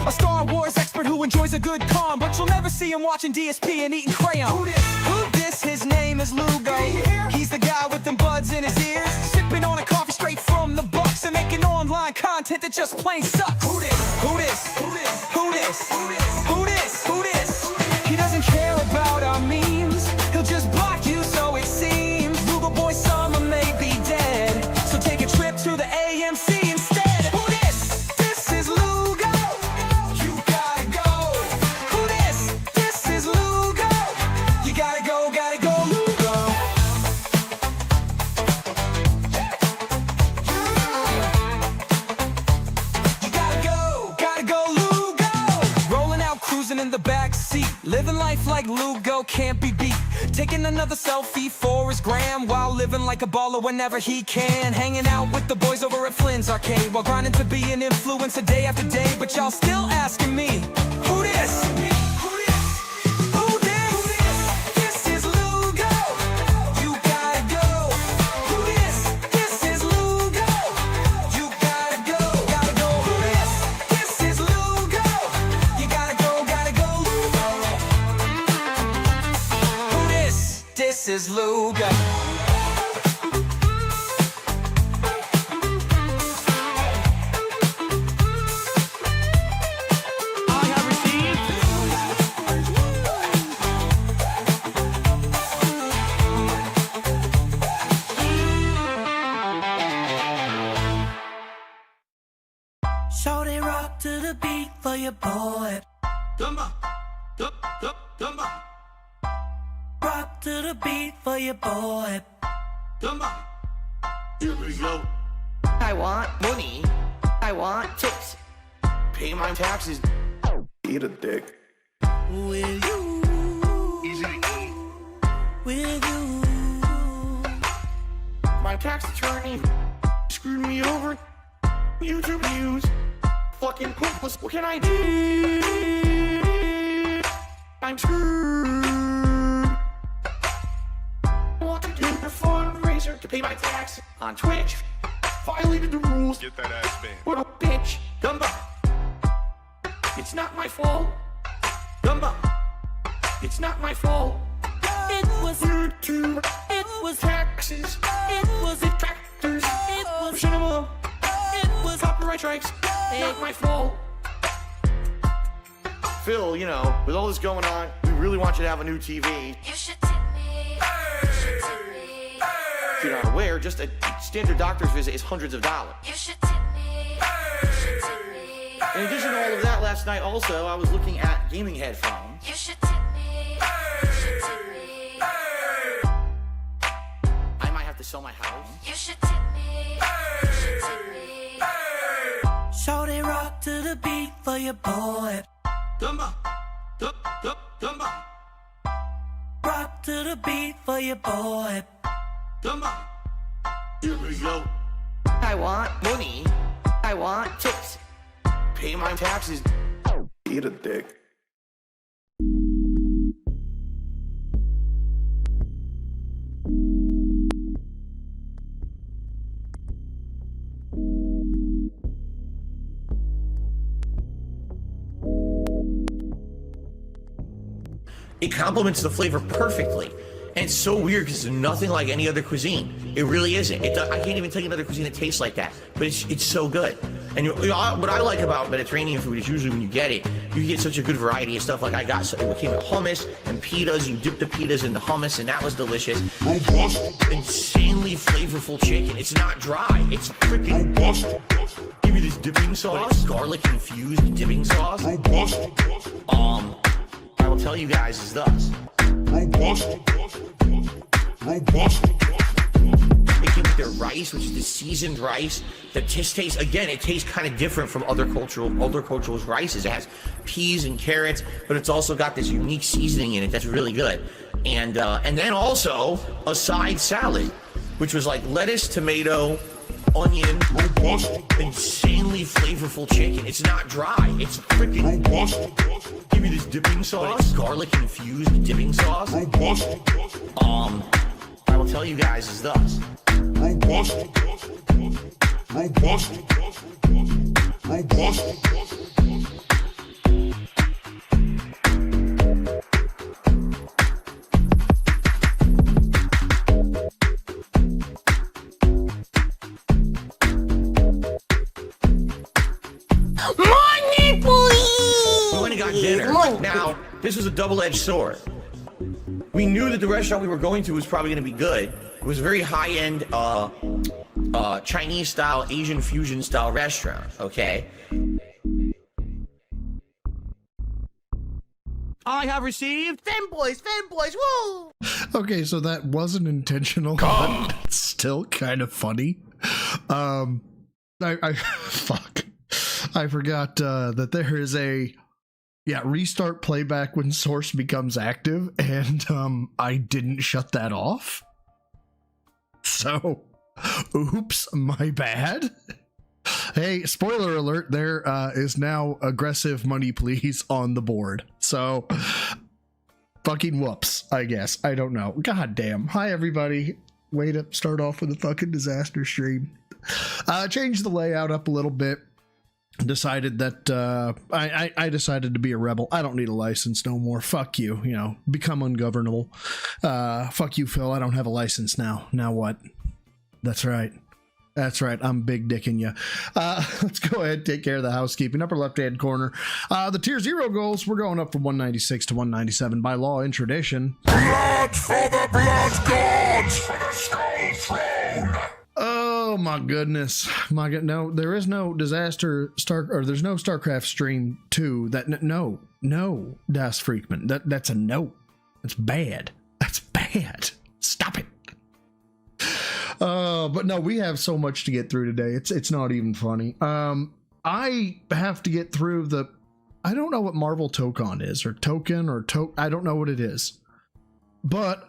A Star Wars expert who enjoys a good con, but you'll never see him watching DSP and eating crayon. Who dis? His name is Lugo. He's the guy with them buds in his ears, sipping on a coffee straight from the Bucks and making online content that just plain sucks. Who dis? Who dis? Who dis? Who dis? Who dis? Who dis? He doesn't care about our memes. He'll just block you, so it seems. Lugo Boy Summer may be dead, so take a trip to the AMC instead. Who dis? This is Lugo. You gotta go. Who dis? This is Lugo. You gotta go, Lugo. You gotta go, Lugo. Rolling out, cruising in the back seat, living life like Lugo can't be beat. Taking another selfie for his gram, while living like a baller whenever he can. Hanging out with the boys over at Flynn's Arcade, while grinding to be an influencer day after day. But y'all still asking me, who dis? Who dis? Who dis? This is Lugo. You gotta go. Who dis? This is Lugo. You gotta go, Who dis? This is Lugo. You gotta go, Lugo. Who dis? This is Lugo. So they rock to the beat for your boy. Rock to the beat for your boy. Here we go. I want money. I want tips. Pay my taxes. Eat a dick. Will you? Easy to eat. Will you? My tax attorney screwed me over. YouTube views. Fucking pointless. What can I do? I'm screwed. I want to do a fundraiser to pay my tax on Twitch. Violated the rules. Get that ass banned. What a bitch. Dumba. It's not my fault. Dumba. It's not my fault. It was YouTube. It was Taxes. It was Detractors. It was Cinema. It was Copyright strikes. Not my fault. Phil, you know, with all this going on, we really want you to have a new TV. You should tip me. You should tip me. If you're not aware, just a standard doctor's visit is hundreds of dollars. You should tip me. You should tip me. In addition to all of that, last night also, I was looking at gaming headphones. You should tip me. You should tip me. I might have to sell my house. You should tip me. You should tip me. So they rock to the beat for your boy. Dumba. Dumba. Rock to the beat for your boy. Dumba. Here we go. I want money. I want tips. Pay my taxes. Eat a dick. It complements the flavor perfectly. And it's so weird because it's nothing like any other cuisine. It really isn't. I can't even tell you another cuisine that tastes like that. But it's so good. And you know, what I like about Mediterranean food is usually when you get it, you get such a good variety of stuff. Like I got, it came with hummus and pitas. You dip the pitas in the hummus, and that was delicious. Robust, insanely flavorful chicken. It's not dry. It's freaking robust. Give me this dipping sauce, garlic infused dipping sauce. Robust. I will tell you guys is thus. Robust. Robust. It came with their rice, which is the seasoned rice. The tastes, again, it tastes kind of different from other cultures' rices. It has peas and carrots, but it's also got this unique seasoning in it that's really good. And then also a side salad, which was like lettuce, tomato, onion, robust, insanely flavorful chicken. It's not dry. It's freaking robust. Give me this dipping sauce, garlic infused dipping sauce. Robust. I will tell you guys is thus. Robust. Robust. Robust. dinner. Now, this was a double-edged sword. We knew that the restaurant we were going to was probably going to be good. It was a very high-end Chinese-style, Asian fusion-style restaurant, okay? I have received fanboys, woo! Okay, so that wasn't intentional, but it's still kind of funny. I fuck. I forgot that there is a restart playback when source becomes active, and I didn't shut that off. So, oops, my bad. Hey, spoiler alert, there is now aggressive money please on the board. So, fucking whoops, I guess. I don't know. God damn. Hi, everybody. Way to start off with a fucking disaster stream. Changed the layout up a little bit. Decided that I decided to be a rebel. I don't need a license no more. Fuck you, you know, become ungovernable. Fuck you, Phil. I don't have a license now. Now what? That's right. That's right. I'm big dicking you. Let's go ahead and take care of the housekeeping. Upper left-hand corner. The tier 0 goals, we're going up from 196 to 197 by law and tradition. Blood for the blood gods! For the skull throne! Oh my goodness. My God. No, there is no disaster there's no StarCraft stream 2 that no, Das Freakman. That's a no. That's bad. That's bad. Stop it. But no, we have so much to get through today. It's not even funny. I have to get through I don't know what Marvel Tokon is, or token, or I don't know what it is. But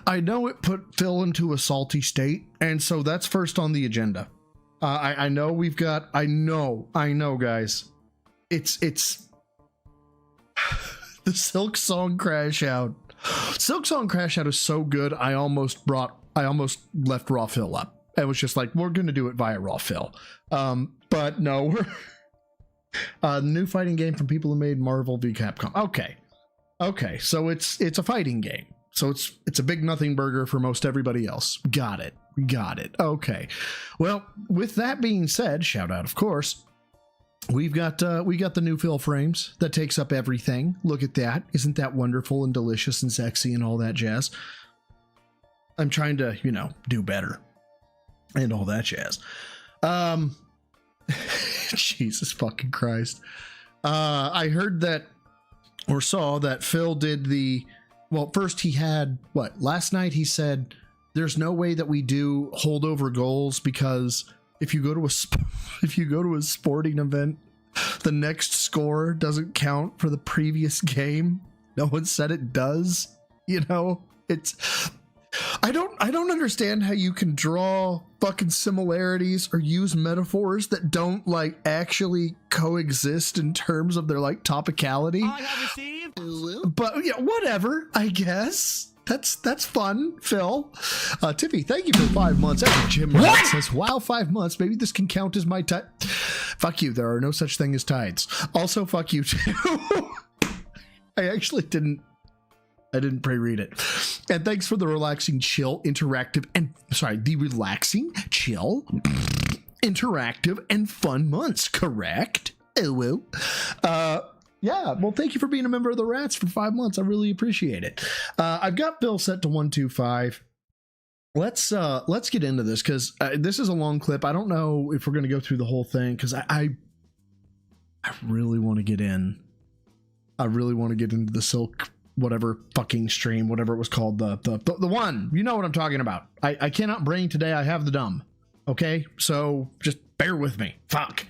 I know it put Phil into a salty state, and so that's first on the agenda. I know we've got, I know, guys. It's the Silk Song Crash Out. Silk Song Crash Out is so good, I almost left Raw Phil up. It was just like, we're going to do it via Raw Phil. But no, we're new fighting game from people who made Marvel v Capcom. Okay, so it's a fighting game. So it's a big nothing burger for most everybody else. Got it. Okay. Well, with that being said, shout out, of course. We got the new fill frames that takes up everything. Look at that. Isn't that wonderful and delicious and sexy and all that jazz? I'm trying to, do better and all that jazz. Jesus fucking Christ. I heard that or saw that Phil did first he had last night he said there's no way that we do holdover goals because if you go to a sporting event, the next score doesn't count for the previous game. No one said it does. I don't understand how you can draw fucking similarities or use metaphors that don't actually coexist in terms of their topicality. I have received. But yeah, whatever, I guess. That's fun, Phil. Tiffy, thank you for 5 months. Jim Wright says, wow, 5 months. Maybe this can count as my tide. Fuck you. There are no such thing as tides. Also, fuck you too. I actually didn't pre-read it. And thanks for the relaxing, chill, interactive, the relaxing, chill, interactive, and fun months, correct? Oh, yeah, well, thank you for being a member of the Rats for 5 months. I really appreciate it. I've got Bill set to 125. Let's get into this because this is a long clip. I don't know if we're going to go through the whole thing because I really want to get in. I really want to get into the Silk whatever fucking stream, whatever it was called, the one. You know what I'm talking about. I cannot bring today. I have the dumb. Okay, so just bear with me. Fuck.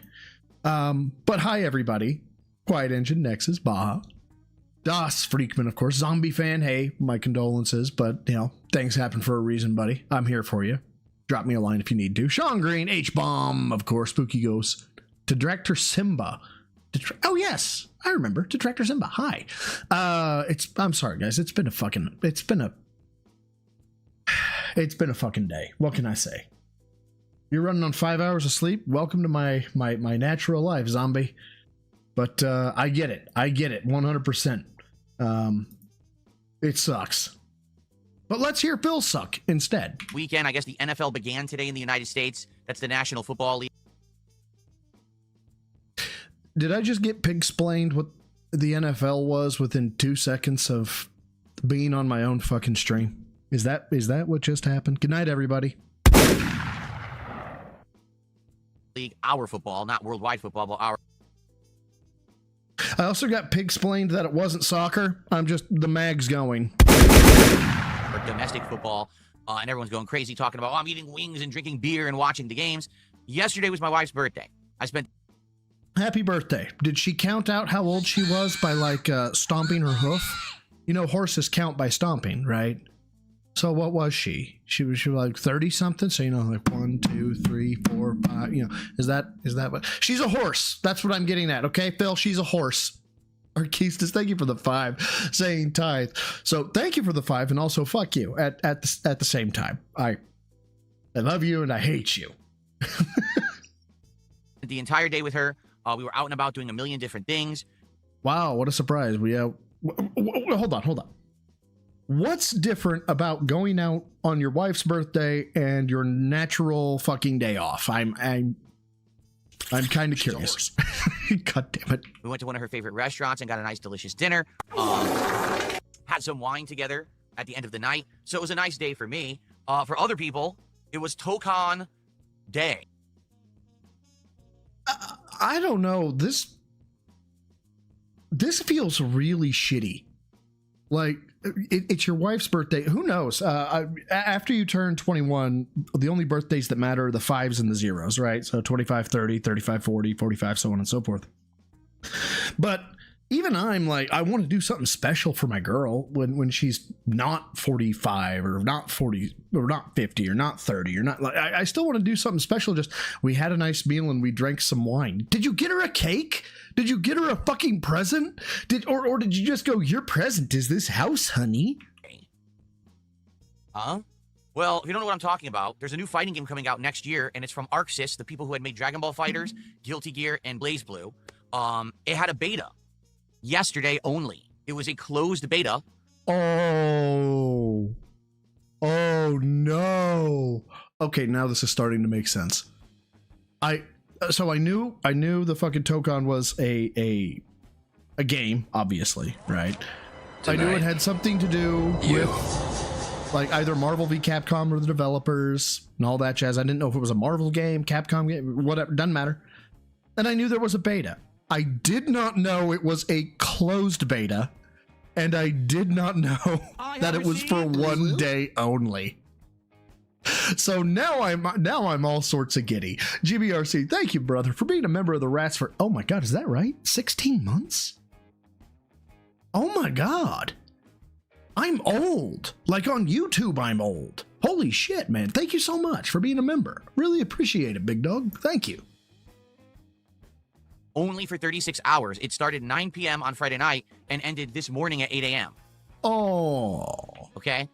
But hi everybody. Quiet Engine, Nexus, Baja, Das Freakman, of course, Zombie Fan. Hey, my condolences, but things happen for a reason, buddy. I'm here for you. Drop me a line if you need to. Sean Green, H-Bomb, of course, Spooky Ghost, to Director Simba. Oh yes, I remember. To Director Simba. Hi. I'm sorry, guys. It's been a fucking day. What can I say? You're running on 5 hours of sleep. Welcome to my natural life, zombie. But I get it. 100%. It sucks. But let's hear Phil suck instead. Weekend, I guess the NFL began today in the United States. That's the National Football League. Did I just get pig-splained what the NFL was within 2 seconds of being on my own fucking stream? Is that what just happened? Good night, everybody. League, our football, not worldwide football, but our. I also got pig-splained that it wasn't soccer. I'm just the mag's going. Or domestic football, and everyone's going crazy talking about, oh, I'm eating wings and drinking beer and watching the games. Yesterday was my wife's birthday. I spent. Happy birthday. Did she count out how old she was by like stomping her hoof? You know, horses count by stomping, right? So what was she? She was like 30 something. So, you know, like 1, 2, 3, 4, 5, you know, is that what she's a horse? That's what I'm getting at. Okay, Phil, she's a horse. Arkeistas, thank you for the 5 saying tithe. So thank you for the 5 and also fuck you at the same time. I love you and I hate you. The entire day with her. We were out and about doing a million different things. Wow, what a surprise. Hold on. What's different about going out on your wife's birthday and your natural fucking day off? I'm kind of curious. God damn it. We went to one of her favorite restaurants and got a nice, delicious dinner. Had some wine together at the end of the night. So it was a nice day for me. For other people, it was Tokan Day. I don't know. This feels really shitty. Like, it's your wife's birthday. Who knows? After you turn 21, the only birthdays that matter are the 5s and the 0s, right? So 25, 30, 35, 40, 45, so on and so forth. But even I'm like, I want to do something special for my girl when she's not 45 or not 40 or not 50 or not 30 or not. Like, I still want to do something special. Just, we had a nice meal and we drank some wine. Did you get her a cake? Did you get her a fucking present? Or did you just go, your present is this house, honey? Huh? Well, if you don't know what I'm talking about, there's a new fighting game coming out next year, and it's from ArcSys, the people who had made Dragon Ball FighterZ, Guilty Gear, and BlazBlue. It had a beta yesterday only. It was a closed beta. Oh no. Okay, now this is starting to make sense. So I knew the fucking Tokan was a game, obviously, right? I knew it had something to do with like either Marvel v Capcom or the developers and all that jazz. I didn't know if it was a Marvel game, Capcom game, whatever, doesn't matter. And I knew there was a beta. I did not know it was a closed beta, and I did not know that it was for one day only. So now I'm all sorts of giddy. GBRC, thank you, brother, for being a member of the Rats for, oh my God, is that right? 16 months? Oh my God. I'm old. Like on YouTube, I'm old. Holy shit, man. Thank you so much for being a member. Really appreciate it, big dog. Thank you. Only for 36 hours. It started 9 p.m. on Friday night and ended this morning at 8 a.m. Oh. Okay?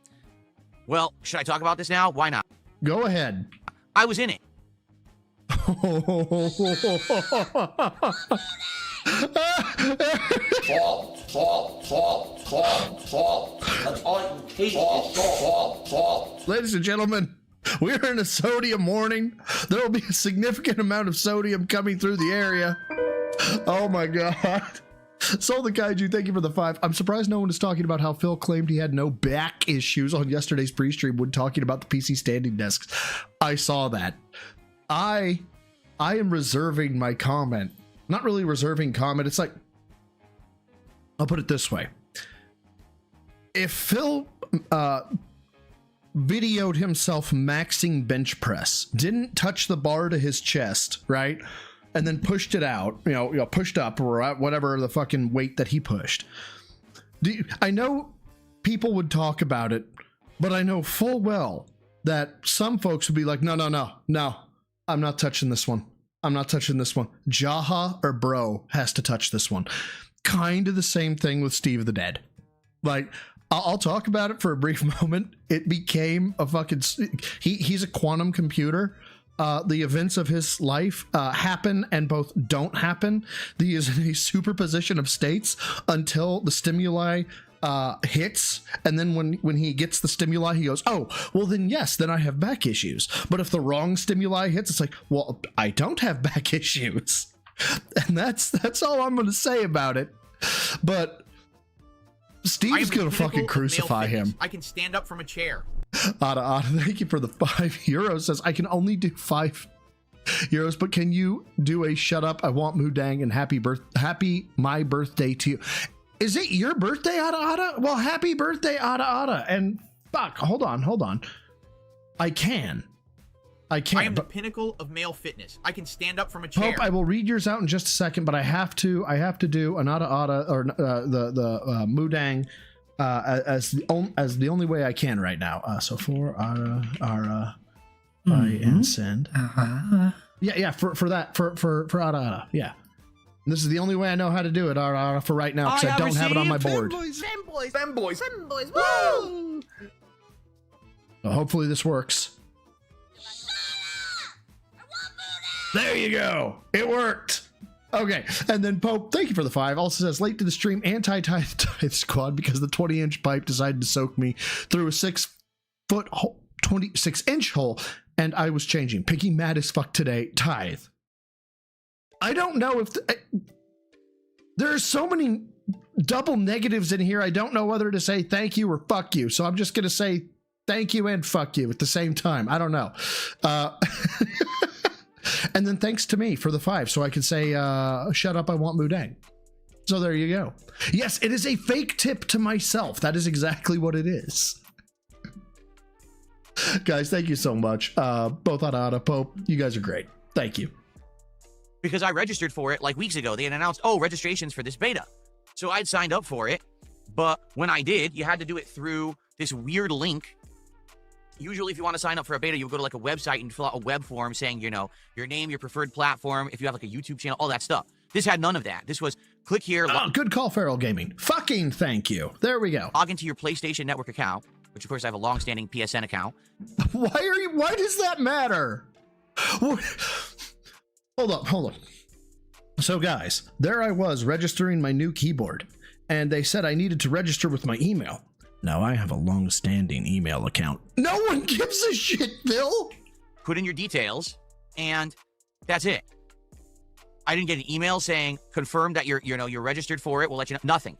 Well, should I talk about this now? Why not? Go ahead. I was in it. That's all you taste. Ladies and gentlemen, we're in a sodium morning. There will be a significant amount of sodium coming through the area. Oh my God. Soul the Kaiju, thank you for the 5. I'm surprised no one is talking about how Phil claimed he had no back issues on yesterday's pre-stream when talking about the PC standing desks. I saw that. I am reserving my comment. Not really reserving comment. It's like, I'll put it this way. If Phil videoed himself maxing bench press, didn't touch the bar to his chest, right? And then pushed it out, you know, pushed up or whatever the fucking weight that he pushed. I know people would talk about it, but I know full well that some folks would be like, no, I'm not touching this one. I'm not touching this one. Jaha or bro has to touch this one. Kind of the same thing with Steve the Dead. Like, I'll talk about it for a brief moment. It became a fucking... He's a quantum computer. The events of his life happen and both don't happen. He is in a superposition of states until the stimuli hits, and then when he gets the stimuli, he goes, oh, well then yes, then I have back issues. But if the wrong stimuli hits, it's like, well, I don't have back issues. And that's all I'm going to say about it. But Steve's going to fucking crucify him. I can stand up from a chair. Ada, thank you for the €5. Says I can only do €5, but can you do a shut up? I want Mudang and happy my birthday to you. Is it your birthday, Ada? Well, happy birthday, Ada. And fuck, hold on. I can. I am the pinnacle of male fitness. I can stand up from a chair. Pope, I will read yours out in just a second, but I have to do an Ada or the Mudang as the only way I can right now. So for Ada, and send. Yeah, for Ada. Yeah. And this is the only way I know how to do it, Ada, for right now, because I don't have it on my board. Femboys. Woo! So hopefully this works. There you go. It worked. Okay. And then Pope, thank you for the 5. Also says late to the stream, anti-tithe squad because the 20-inch pipe decided to soak me through a 6-foot hole, 26-inch hole, and I was changing. Picking mad as fuck today. Tithe. I don't know if there are so many double negatives in here. I don't know whether to say thank you or fuck you. So I'm just going to say thank you and fuck you at the same time. I don't know. And then thanks to me for the 5, so I can say, shut up, I want Mudang. So there you go. Yes, it is a fake tip to myself. That is exactly what it is. Guys, thank you so much. Both Ada, Pope, you guys are great. Thank you. Because I registered for it like weeks ago. They had announced, registrations for this beta. So I'd signed up for it. But when I did, you had to do it through this weird link. Usually, if you want to sign up for a beta, you would go to like a website and fill out a web form saying, your name, your preferred platform, if you have like a YouTube channel, all that stuff. This had none of that. This was click here. Good call, Feral Gaming. Fucking thank you. There we go. Log into your PlayStation Network account, which of course I have a long-standing PSN account. Why does that matter? Hold up. So guys, there I was registering my new keyboard, and they said I needed to register with my email. Now I have a long-standing email account. No one gives a shit, Bill. Put in your details, and that's it. I didn't get an email saying confirm that you're registered for it. We'll let you know. Nothing.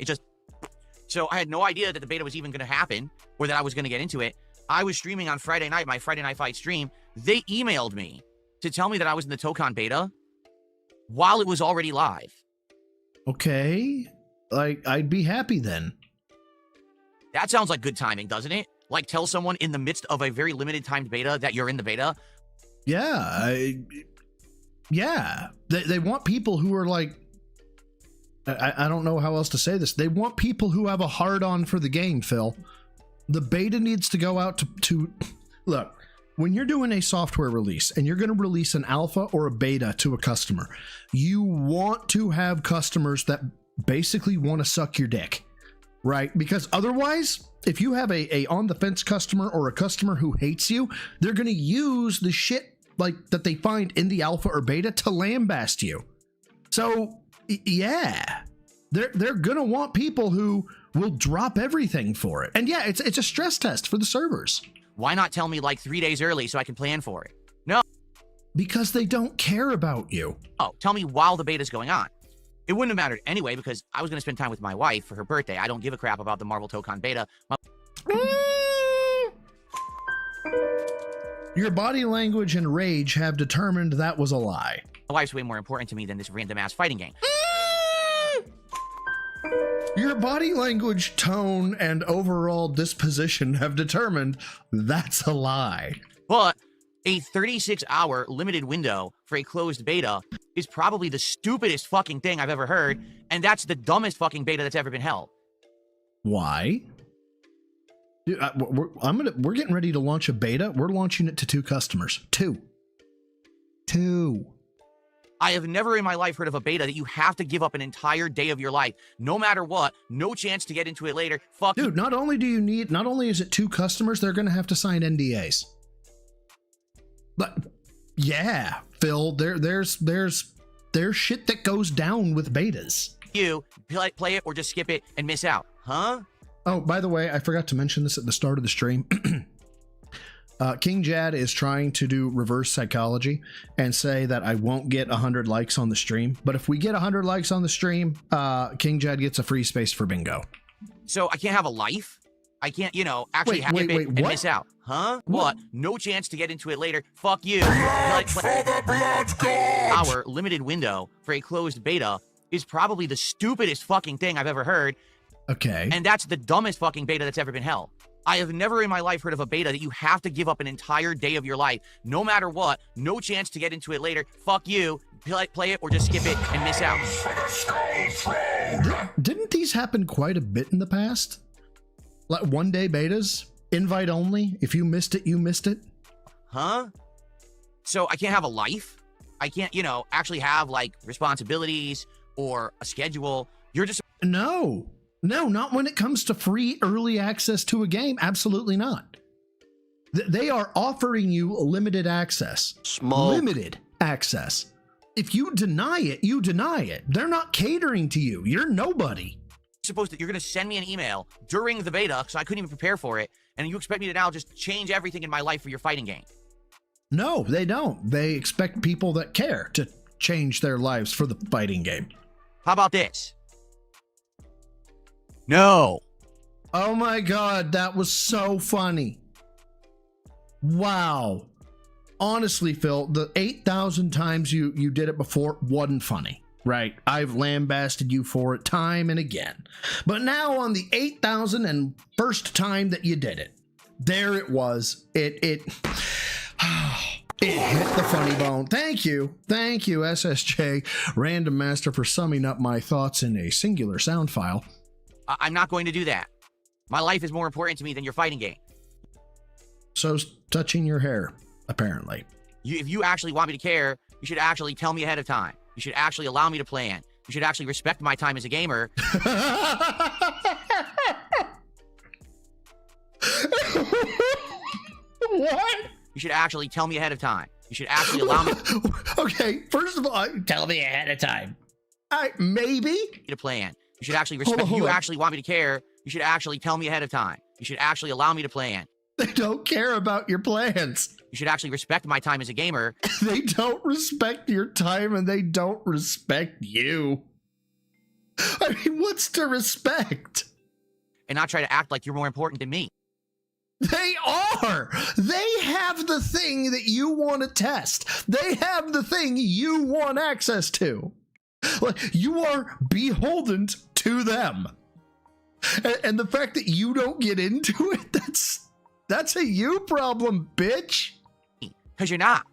So I had no idea that the beta was even going to happen or that I was going to get into it. I was streaming on Friday night, my Friday Night Fight stream. They emailed me to tell me that I was in the Tokon beta while it was already live. Okay, I'd be happy then. That sounds like good timing, doesn't it? Like tell someone in the midst of a very limited timed beta that you're in the beta. Yeah, They want people who are like, I don't know how else to say this. They want people who have a hard-on for the game, Phil. The beta needs to go out to look, when you're doing a software release and you're going to release an alpha or a beta to a customer, you want to have customers that basically want to suck your dick. Right? Because otherwise, if you have a on-the-fence customer or a customer who hates you, they're going to use the shit like that they find in the alpha or beta to lambast you. So, yeah, they're going to want people who will drop everything for it. And yeah, it's a stress test for the servers. Why not tell me like 3 days early so I can plan for it? No. Because they don't care about you. Oh, tell me while the beta's going on. It wouldn't have mattered anyway because I was going to spend time with my wife for her birthday. I don't give a crap about the Marvel Tokon beta. Your body language and rage have determined that was a lie. My wife's way more important to me than this random-ass fighting game. Your body language, tone, and overall disposition have determined that's a lie. But a 36-hour limited window for a closed beta is probably the stupidest fucking thing I've ever heard, and that's the dumbest fucking beta that's ever been held. Why? Dude, we're getting ready to launch a beta. We're launching it to 2 customers. 2. I have never in my life heard of a beta that you have to give up an entire day of your life, no matter what, no chance to get into it later. Fuck. Dude, not only is it 2 customers, they're going to have to sign NDAs. But yeah, Phil, there's shit that goes down with betas. You play it or just skip it and miss out, huh? Oh, by the way, I forgot to mention this at the start of the stream. King Jad is trying to do reverse psychology and say that I won't get 100 likes on the stream. But if we get 100 likes on the stream, King Jad gets a free space for bingo. So I can't have a life? I can't, actually have it and miss out. Huh? What? No chance to get into it later. Fuck you. Our limited window for a closed beta is probably the stupidest fucking thing I've ever heard. Okay. And that's the dumbest fucking beta that's ever been held. I have never in my life heard of a beta that you have to give up an entire day of your life, no matter what. No chance to get into it later. Fuck you. Play it or just skip it and miss out. Didn't these happen quite a bit in the past? Like 1 day betas, invite only. If you missed it, you missed it. Huh? So I can't have a life? I can't, actually have like responsibilities or a schedule. You're just No, not when it comes to free early access to a game. Absolutely not. They are offering you limited access. Limited access. If you deny it, you deny it. They're not catering to you. You're nobody. you're going to send me an email during the beta, so I couldn't even prepare for it, and you expect me to now just change everything in my life for your fighting game. No, they don't. They expect people that care to change their lives for the fighting game. How about this? No. Oh my God, that was so funny. Wow. Honestly, Phil, the 8,000 times you did it before wasn't funny, right? I've lambasted you for it time and again. But now on the 8,001st time that you did it, there it was. It hit the funny bone. Thank you, SSJ, Random Master, for summing up my thoughts in a singular sound file. I'm not going to do that. My life is more important to me than your fighting game. So's touching your hair, apparently. If you actually want me to care, you should actually tell me ahead of time. You should actually allow me to plan. You should actually respect my time as a gamer. What? You should actually tell me ahead of time. You should actually allow me Okay, first of all, tell me ahead of time. Maybe? to plan. You should actually respect. Hold You on. actually want me to care. You should actually tell me ahead of time. You should actually allow me to plan. They don't care about your plans. You should actually respect my time as a gamer. They don't respect your time and they don't respect you. I mean, what's to respect? And not try to act like you're more important than me. They are. They have the thing that you want to test. They have the thing you want access to. Like, you are beholden to them. And the fact that you don't get into it, that's a you problem, bitch. Because you're not.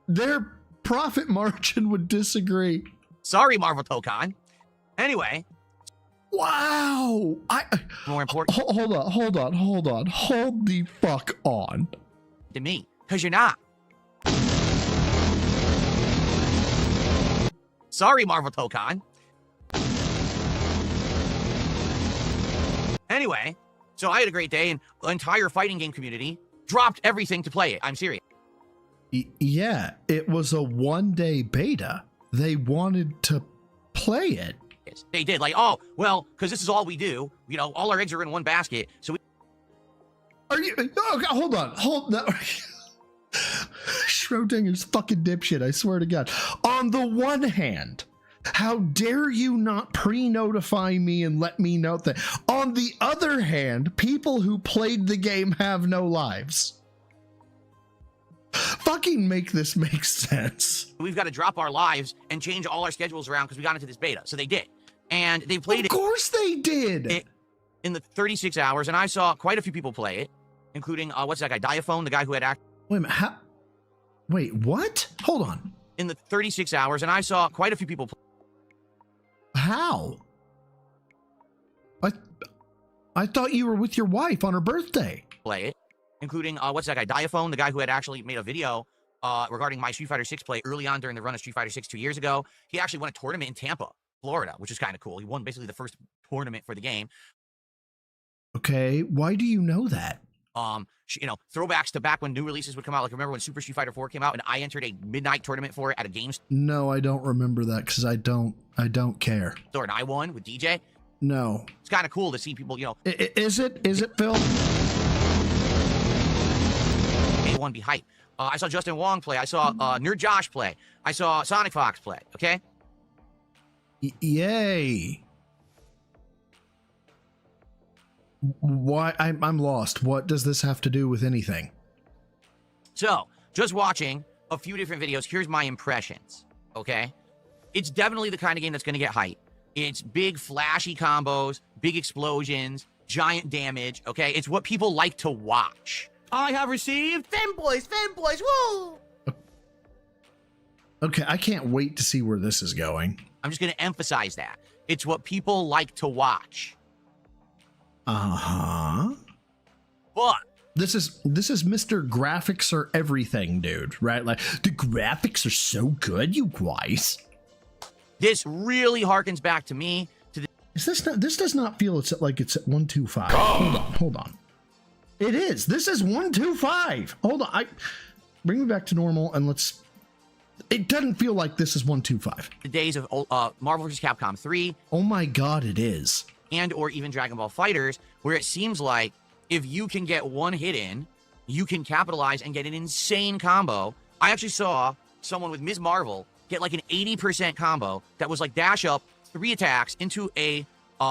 Their profit margin would disagree. Sorry, Marvel Tokon. Anyway, Wow. more important Hold on. Hold the fuck on. than me. Because you're not. Sorry, Marvel Tokon. Anyway, so I had a great day, and the entire fighting game community dropped everything to play it. I'm serious. Yeah, it was a 1 day beta. They wanted to play it. They did. Like, oh, well, because this is all we do. All our eggs are in one basket. So we Are you? Oh, hold on. Schrodinger's fucking dipshit, I swear to God. On the one hand, how dare you not pre-notify me and let me know that? On the other hand, people who played the game have no lives. Fucking make this make sense. we've got to drop our lives and change all our schedules around because we got into this beta. So they did. And they played Of course they did. it in the 36 hours, and I saw quite a few people play it, including, what's that guy, Diaphone, the guy who had Wait a minute. Wait, what? Hold on. in the 36 hours, and I saw quite a few people How? I thought you were with your wife on her birthday. play it, including, what's that guy, Diaphone, the guy who had actually made a video regarding my Street Fighter 6 play early on during the run of Street Fighter 6 2 years ago. He actually won a tournament in Tampa, Florida, which is kind of cool. He won basically the first tournament for the game. Okay, why do you know that? Throwbacks to back when new releases would come out. Like, remember when Super Street Fighter 4 came out and I entered a midnight tournament for it at a game No, I don't remember that because I don't care. store, and I won with DJ. No. It's kind of cool to see people, Is it, Phil? one be hype. I saw Justin Wong play. I saw Nerd Josh play. I saw Sonic Fox play. Okay. Yay. Why? I'm lost. What does this have to do with anything? So, just watching a few different videos, here's my impressions, okay? It's definitely the kind of game that's going to get hype. It's big, flashy combos, big explosions, giant damage, okay? It's what people like to watch. I have received fanboys, woo! Okay, I can't wait to see where this is going. I'm just going to emphasize that. It's what people like to watch. Uh-huh. But This is Mr. Graphics are everything, dude, right? Like, the graphics are so good, you guys. this really harkens back to me to the Is this not, this does not feel it's like it's at 125. Hold on. It is. This is 125. Hold on. Bring me back to normal and let's. It doesn't feel like this is 125. days of Marvel vs. Capcom 3 Oh my god, it is. and or even Dragon Ball Fighters, where it seems like if you can get one hit in, you can capitalize and get an insane combo. I actually saw someone with Ms. Marvel get like an 80% combo that was like dash up 3 attacks into a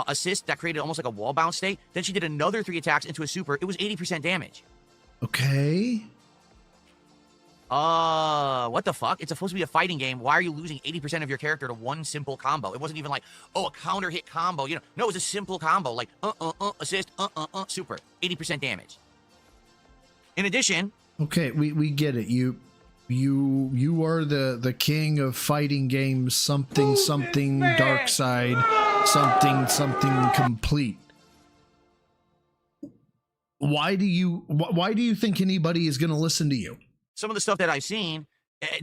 assist that created almost like a wall bounce state. Then she did another 3 attacks into a super. It was 80% damage. Okay. What the fuck? It's supposed to be a fighting game. Why are you losing 80% of your character to one simple combo? It wasn't even like, oh, a counter hit combo. You know, no, it was a simple combo. Like, assist, super. 80% damage. In addition, Okay, we get it. You are the king of fighting games, something dark side, something complete. Why do you think anybody is going to listen to you? some of the stuff that I've seen,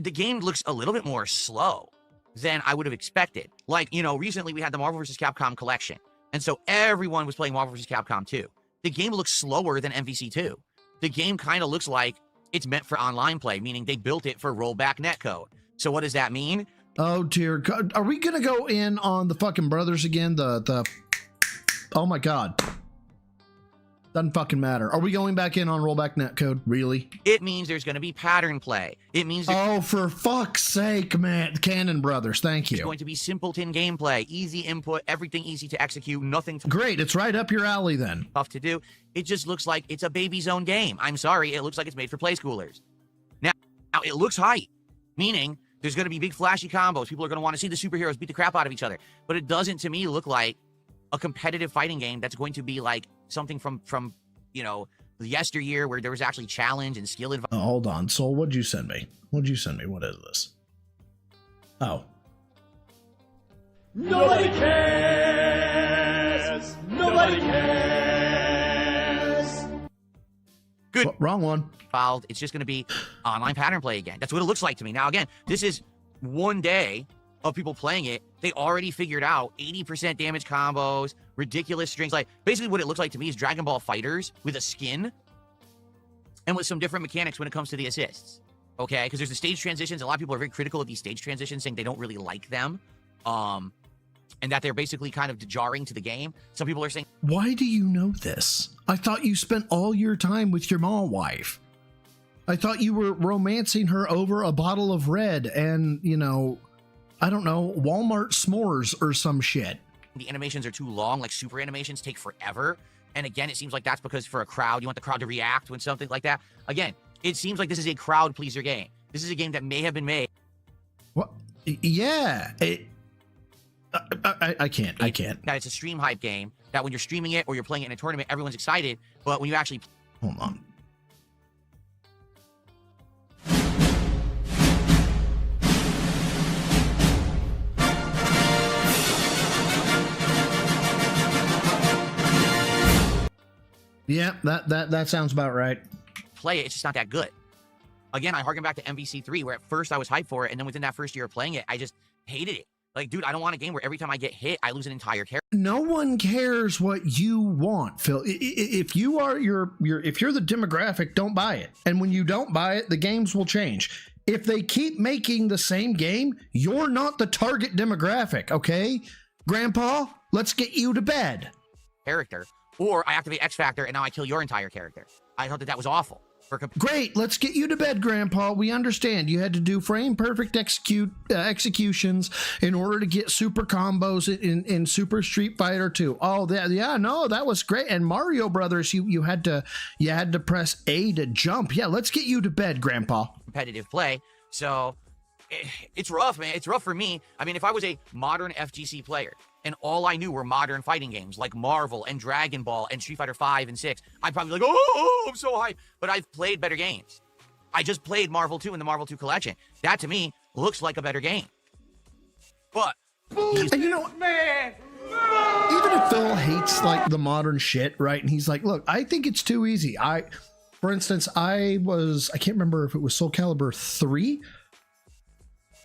the game looks a little bit more slow than I would have expected. Like, you know, recently we had the Marvel vs. Capcom collection, and so everyone was playing Marvel vs. Capcom 2. The game looks slower than MVC 2. The game kind of looks like it's meant for online play, meaning they built it for rollback netcode. So what does that mean? Oh dear God, are we gonna go in on the fucking brothers again? The oh my God, doesn't fucking matter. Are we going back in on rollback netcode? Really? It means there's going to be pattern play. It means there's Oh, for fuck's sake, man! Cannon Brothers, thank you. going to be simpleton gameplay, easy input, everything easy to execute, nothing Great, it's right up your alley then. tough to do. It just looks like it's a baby zone game. I'm sorry, it looks like it's made for play schoolers. Now it looks hype, meaning there's going to be big flashy combos. People are going to want to see the superheroes beat the crap out of each other. But it doesn't, to me, look like a competitive fighting game that's going to be like something from you know, the yesteryear where there was actually challenge and skill involved. Hold on, Soul, what'd you send me? What is this? Oh. Nobody cares. Nobody cares. Good. Wrong one. It's just going to be online pattern play again. That's what it looks like to me. Now, again, this is one day of people playing it. They already figured out 80% damage combos, ridiculous strings. Like, basically what it looks like to me is Dragon Ball Fighters with a skin and with some different mechanics when it comes to the assists. Okay? Because there's the stage transitions. A lot of people are very critical of these stage transitions, saying they don't really like them. And that they're basically kind of jarring to the game. Some people are saying, Why do you know this? I thought you spent all your time with your mall wife. I thought you were romancing her over a bottle of red and, you know, I don't know, Walmart s'mores or some shit. the animations are too long, like super animations take forever. And again, it seems like that's because for a crowd, you want the crowd to react when something like that. Again, it seems like this is a crowd pleaser game. This is a game that may have been made. What? Yeah. I can't. That it's a stream hype game, that when you're streaming it or you're playing it in a tournament, everyone's excited. But when you actually... Hold on. Yeah, that sounds about right. play it, it's just not that good. Again, I harken back to MVC3, where at first I was hyped for it, and then within that first year of playing it, I just hated it. Like, dude, I don't want a game where every time I get hit, I lose an entire character. No one cares what you want, Phil. If you are if you're the demographic, don't buy it. And when you don't buy it, the games will change. If they keep making the same game, you're not the target demographic, okay? Grandpa, let's get you to bed. Character, or I activate X Factor and now I kill your entire character. I thought that was awful, Great, let's get you to bed, Grandpa. We understand you had to do frame perfect executions in order to get super combos in Super Street Fighter 2. Oh, yeah, no, that was great. And Mario Brothers, you had to press A to jump. Yeah, let's get you to bed, Grandpa. competitive play. So it's rough, man. It's rough for me. I mean, if I was a modern FGC player and all I knew were modern fighting games like Marvel and Dragon Ball and Street Fighter 5 and 6, I'd probably be like, oh, I'm so hyped. But I've played better games. I just played Marvel 2 in the Marvel 2 collection. That, to me, looks like a better game. But And you know, man, even if Phil hates like the modern shit, right? And he's like, look, I think it's too easy. For instance, I can't remember if it was Soul Calibur 3.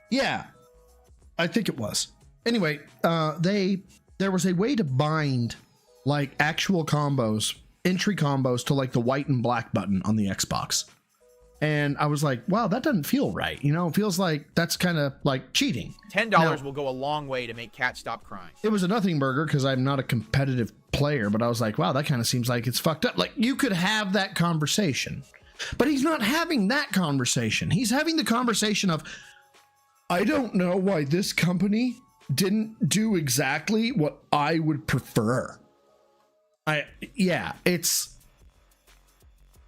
Yeah, I think it was. Anyway, there was a way to bind like actual combos, entry combos to like the white and black button on the Xbox. And I was like, wow, that doesn't feel right. You know, it feels like that's kind of like cheating. $10 will go a long way to make Cat stop crying. It was a nothing burger because I'm not a competitive player, but I was like, wow, that kind of seems like it's fucked up. Like, you could have that conversation, but he's not having that conversation. He's having the conversation of, I don't know why this company didn't do exactly what I would prefer.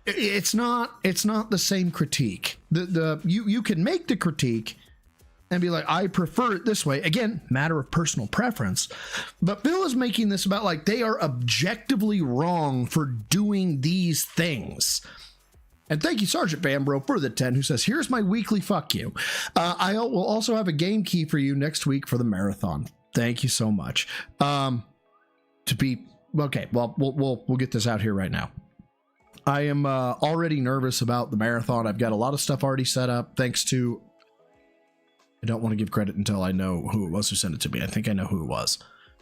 It's not the same critique. You can make the critique and be like, I prefer it this way. Again, matter of personal preference. But Bill is making this about like they are objectively wrong for doing these things. And thank you, Sergeant Bambro, for the 10, who says, here's my weekly fuck you. I will also have a game key for you next week for the marathon. Thank you so much. We'll get this out here right now. I am already nervous about the marathon. I've got a lot of stuff already set up thanks to, I don't want to give credit until I know who it was who sent it to me. I think I know who it was.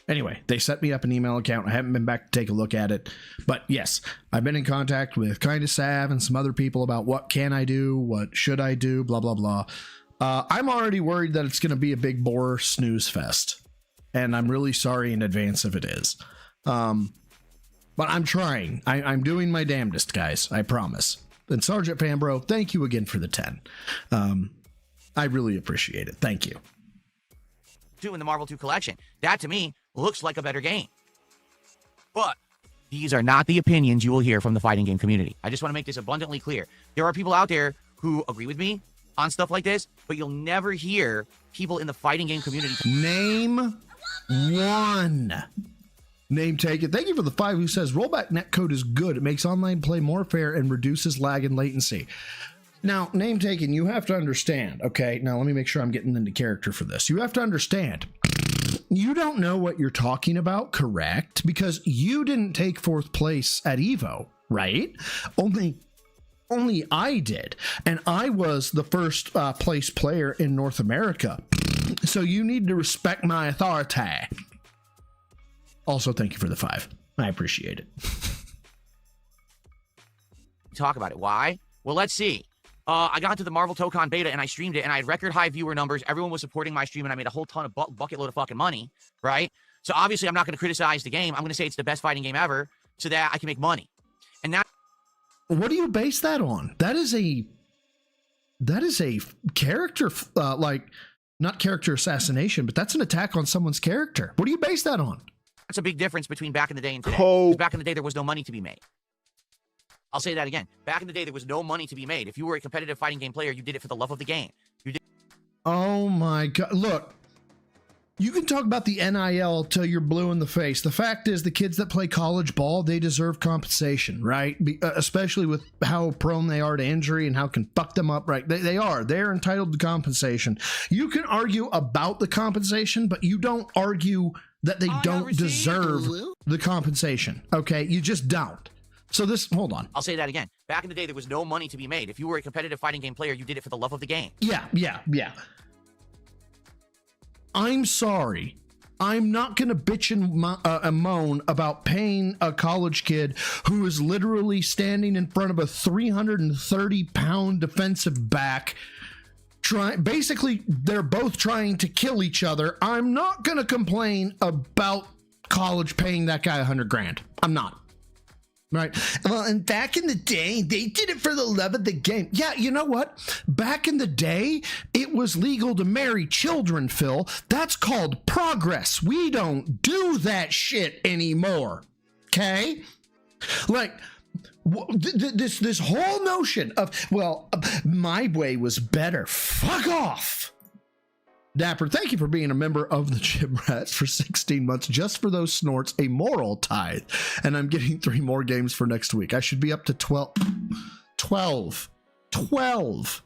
Anyway, they set me up an email account. I haven't been back to take a look at it. But yes, I've been in contact with Kinda Sav and some other people about what can I do, what should I do, blah, blah, blah. I'm already worried that it's going to be a big bore snooze fest. And I'm really sorry in advance if it is. But I'm trying. I'm doing my damnedest, guys. I promise. And Sergeant Fambro, thank you again for the 10. I really appreciate it. Thank you. 2 in the Marvel 2 collection. That, to me, looks like a better game. But these are not the opinions you will hear from the fighting game community. I just want to make this abundantly clear. There are people out there who agree with me on stuff like this, but you'll never hear people in the fighting game community. Name one. Name taken. Thank you for the 5 who says rollback netcode is good. It makes online play more fair and reduces lag and latency. Now, name taken, you have to understand, okay? Now, let me make sure I'm getting into character for this. You have to understand, you don't know what you're talking about, correct? Because you didn't take 4th place at EVO, right? Only I did. And I was the first place player in North America. So you need to respect my authority. Also, thank you for the 5. I appreciate it. Talk about it. Why? Well, let's see. I got into the Marvel Tokon beta and I streamed it and I had record high viewer numbers. Everyone was supporting my stream and I made a whole ton of bucket load of fucking money, right? So obviously I'm not going to criticize the game. I'm going to say it's the best fighting game ever so that I can make money. And now, what do you base that on? That is a character, not character assassination, but that's an attack on someone's character. What do you base that on? that's a big difference between back in the day and today. 'Cause back in the day, there was no money to be made. I'll say that again. Back in the day, there was no money to be made. If you were a competitive fighting game player, you did it for the love of the game. You did. Oh my God. Look, you can talk about the NIL till you're blue in the face. The fact is the kids that play college ball, they deserve compensation, right? Especially with how prone they are to injury and how it can fuck them up, right? They're entitled to compensation. You can argue about the compensation, but you don't argue that they don't deserve the compensation. Okay. You just don't. So hold on. I'll say that again. Back in the day, there was no money to be made. If you were a competitive fighting game player, you did it for the love of the game. Yeah. I'm sorry. I'm not going to bitch and moan about paying a college kid who is literally standing in front of a 330-pound defensive back. Basically, they're both trying to kill each other. I'm not going to complain about college paying that guy $100,000. I'm not. Right. Well, and back in the day, they did it for the love of the game. Yeah, you know what? Back in the day, it was legal to marry children, Phil. That's called progress. We don't do that shit anymore. Okay? Like, this whole notion of, well, my way was better. Fuck off. Dapper, thank you for being a member of the Gym Rats for 16 months, just for those snorts, a moral tithe. And I'm getting 3 more games for next week. I should be up to 12. 12.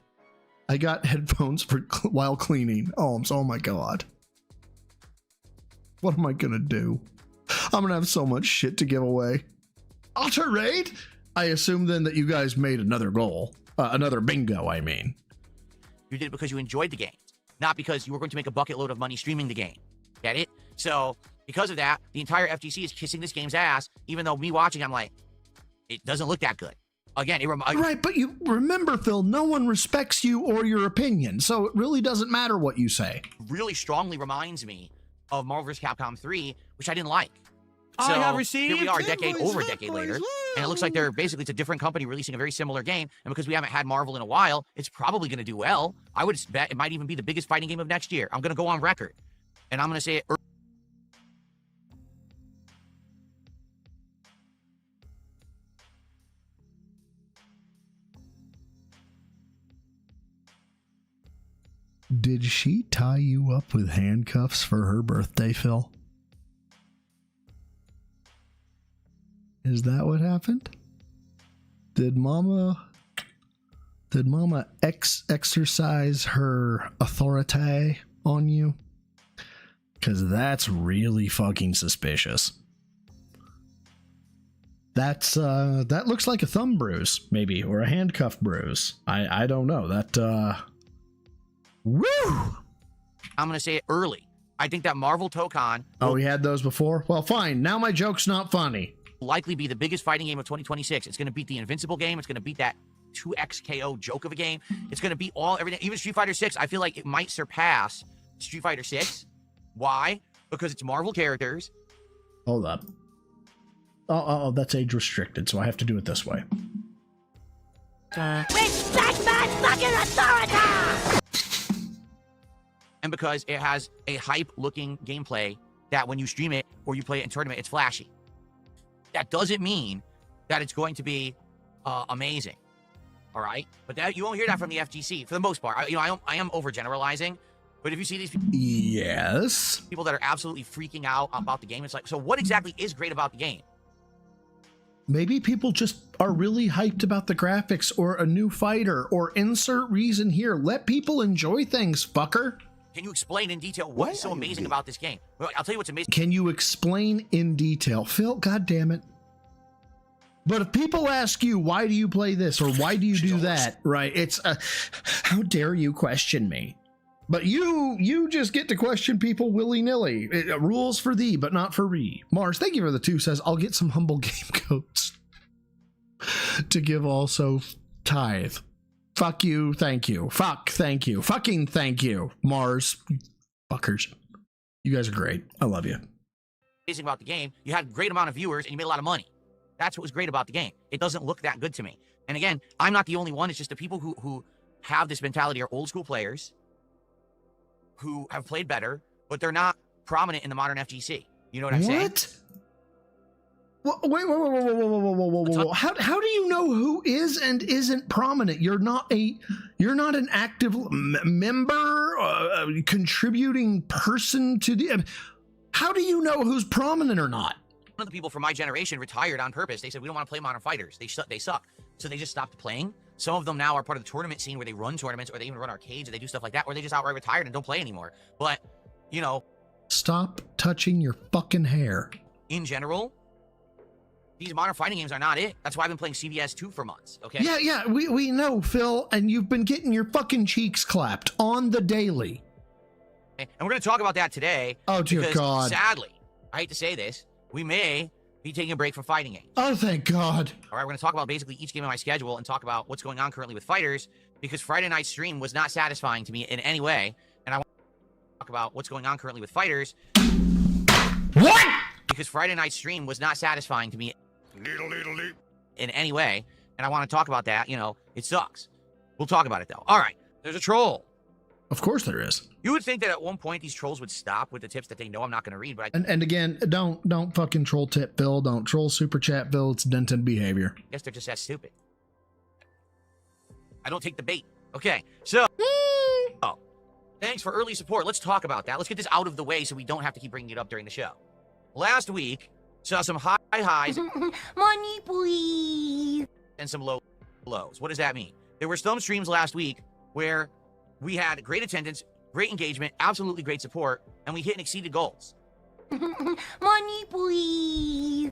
I got headphones for while cleaning. Oh my God. What am I going to do? I'm going to have so much shit to give away. Alter raid? I assume then that you guys made another goal. Another bingo, I mean. You did it because you enjoyed the game, not because you were going to make a bucket load of money streaming the game. Get it? So because of that, the entire FGC is kissing this game's ass, even though me watching, I'm like, it doesn't look that good. Again, right, but you remember, Phil, no one respects you or your opinion, so it really doesn't matter what you say. Really strongly reminds me of Marvel vs. Capcom 3, which I didn't like. So I have received here we are a decade later, and it looks like it's a different company releasing a very similar game, and because we haven't had Marvel in a while, it's probably going to do well. I would bet it might even be the biggest fighting game of next year. I'm going to go on record, and I'm going to say it. Did she tie you up with handcuffs for her birthday, Phil? Is that what happened? Did Mama exercise her authority on you? Because that's really fucking suspicious. That looks like a thumb bruise, maybe, or a handcuff bruise. I don't know. Woo! I'm going to say it early. I think that Marvel Tokon. Oh, we had those before? Well, fine. Now my joke's not funny. Likely be the biggest fighting game of 2026. It's going to beat the Invincible game. It's going to beat that 2XKO joke of a game. It's going to beat everything. Even Street Fighter 6, I feel like it might surpass Street Fighter 6. Why? Because it's Marvel characters. Hold up. Oh, that's age restricted, so I have to do it this way. Respect my fucking authority! And because it has a hype-looking gameplay that when you stream it or you play it in tournament, it's flashy. That doesn't mean that it's going to be amazing, all right? But that you won't hear that from the FGC for the most part. I am overgeneralizing, but if you see these people that are absolutely freaking out about the game, it's like, so what exactly is great about the game? Maybe people just are really hyped about the graphics or a new fighter or insert reason here. Let people enjoy things, fucker. Can you explain in detail what is so amazing about this game? Well, I'll tell you what's amazing. Can you explain in detail? Phil, goddammit. But if people ask you, why do you play this or why do you do that, right? It's, how dare you question me? But you just get to question people willy-nilly. Rules for thee, but not for re. Mars, thank you for the 2, says, I'll get some humble game codes to give also tithe. Fuck you, thank you. Fuck, thank you. Fucking thank you, Mars. Fuckers. You guys are great. I love you. Amazing about the game, you had a great amount of viewers and you made a lot of money. That's what was great about the game. It doesn't look that good to me. And again, I'm not the only one. It's just the people who have this mentality are old school players who have played better, but they're not prominent in the modern FGC. You know what I'm saying? Wait, whoa. How do you know who is and isn't prominent? You're not an active member, contributing person to the. How do you know who's prominent or not? One of the people from my generation retired on purpose. They said, we don't want to play Modern Fighters. They suck. So they just stopped playing. Some of them now are part of the tournament scene where they run tournaments or they even run arcades or they do stuff like that, or they just outright retired and don't play anymore. But, Stop touching your fucking hair. In general, these modern fighting games are not it. That's why I've been playing CVS 2 for months, okay? Yeah, we know, Phil, and you've been getting your fucking cheeks clapped on the daily. And we're going to talk about that today. Oh, dear because, God. Sadly, I hate to say this, we may be taking a break from fighting games. Oh, thank God. All right, we're going to talk about basically each game on my schedule and talk about what's going on currently with fighters, because Friday night's stream was not satisfying to me in any way. And I want to talk about what's going on currently with fighters. What? Because Friday night's stream was not satisfying to me. in any way, and I want to talk about that. You know, it sucks. We'll talk about it though. All right, there's a troll. Of course there is. You would think that at one point these trolls would stop with the tips that they know I'm not going to read, but And again, don't fucking troll tip Bill. Don't troll super chat Bill. It's dented behavior. I guess they're just that stupid. I don't take the bait. Okay, so oh, thanks for early support. Let's talk about that. Let's get this out of the way so we don't have to keep bringing it up during the show. Last week saw some high highs Money, please. and some low lows. What does that mean? There were some streams last week where we had great attendance, great engagement, absolutely great support, and we hit and exceeded goals. Money, please.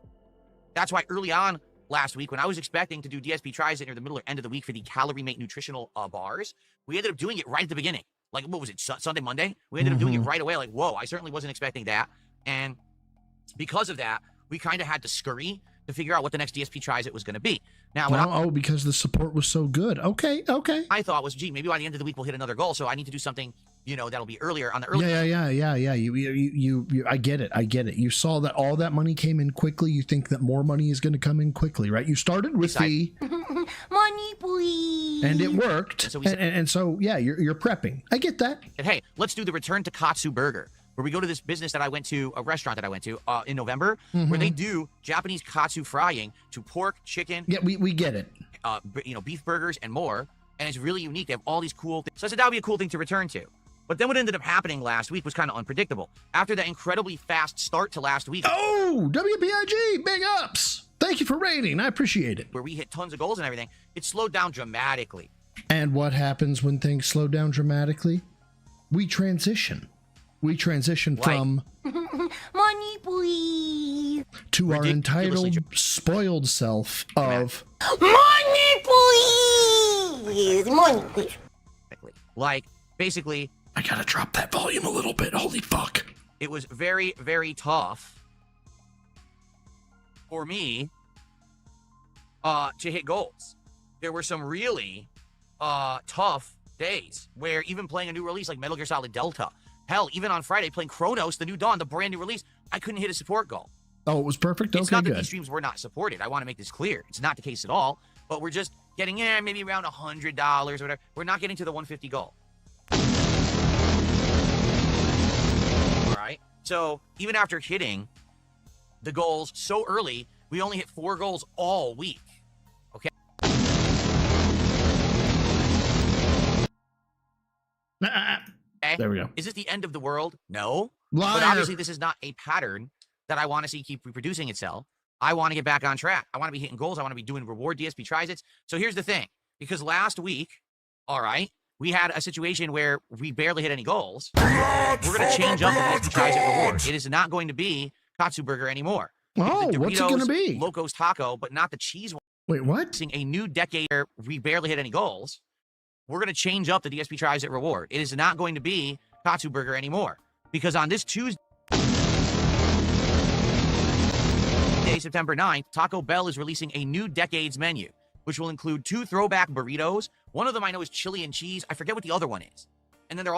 That's why early on last week, when I was expecting to do DSP tries near the middle or end of the week for the Calorie Mate nutritional bars, we ended up doing it right at the beginning. Like, what was it, Sunday, Monday? We ended up doing it right away. Like, whoa, I certainly wasn't expecting that. And because of that, we kind of had to scurry to figure out what the next DSP tries it was going to be. Now, because the support was so good. Okay. I thought was, gee, maybe by the end of the week we'll hit another goal. So I need to do something, you know, that'll be earlier on the early. Yeah. You I get it. You saw that all that money came in quickly. You think that more money is going to come in quickly, right? You started with the Money, please. and it worked. And so yeah, you're prepping. I get that. And hey, let's do the return to Katsu Burger, where we go to this business that I went to, a restaurant that I went to in November, where they do Japanese katsu frying to pork, chicken. Yeah, we get it. You know, beef burgers and more. And it's really unique. They have all these cool things. So I said that would be a cool thing to return to. But then what ended up happening last week was kind of unpredictable. After that incredibly fast start to last week. Oh, WPIG, big ups. Thank you for rating. I appreciate it. Where we hit tons of goals and everything, it slowed down dramatically. And what happens when things slow down dramatically? We transition. We transition from Money, please. to our entitled, spoiled self of Money, please. Money, please. Like, basically, I gotta drop that volume a little bit. Holy fuck. it was very, very tough for me to hit goals. There were some really tough days where even playing a new release like Metal Gear Solid Delta, hell, even on Friday playing Chronos, the New Dawn, the brand new release, I couldn't hit a support goal. Oh, it was perfect? It's okay, not that good. these streams were not supported. I want to make this clear. It's not the case at all. But we're just getting maybe around $100 or whatever. We're not getting to the 150 goal. All right. So even after hitting the goals so early, we only hit 4 goals all week. Okay. There we go. Is this the end of the world? No. Liar. But obviously this is not a pattern that I want to see keep reproducing itself. I want to get back on track. I want to be hitting goals. I want to be doing reward DSP tries it. So here's the thing. Because last week, all right, we had a situation where we barely hit any goals. We're going to change up the DSP tries it reward. It is not going to be Katsu Burger anymore. Oh, The what's it going to Doritos be? Locos Taco, but not the cheese one. Wait, what? Seeing a new decade where we barely hit any goals. We're going to change up the DSP tries it reward. It is not going to be Katsu Burger anymore. Because on this Tuesday, September 9th, Taco Bell is releasing a new decades menu, which will include 2 throwback burritos. One of them I know is chili and cheese. I forget what the other one is. And then they're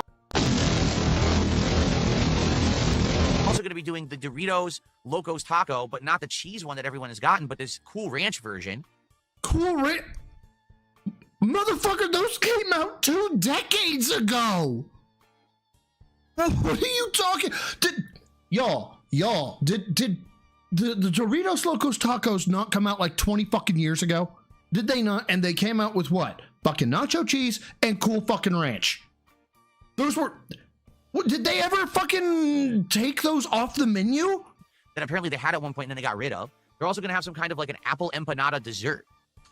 also going to be doing the Doritos Locos Taco, but not the cheese one that everyone has gotten, but this Cool Ranch version. Cool Ranch? Motherfucker, those came out 2 decades ago. What are you talking? Did the Doritos Locos Tacos not come out like 20 fucking years ago? Did they not? And they came out with what? Fucking nacho cheese and Cool fucking ranch. Those were... What, did they ever fucking take those off the menu? That apparently they had at one point and then they got rid of. They're also going to have some kind of like an apple empanada dessert.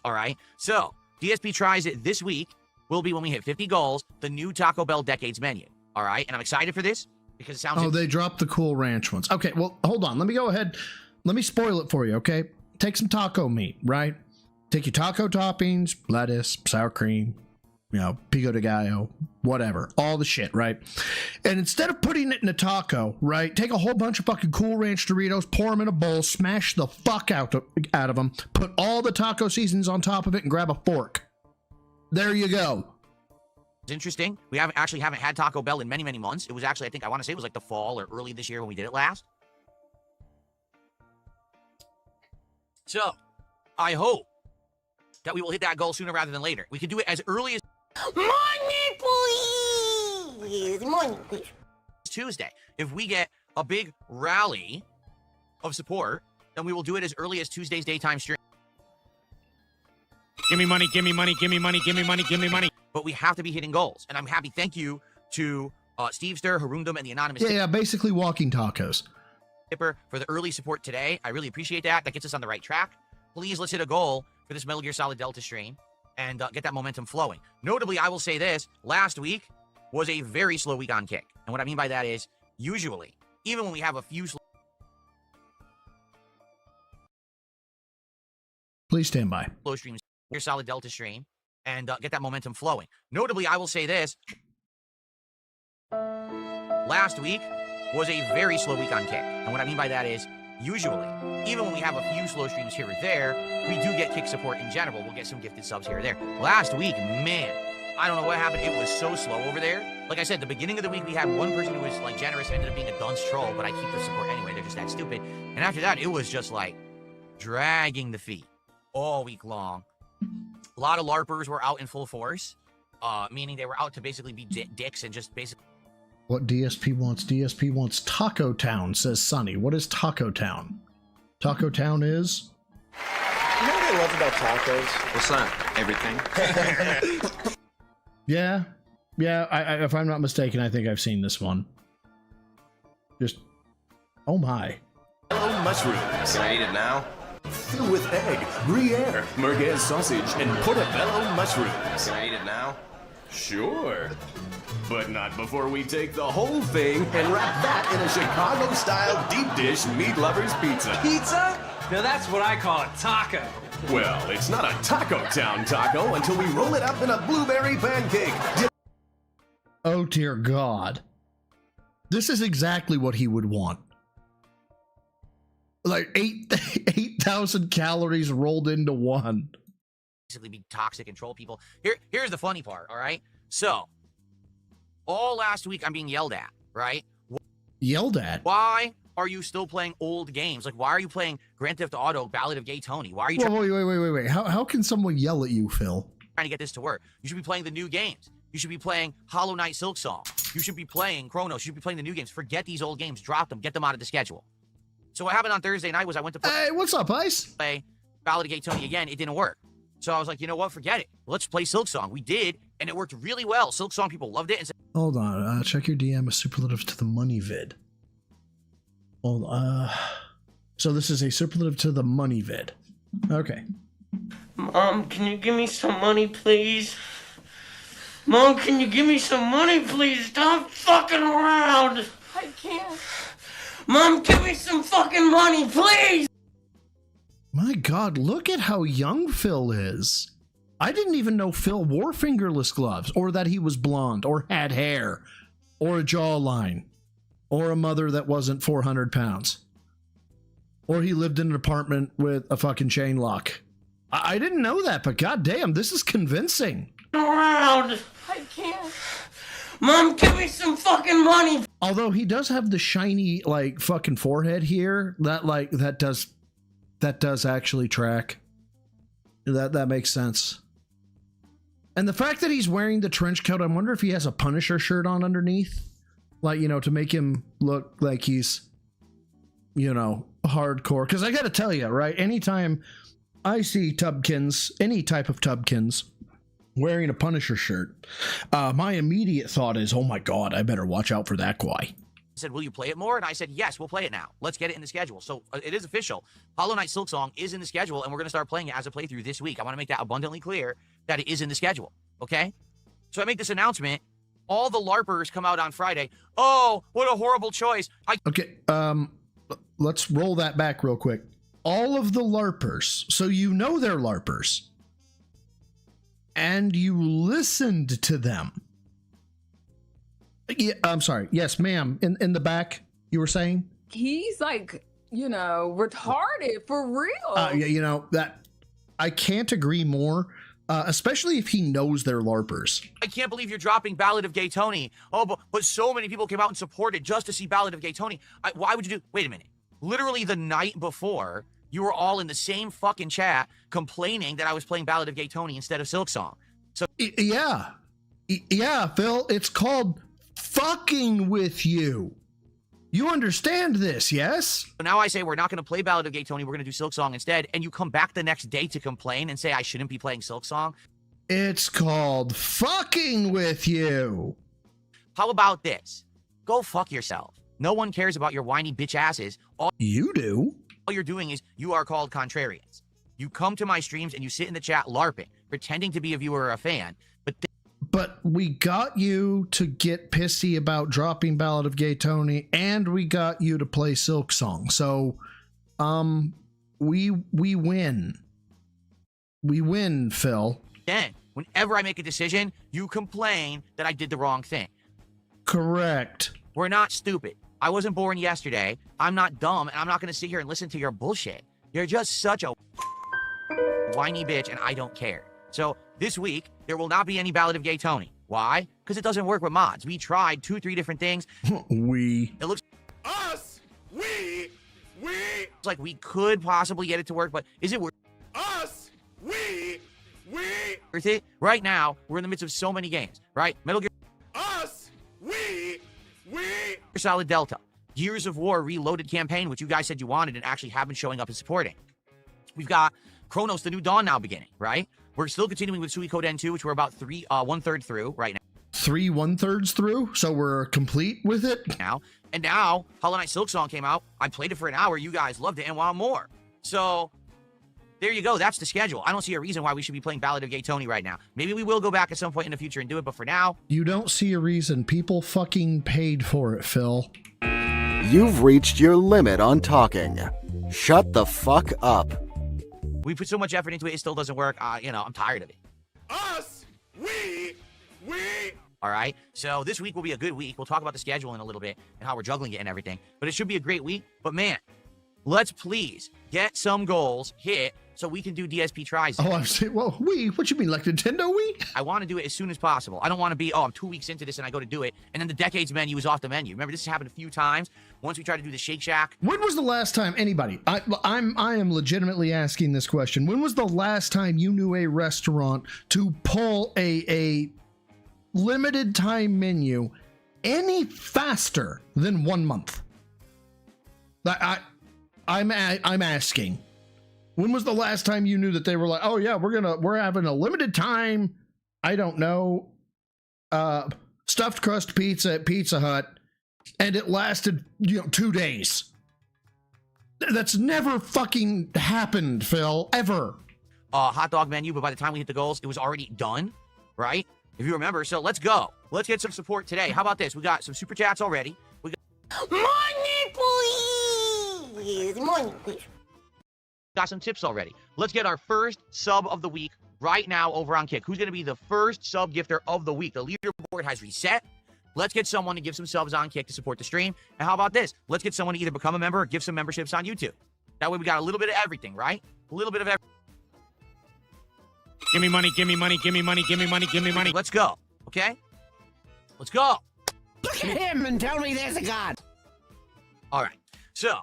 All right. So DSP tries it this week will be when we hit 50 goals, the new Taco Bell decades menu. All right. And I'm excited for this because it sounds... Oh, they dropped the Cool Ranch ones. Okay. Well, hold on. Let me go ahead. Let me spoil it for you. Okay. Take some taco meat, right? Take your taco toppings, lettuce, sour cream, pico de gallo, whatever, all the shit, right? And instead of putting it in a taco, right, take a whole bunch of fucking Cool Ranch Doritos, pour them in a bowl, smash the fuck out of them, put all the taco seasonings on top of it, and grab a fork. There you go. It's interesting. We haven't had Taco Bell in many, many months. It was actually, I think, I want to say it was like the fall or early this year when we did it last. So, I hope that we will hit that goal sooner rather than later. We could do it as early as Money, please. Money, please. Tuesday. If we get a big rally of support, then we will do it as early as Tuesday's daytime stream. Give me money, give me money, give me money, give me money, give me money. But we have to be hitting goals. And I'm happy. Thank you to Stevester, Harundum, and the Anonymous Yeah, basically walking tacos. Tipper for the early support today. I really appreciate that. That gets us on the right track. Please, let's hit a goal for this Metal Gear Solid Delta stream and get that momentum flowing. Notably, I will say this. Last week was a very slow week on Kick. And what I mean by that is, usually, even when we have a few Please stand by. slow streams, your Solid Delta stream, and get that momentum flowing. Notably, I will say this. Last week was a very slow week on Kick. And what I mean by that is, usually, even when we have a few slow streams here or there, we do get Kick support in general. We'll get some gifted subs here or there. Last week, man, I don't know what happened. It was so slow over there. Like I said, the beginning of the week, we had one person who was like generous, ended up being a dunce troll, but I keep the support anyway. They're just that stupid. And after that, it was just like dragging the feet all week long. A lot of LARPers were out in full force, meaning they were out to basically be dicks and just basically. What DSP wants? DSP wants Taco Town, says Sonny. What is Taco Town? Taco Town is? You know what I love about tacos? What's that? Everything. Yeah. Yeah, I, if I'm not mistaken, I think I've seen this one. Just, oh my. Hello, mushrooms. Can I eat it now? Fill with egg, gruyere, merguez sausage, and portobello mushrooms. Can I eat it now? Sure. But not before we take the whole thing and wrap that in a Chicago-style deep dish meat lovers pizza. Pizza? Now that's what I call a taco. Well, it's not a Taco Town taco until we roll it up in a blueberry pancake. Oh dear God. This is exactly what he would want. Like 8,000 calories rolled into one. Basically be toxic and troll people. Here's the funny part, all right? So, all last week I'm being yelled at, right? Yelled at? Why are you still playing old games? Like, why are you playing Grand Theft Auto, Ballad of Gay Tony? Why are you Wait. How can someone yell at you, Phil? trying to get this to work? You should be playing the new games. You should be playing Hollow Knight Silk Song. You should be playing Chronos. You should be playing the new games. Forget these old games. Drop them. Get them out of the schedule. So what happened on Thursday night was I went to play, Hey, what's up, Ice? play Ballad of Gay Tony again. It didn't work. So I was like, you know what? Forget it. Let's play Silk Song. We did, and it worked really well. Silk Song, people loved it. And said, Hold on. Check your DM as superlative to the money vid. Hold on. So this is a superlative to the money vid. Okay. Mom, can you give me some money, please? Mom, can you give me some money, please? Stop fucking around! I can't. Mom, give me some fucking money, please! My God, look at how young Phil is. I didn't even know Phil wore fingerless gloves, or that he was blonde, or had hair, or a jawline, or a mother that wasn't 400 pounds. Or he lived in an apartment with a fucking chain lock. I didn't know that, but goddamn, this is convincing. Around! I can't. Mom, give me some fucking money! Although he does have the shiny, like, fucking forehead here, that does actually track. That makes sense. And the fact that he's wearing the trench coat, I wonder if he has a Punisher shirt on underneath. Like, you know, to make him look like he's, you know, hardcore. Because I gotta tell you, right, anytime I see Tubkins, any type of Tubkins, wearing a Punisher shirt, my immediate thought is, oh my God, I better watch out for that guy. said, will you play it more? And I said, yes, we'll play it now. Let's get it in the schedule. So it is official. Hollow Knight Silk Song is in the schedule, and we're going to start playing it as a playthrough this week. I want to make that abundantly clear that it is in the schedule, okay? So I make this announcement. All the LARPers come out on Friday. Oh, what a horrible choice. Okay, let's roll that back real quick. All of the LARPers, so you know they're LARPers, and you listened to them. Yeah, I'm sorry. Yes, ma'am. In the back, you were saying? He's like, you know, retarded for real. Yeah, you know, that I can't agree more, especially if he knows they're LARPers. I can't believe you're dropping Ballad of Gay Tony. Oh, but so many people came out and supported just to see Ballad of Gay Tony. Why would you do? Wait a minute. Literally the night before, You were all in the same fucking chat complaining that I was playing Ballad of Gay Tony instead of Silk Song. So yeah. Yeah, Phil, it's called fucking with you. You understand this, yes? now I say we're not going to play Ballad of Gay Tony, we're going to do Silk Song instead, and you come back the next day to complain and say I shouldn't be playing Silk Song. It's called fucking with you. How about this? Go fuck yourself. No one cares about your whiny bitch asses. All you do. All you're doing is you are called contrarians. You come to my streams and you sit in the chat LARPing, pretending to be a viewer or a fan, but we got you to get pissy about dropping Ballad of Gay Tony, and we got you to play Silk Song. So, we win. We win, Phil. Then, whenever I make a decision, you complain that I did the wrong thing. Correct. We're not stupid. I wasn't born yesterday. I'm not dumb, and I'm not going to sit here and listen to your bullshit. You're just such a whiny bitch, and I don't care. So, this week, there will not be any Ballad of Gay Tony. Why? Because it doesn't work with mods. We tried 2-3 different things. It looks... Us! We! It's like we could possibly get it to work, but is it worth... Us! We! Worth it? Right now, we're in the midst of so many games, right? Metal Gear... Us! We! Solid Delta. Gears of War Reloaded campaign, which you guys said you wanted and actually have been showing up and supporting. We've got Chronos The New Dawn now beginning, right? We're still continuing with Suikoden 2, which we're about 1/3 through right now. 3 1/3 through? So we're complete with it? Now. And now, Hollow Knight Silk Song came out. I played it for an hour. You guys loved it and want more. So, there you go. That's the schedule. I don't see a reason why we should be playing Ballad of Gay Tony right now. Maybe we will go back at some point in the future and do it, but for now... You don't see a reason. People fucking paid for it, Phil. You've reached your limit on talking. Shut the fuck up. We put so much effort into it, it still doesn't work. I'm tired of it. Us! We! All right? So this week will be a good week. We'll talk about the schedule in a little bit and how we're juggling it and everything. But it should be a great week. But man, let's please get some goals hit so we can do DSP tries. Oh, I'm saying, well, what you mean, like Nintendo Wii? I want to do it as soon as possible. I don't want to be, I'm 2 weeks into this and I go to do it, and then the Decades menu is off the menu. Remember, this has happened a few times. Once we tried to do the Shake Shack. When was the last time anybody, I am legitimately asking this question. When was the last time you knew a restaurant to pull a limited time menu any faster than 1 month? I'm asking. When was the last time you knew that they were like, oh yeah, we're having a limited time, I don't know, stuffed crust pizza at Pizza Hut, and it lasted 2 days? That's never fucking happened, Phil, ever. Hot dog menu, but by the time we hit the goals, it was already done, right? If you remember. So let's go. Let's get some support today. How about this? We got some super chats already. We got money, please. Money, please. Got some tips already. Let's get our first sub of the week right now over on Kick. Who's going to be the first sub gifter of the week? The leaderboard has reset. Let's get someone to give some subs on Kick to support the stream. And how about this? Let's get someone to either become a member or give some memberships on YouTube. That way we got a little bit of everything, right? A little bit of everything. Give me money, give me money, give me money, give me money, give me money. Let's go, okay? Let's go. Look at him and tell me there's a God. All right, so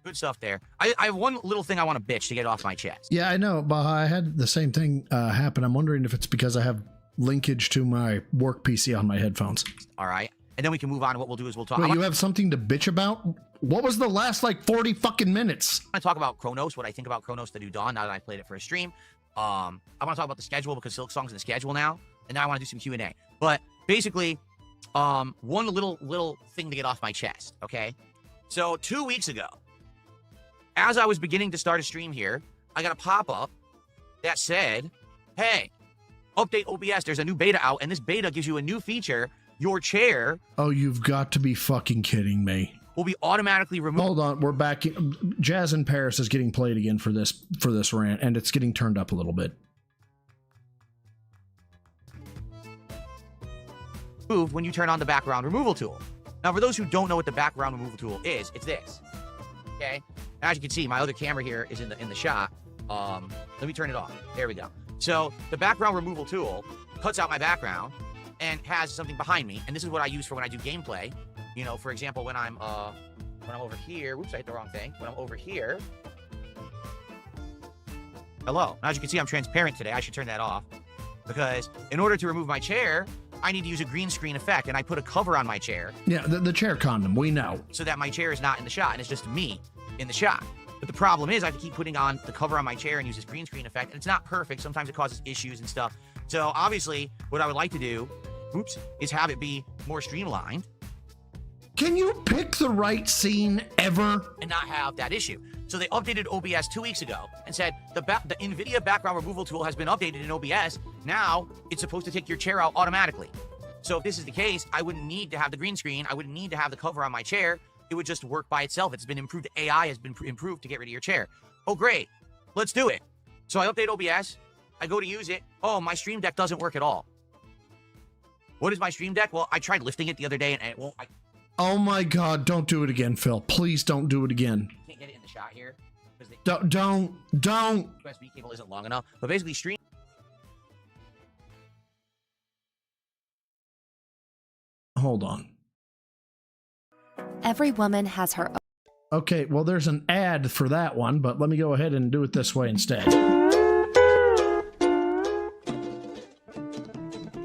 good stuff there. I have one little thing I want to bitch to get off my chest. Yeah, I know, but I had the same thing happen. I'm wondering if it's because I have linkage to my work PC on my headphones. All right, and then we can move on. What we'll do is we'll talk. Wait, you have something to bitch about? What was the last 40 fucking minutes? I want to talk about Chronos, what I think about Chronos The New Dawn now that I played it for a stream. I want to talk about the schedule because Silk Song's in the schedule now, and now I want to do some Q&A. But basically, one little thing to get off my chest, okay? So 2 weeks ago, as I was beginning to start a stream here, I got a pop-up that said, hey, update OBS, there's a new beta out, and this beta gives you a new feature. Your chair... Oh, you've got to be fucking kidding me. ...will be automatically removed. Hold on, we're back. Jazz in Paris is getting played again for this rant, and it's getting turned up a little bit. When you turn on the background removal tool. Now, for those who don't know what the background removal tool is, it's this. Okay? As you can see, my other camera here is in the shot. Let me turn it off. There we go. So the background removal tool cuts out my background and has something behind me, and this is what I use for when I do gameplay. For example, when I'm when I'm over here, whoops, I hit the wrong thing. When I'm over here, hello. Now, as you can see, I'm transparent today. I should turn that off because in order to remove my chair, I need to use a green screen effect, and I put a cover on my chair. Yeah, the chair condom, we know. So that my chair is not in the shot, and it's just me in the shot. But the problem is I have to keep putting on the cover on my chair and use this green screen effect, and it's not perfect. Sometimes it causes issues and stuff. So obviously, what I would like to do, is have it be more streamlined. Can you pick the right scene ever? And not have that issue. So they updated OBS 2 weeks ago and said the NVIDIA background removal tool has been updated in OBS. Now it's supposed to take your chair out automatically. So if this is the case, I wouldn't need to have the green screen. I wouldn't need to have the cover on my chair. It would just work by itself. It's been improved. AI has been improved to get rid of your chair. Oh, great. Let's do it. So I update OBS. I go to use it. Oh, my Stream Deck doesn't work at all. What is my Stream Deck? Well, I tried lifting it the other day and it won't. Oh my God, don't do it again, Phil. Please don't do it again. Can't get it in the shot here. Don't. USB cable isn't long enough. But basically, Stream. Hold on. Every woman has her own. Okay, well, there's an ad for that one, but let me go ahead and do it this way instead.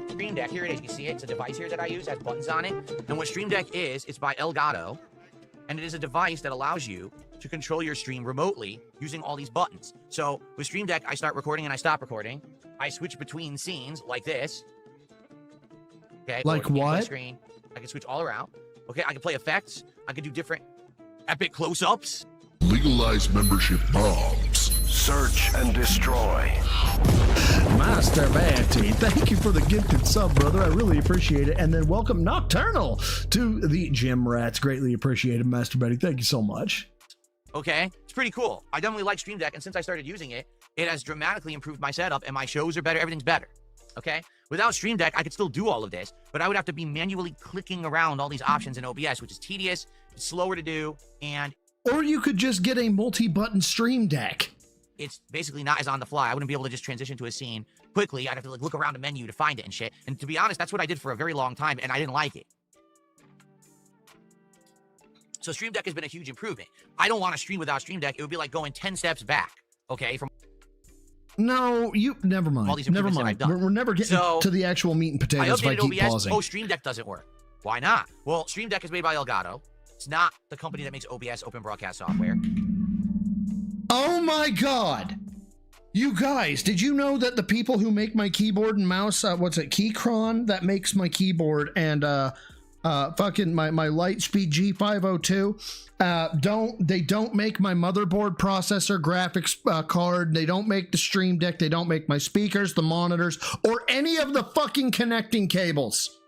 Stream Deck, here it is. You see it? It's a device here that I use, has buttons on it. And what Stream Deck is, it's by Elgato, and it is a device that allows you to control your stream remotely using all these buttons. So with Stream Deck, I start recording and I stop recording. I switch between scenes like this. Okay. Like what? Screen. I can switch all around. Okay, I can play effects. I can do different epic close-ups. Legalize membership bombs. Search and destroy. Master Batty, thank you for the gifted sub, brother. I really appreciate it. And then welcome Nocturnal to the Gym Rats. Greatly appreciated, Master Batty. Thank you so much. Okay, it's pretty cool. I definitely like Stream Deck, and since I started using it, it has dramatically improved my setup, and my shows are better. Everything's better. Okay? Without Stream Deck, I could still do all of this, but I would have to be manually clicking around all these options in OBS, which is tedious, it's slower to do, and... Or you could just get a multi-button Stream Deck. It's basically not as on the fly. I wouldn't be able to just transition to a scene quickly. I'd have to look around a menu to find it and shit. And to be honest, that's what I did for a very long time, and I didn't like it. So Stream Deck has been a huge improvement. I don't want to stream without Stream Deck. It would be like going 10 steps back, okay? From No, never mind. all these Never improvements that mind. I've done. We're never getting to the actual meat and potatoes if I keep OBS. pausing. Oh, Stream Deck doesn't work. Why not? Well, Stream Deck is made by Elgato. It's not the company that makes OBS, Open Broadcast Software. Oh my God. You guys, did you know that the people who make my keyboard and mouse, Keychron, that makes my keyboard, and fucking my Lightspeed G502, they don't make my motherboard, processor, graphics card, they don't make the Stream Deck, they don't make my speakers, the monitors, or any of the fucking connecting cables.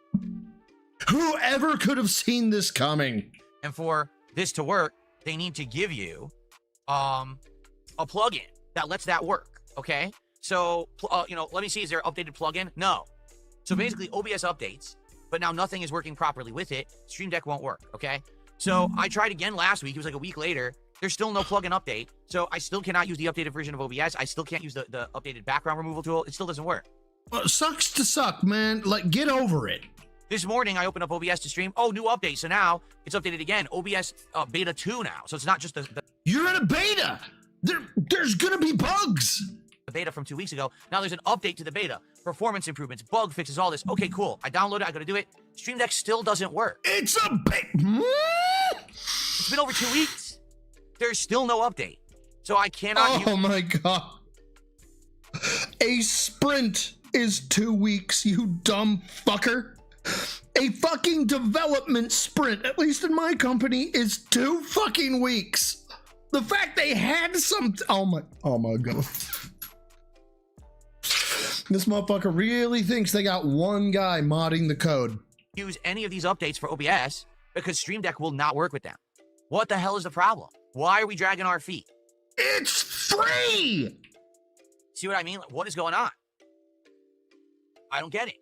Whoever could have seen this coming? And for this to work, they need to give you a plugin that lets that work. Okay, so let me see. Is there an updated plugin? No. So basically, OBS updates, but now nothing is working properly with it. Stream Deck won't work. Okay, so I tried again last week. It was like a week later. There's still no plugin update, so I still cannot use the updated version of OBS. I still can't use the updated background removal tool. It still doesn't work. Well, sucks to suck, man. Like, get over it. This morning, I opened up OBS to stream. Oh, new update. So now it's updated again. OBS beta 2 now. So it's not just the You're in a beta. There's gonna be bugs. The beta from 2 weeks ago. Now there's an update to the beta. Performance improvements, bug fixes, all this. Okay, cool. I download it. I gotta do it. Stream Deck still doesn't work. It's a beta. It's been over 2 weeks. There's still no update. So I cannot Oh my God. A sprint is 2 weeks, you dumb fucker. A fucking development sprint, at least in my company, is 2 fucking weeks. The fact they had some... Oh my God. This motherfucker really thinks they got one guy modding the code. Use any of these updates for OBS because Stream Deck will not work with them. What the hell is the problem? Why are we dragging our feet? It's free! See what I mean? Like, what is going on? I don't get it.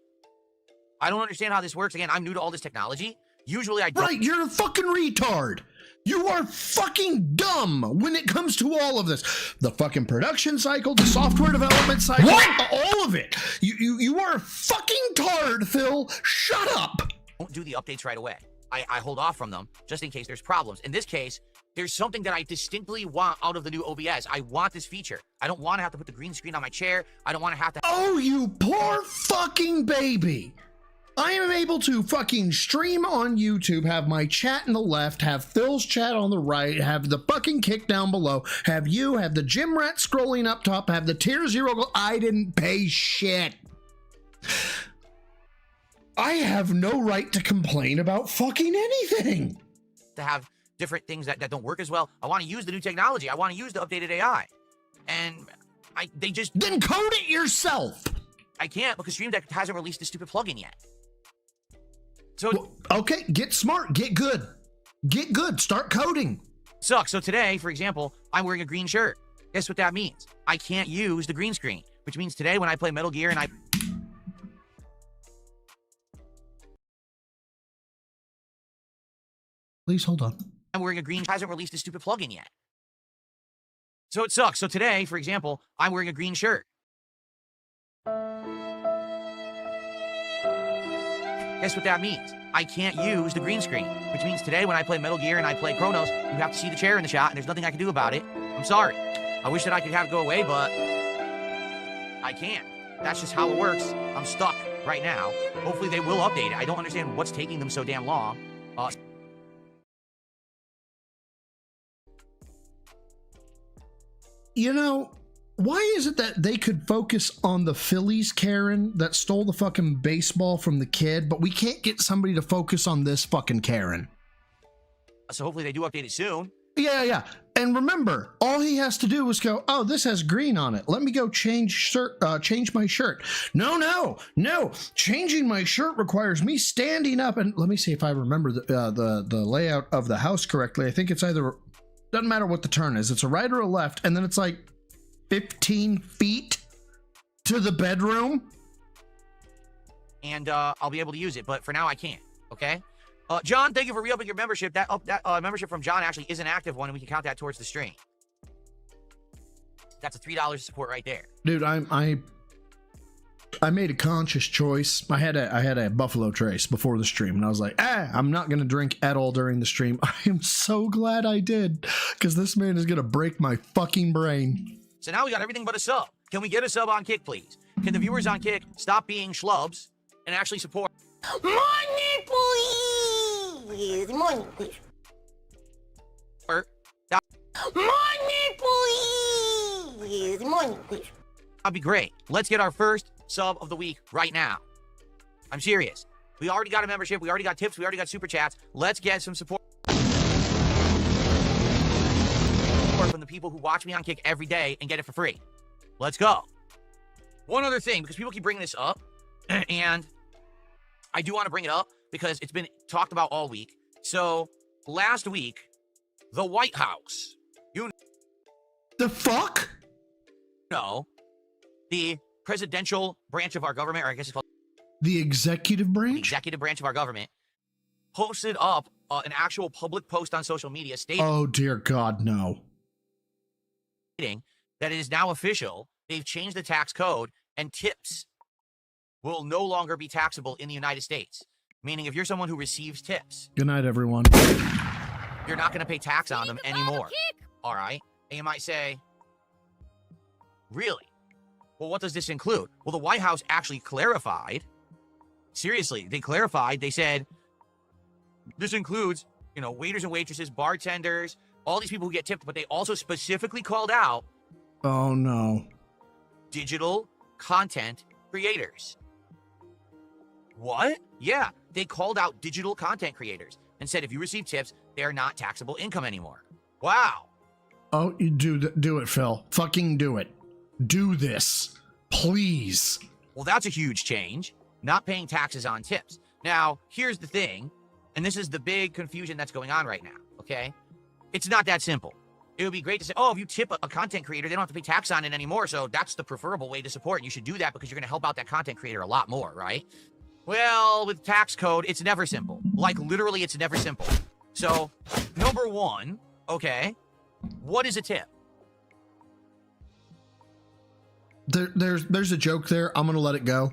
I don't understand how this works. Again, I'm new to all this technology. Usually I don't. Right, you're a fucking retard. You are fucking dumb when it comes to all of this. The fucking production cycle, the software development cycle, all of it. You are a fucking tard, Phil. Shut up. Don't do the updates right away. I hold off from them just in case there's problems. In this case, there's something that I distinctly want out of the new OBS. I want this feature. I don't want to have to put the green screen on my chair. I don't want to have to. Oh, you poor fucking baby. I am able to fucking stream on YouTube, have my chat in the left, have Phil's chat on the right, have the fucking kick down below, have you, have the gym rat scrolling up top, have the tier 0 go. I didn't pay shit. I have no right to complain about fucking anything. To have different things that don't work as well. I want to use the new technology. I want to use the updated AI. And they just... Then code it yourself. I can't because Stream Deck hasn't released this stupid plugin yet. So well, okay, get smart, get good. Get good, start coding. Sucks. So today, for example, I'm wearing a green shirt. Guess what that means? I can't use the green screen, which means today when I play Metal Gear and I... Please hold on. I'm wearing a green... hasn't released this stupid plugin yet. So it sucks. So today, for example, I'm wearing a green shirt. Guess what that means? I can't use the green screen, which means today when I play Metal Gear and I play Chronos, you have to see the chair in the shot, and there's nothing I can do about it. I'm sorry. I wish that I could have it go away, but I can't. That's just how it works. I'm stuck right now. Hopefully they will update it. I don't understand what's taking them so damn long. You know, why is it that they could focus on the Phillies Karen that stole the fucking baseball from the kid, but we can't get somebody to focus on this fucking Karen? So hopefully they do update it soon. Yeah. And remember, all he has to do is go, oh, this has green on it. Let me go change my shirt. No. Changing my shirt requires me standing up. And let me see if I remember the layout of the house correctly. I think it's either, doesn't matter what the turn is. It's a right or a left. And then it's like 15 feet to the bedroom. And I'll be able to use it. But for now, I can't. Okay? John, thank you for re-upping your membership. That membership from John actually is an active one, and we can count that towards the stream. That's a $3 support right there. Dude, I made a conscious choice. I had a Buffalo Trace before the stream, and I was like, I'm not gonna drink at all during the stream. I am so glad I did, because this man is gonna break my fucking brain. So now we got everything but a sub. Can we get a sub on Kick, please? Can the viewers on Kick stop being schlubs and actually support? Money, please! Money, please. Money, please! Money, please. That'd be great. Let's get our first sub of the week right now. I'm serious. We already got a membership. We already got tips. We already got super chats. Let's get some support from the people who watch me on Kick every day and get it for free. Let's go. One other thing, because people keep bringing this up, and I do want to bring it up because it's been talked about all week. So last week, the White House, the fuck? No, the presidential branch of our government, or I guess it's called the executive branch? The executive branch of our government, posted up an actual public post on social media stating, oh dear God, no. That it is now official. They've changed the tax code, and tips will no longer be taxable in the United States. Meaning if you're someone who receives tips. Good night, everyone. You're not going to pay tax on them anymore. All right? And you might say, really? Well, what does this include? Well, the White House actually clarified. Seriously, they clarified. They said, this includes, waiters and waitresses, bartenders, all these people who get tipped, but they also specifically called out. Oh, no. Digital content creators. What? Yeah, they called out digital content creators and said if you receive tips, they're not taxable income anymore. Wow. Oh, you do it, Phil. Fucking do it. Do this. Please. Well, that's a huge change. Not paying taxes on tips. Now, here's the thing, and this is the big confusion that's going on right now, okay? It's not that simple. It would be great to say, oh, if you tip a content creator, they don't have to pay tax on it anymore, so that's the preferable way to support, and you should do that because you're going to help out that content creator a lot more, right? Well, with tax code, it's never simple. Like, literally, it's never simple. So, number one, okay, what is a tip? There's a joke there. I'm going to let it go.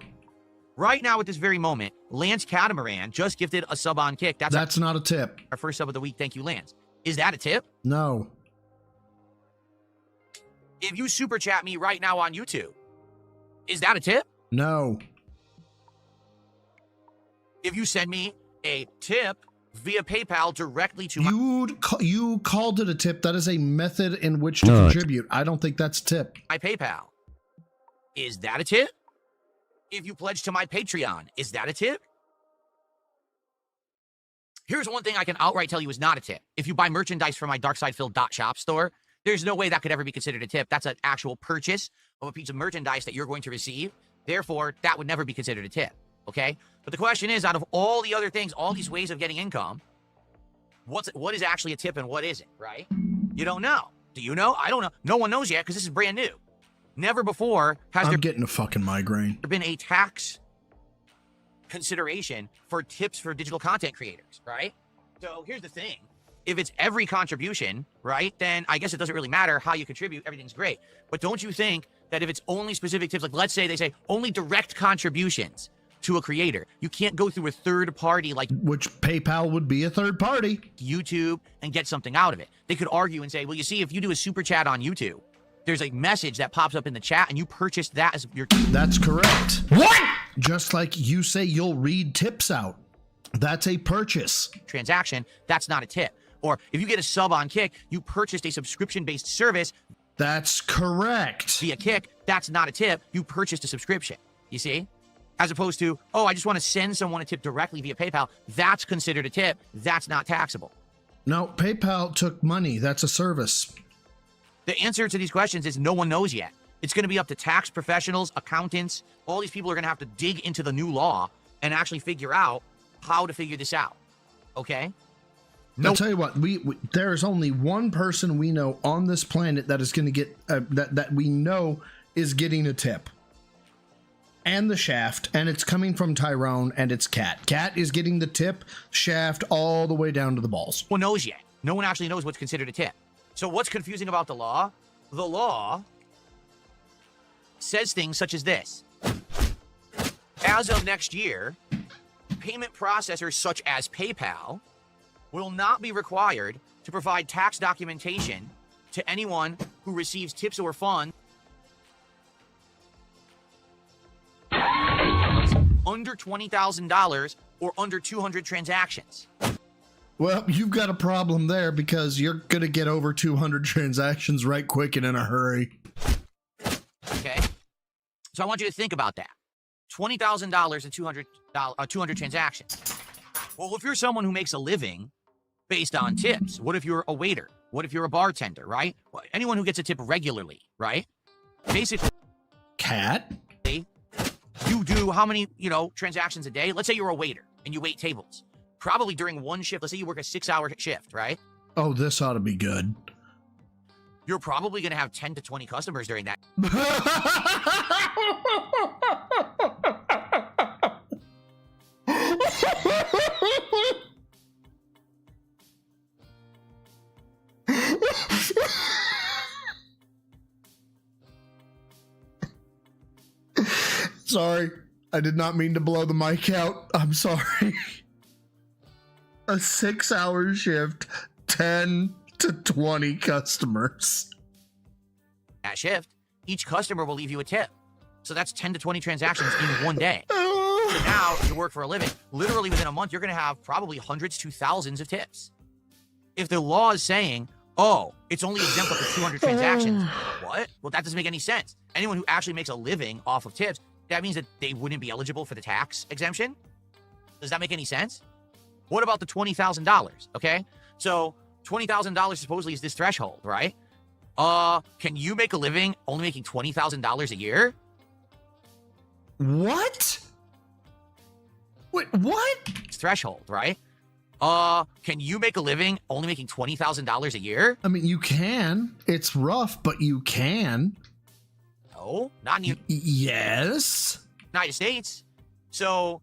Right now, at this very moment, Lance Catamaran just gifted a sub on Kick. That's not a tip. Our first sub of the week. Thank you, Lance. Is that a tip? No. If you super chat me right now on YouTube, is that a tip? No. If you send me a tip via PayPal directly to you called it a tip. That is a method in which to contribute. I don't think that's a tip. my PayPal, is that a tip? If you pledge to my Patreon, is that a tip? Here's one thing I can outright tell you is not a tip. If you buy merchandise from my darksidefilled.shop store, there's no way that could ever be considered a tip. That's an actual purchase of a piece of merchandise that you're going to receive. Therefore, that would never be considered a tip, okay? But the question is, out of all the other things, all these ways of getting income, what is actually a tip and what isn't, right? You don't know. Do you know? I don't know. No one knows yet because this is brand new. Never before has I'm getting a fucking migraine. there been a tax consideration for tips for digital content creators, right? So here's the thing. If it's every contribution, right, then I guess it doesn't really matter how you contribute. Everything's great. But don't you think that if it's only specific tips, like let's say they say only direct contributions to a creator, you can't go through a third party like which PayPal would be a third party, YouTube, and get something out of it. They could argue and say, well, you see, if you do a super chat on YouTube, there's a message that pops up in the chat and you purchased that as your... That's correct. What? Just like you say you'll read tips out. That's a purchase. Transaction, that's not a tip. Or if you get a sub on Kick, you purchased a subscription-based service. That's correct. Via Kick, that's not a tip. You purchased a subscription. You see? As opposed to, oh, I just want to send someone a tip directly via PayPal. That's considered a tip. That's not taxable. No, PayPal took money. That's a service. The answer to these questions is no one knows yet. It's going to be up to tax professionals, accountants. All these people are going to have to dig into the new law and actually figure out how to figure this out. Okay? I'll tell you what, we there is only one person we know on this planet that is going to get that we know is getting a tip, and the shaft, and it's coming from Tyrone, and it's Cat. Cat is getting the tip, shaft all the way down to the balls. No one knows yet. No one actually knows what's considered a tip. So what's confusing about the law? The law says things such as this. As of next year, payment processors such as PayPal will not be required to provide tax documentation to anyone who receives tips or funds under $20,000 or under 200 transactions. Well, you've got a problem there because you're going to get over 200 transactions right quick and in a hurry. Okay? So I want you to think about that. $20,000 and 200 transactions. Well, if you're someone who makes a living based on tips, what if you're a waiter? What if you're a bartender, right? Well, anyone who gets a tip regularly, right? Basically, Cat? You do how many, transactions a day? Let's say you're a waiter and you wait tables. Probably during one shift. Let's say you work a 6-hour shift, right? Oh, this ought to be good. You're probably going to have 10 to 20 customers during that. Sorry, I did not mean to blow the mic out. I'm sorry. A 6-hour shift, 10 to 20 customers. That shift, each customer will leave you a tip. So that's 10 to 20 transactions in one day. So now you work for a living. Literally within a month, you're going to have probably hundreds to thousands of tips. If the law is saying, oh, it's only exempt up to 200 transactions, what? Well, that doesn't make any sense. Anyone who actually makes a living off of tips, that means that they wouldn't be eligible for the tax exemption? Does that make any sense? What about the $20,000, okay? So $20,000 supposedly is this threshold, right? Can you make a living only making $20,000 a year? What? Wait, what? It's threshold, right? Can you make a living only making $20,000 a year? I mean, you can. It's rough, but you can. No, not in the Yes. United States. So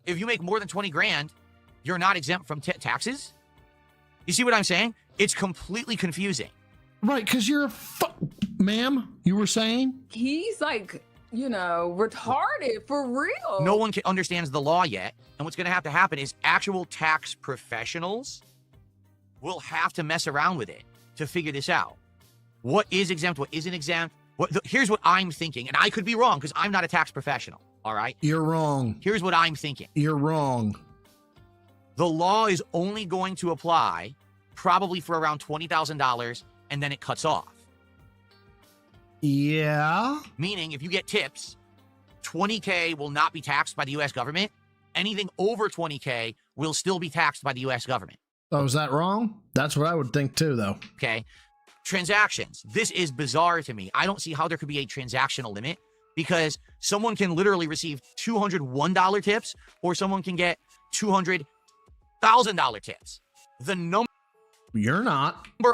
if you make more than 20 grand, you're not exempt from taxes? You see what I'm saying? It's completely confusing. Right, because you're a ma'am, you were saying? He's like you know, retarded for real. No one understands the law yet. And what's going to happen is actual tax professionals will have to mess around with it to figure this out. What is exempt, what isn't exempt. Here's what I'm thinking, and I could be wrong because I'm not a tax professional, all right? You're wrong. Here's what I'm thinking. You're wrong. The law is only going to apply probably for around $20,000, and then it cuts off. Yeah. Meaning, if you get tips, $20K will not be taxed by the U.S. government. Anything over $20K will still be taxed by the U.S. government. Oh, is that wrong? That's what I would think too, though. Okay. Transactions. This is bizarre to me. I don't see how there could be a transactional limit because someone can literally receive $201 tips or someone can get $200,000 tips. The number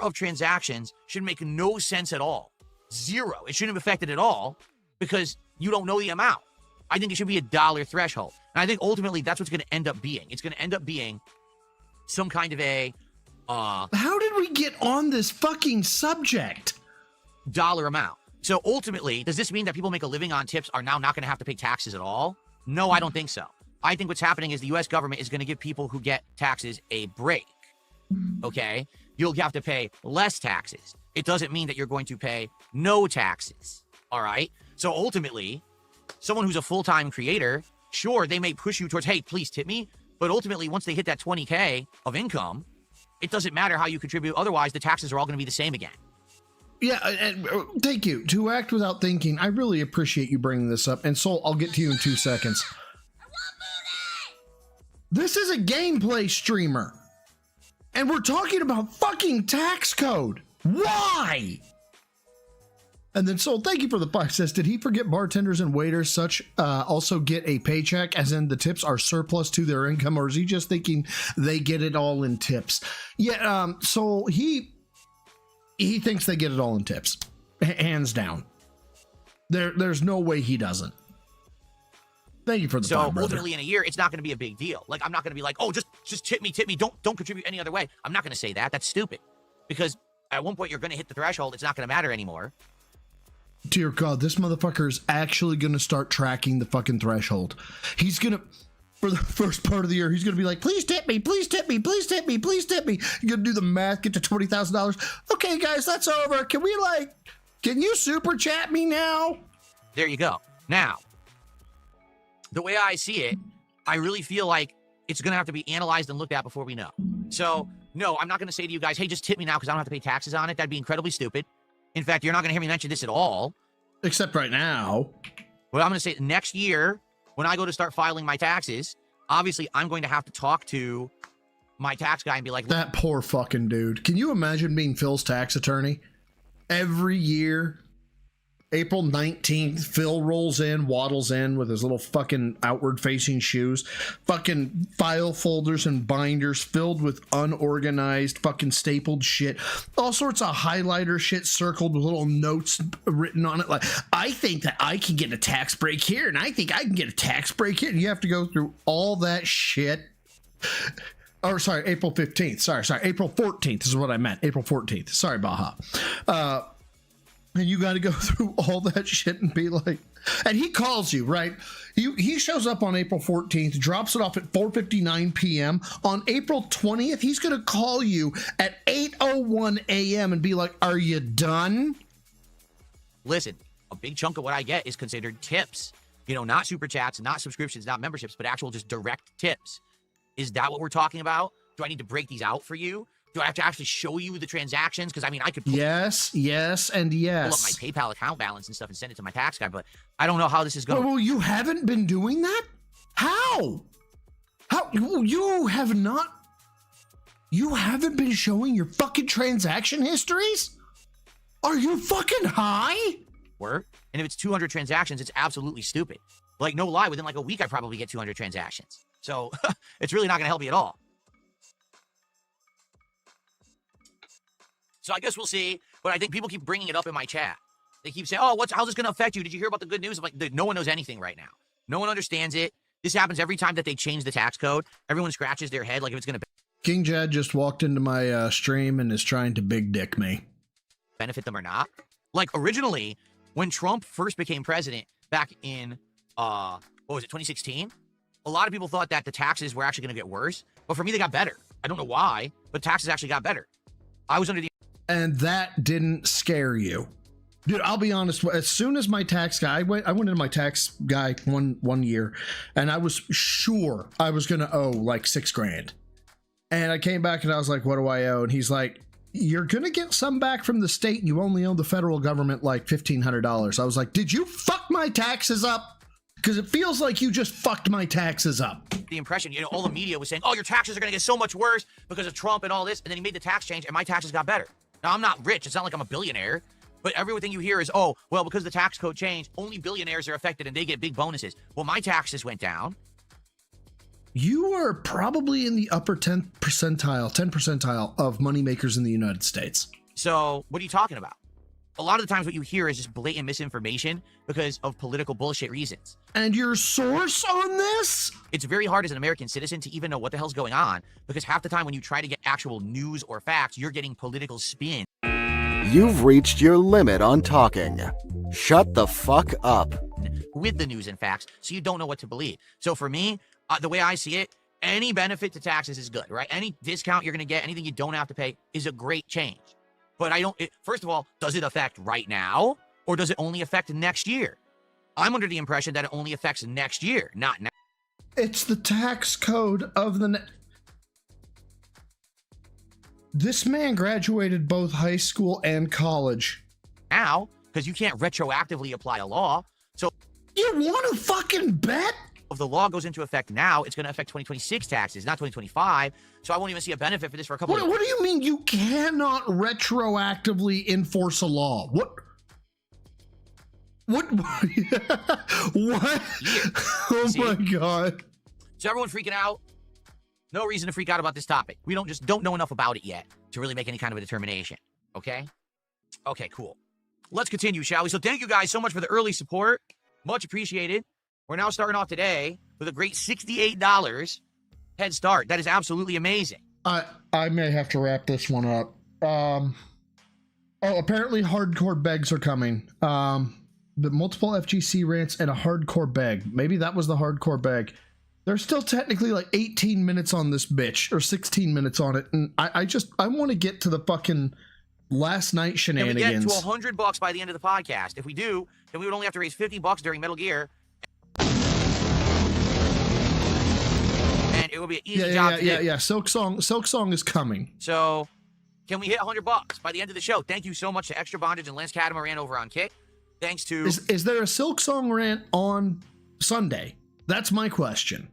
of transactions should make no sense at all. Zero. It shouldn't have affected at all because you don't know the amount. I think it should be a dollar threshold. And I think ultimately that's what's going to end up being. It's going to end up being some kind of a how did we get on this fucking subject? Dollar amount. So ultimately, does this mean that people make a living on tips are now not going to have to pay taxes at all? No, I don't think so. I think what's happening is the U.S. government is going to give people who get taxes a break. Okay? You'll have to pay less taxes. It doesn't mean that you're going to pay no taxes. All right? So ultimately, someone who's a full-time creator, sure, they may push you towards, hey, please tip me. But ultimately, once they hit that $20K of income, it doesn't matter how you contribute. Otherwise, the taxes are all going to be the same again. Yeah, and thank you. To act without thinking, I really appreciate you bringing this up. And Soul, I'll get to you in 2 seconds. This is a gameplay streamer. And we're talking about fucking tax code. Why? And then Soul, thank you for the 5 cents. Did he forget bartenders and waiters such also get a paycheck, as in the tips are surplus to their income, or is he just thinking they get it all in tips? Yeah, Soul, he thinks they get it all in tips, hands down. There's no way he doesn't. Thank you for the so ultimately in a year, it's not going to be a big deal. Like I'm not going to be like, oh, just tip me. Don't contribute any other way. I'm not going to say that. That's stupid, because at one point you're going to hit the threshold. It's not going to matter anymore. Dear God, this motherfucker is actually going to start tracking the fucking threshold. He's going to, for the first part of the year, he's going to be like, please tip me, please tip me, please tip me, please tip me. You're going to do the math, get to $20,000. Okay, guys, that's over. Can you super chat me now? There you go. Now, the way I see it, I really feel like it's going to have to be analyzed and looked at before we know. So, no, I'm not going to say to you guys, hey, just tip me now because I don't have to pay taxes on it. That'd be incredibly stupid. In fact, you're not going to hear me mention this at all. Except right now. Well, I'm going to say next year, when I go to start filing my taxes, obviously I'm going to have to talk to my tax guy and be like, that poor fucking dude. Can you imagine being Phil's tax attorney? Every year, April 19th, Phil rolls in, waddles in with his little fucking outward facing shoes, fucking file folders and binders filled with unorganized fucking stapled shit, all sorts of highlighter shit circled with little notes written on it. Like, I think that I can get a tax break here, and I think I can get a tax break here. And you have to go through all that shit. Or sorry, April 15th. Sorry, April 14th is what I meant. April 14th. Sorry, Baja. And you got to go through all that shit and be like, and he calls you, right? He shows up on April 14th, drops it off at 4:59 p.m. On April 20th, he's going to call you at 8:01 a.m. and be like, are you done? Listen, a big chunk of what I get is considered tips. You know, not super chats, not subscriptions, not memberships, but actual just direct tips. Is that what we're talking about? Do I need to break these out for you? Do I have to actually show you the transactions? Because, I mean, I could yes, and yes. Pull up my PayPal account balance and stuff and send it to my tax guy, but I don't know how this is going. Well, you haven't been doing that? How? You have not? You haven't been showing your fucking transaction histories? Are you fucking high? And if it's 200 transactions, it's absolutely stupid. Like, no lie, within like a week, I probably get 200 transactions. So it's really not going to help me at all. So I guess we'll see, but I think people keep bringing it up in my chat. They keep saying, oh, how's this going to affect you? Did you hear about the good news? I'm like, no one knows anything right now. No one understands it. This happens every time that they change the tax code. Everyone scratches their head like if it's going to King Jad just walked into my stream and is trying to big dick me. Benefit them or not. Like originally, when Trump first became president, back in, what was it, 2016, a lot of people thought that the taxes were actually going to get worse. But for me, they got better. I don't know why, but taxes actually got better. I was under the... And that didn't scare you. Dude, I'll be honest. As soon as my tax guy, I went into my tax guy one year, and I was sure I was going to owe like $6,000. And I came back and I was like, what do I owe? And he's like, you're going to get some back from the state. And you only owe the federal government like $1,500. I was like, did you fuck my taxes up? Because it feels like you just fucked my taxes up. The impression, you know, all the media was saying, oh, your taxes are going to get so much worse because of Trump and all this. And then he made the tax change and my taxes got better. Now, I'm not rich. It's not like I'm a billionaire. But everything you hear is, oh, well, because the tax code changed, only billionaires are affected and they get big bonuses. Well, my taxes went down. You are probably in the upper 10 percentile of moneymakers in the United States. So what are you talking about? A lot of the times what you hear is just blatant misinformation because of political bullshit reasons. And your source on this? It's very hard as an American citizen to even know what the hell's going on because half the time when you try to get actual news or facts, you're getting political spin. You've reached your limit on talking. Shut the fuck up. With the news and facts, so you don't know what to believe. So for me, the way I see it, any benefit to taxes is good, right? Any discount you're going to get, anything you don't have to pay is a great change. But first of all, does it affect right now or does it only affect next year? I'm under the impression that it only affects next year, not now. It's the tax code of the... This man graduated both high school and college. Now, because you can't retroactively apply a law. So you want to fucking bet? If the law goes into effect now, it's going to affect 2026 taxes, not 2025. So I won't even see a benefit for this for a couple of years. What do you mean you cannot retroactively enforce a law? What? What? Oh my God. So everyone freaking out. No reason to freak out about this topic. We don't know enough about it yet to really make any kind of a determination. Okay? Okay, cool. Let's continue, shall we? So thank you guys so much for the early support. Much appreciated. We're now starting off today with a great $68 head start. That is absolutely amazing. I may have to wrap this one up. Apparently hardcore begs are coming. The multiple FGC rants and a hardcore beg. Maybe that was the hardcore beg. There's still technically like 18 minutes on this bitch, or 16 minutes on it, and I want to get to the fucking last night shenanigans. And we get to $100 by the end of the podcast. If we do, then we would only have to raise $50 during Metal Gear. And it will be an easy job to do. Yeah. Silk Song is coming. So, can we hit $100 by the end of the show? Thank you so much to Extra Bondage and Lance Catamaran over on Kick. Thanks to... Is there a Silk Song rant on Sunday? That's my question.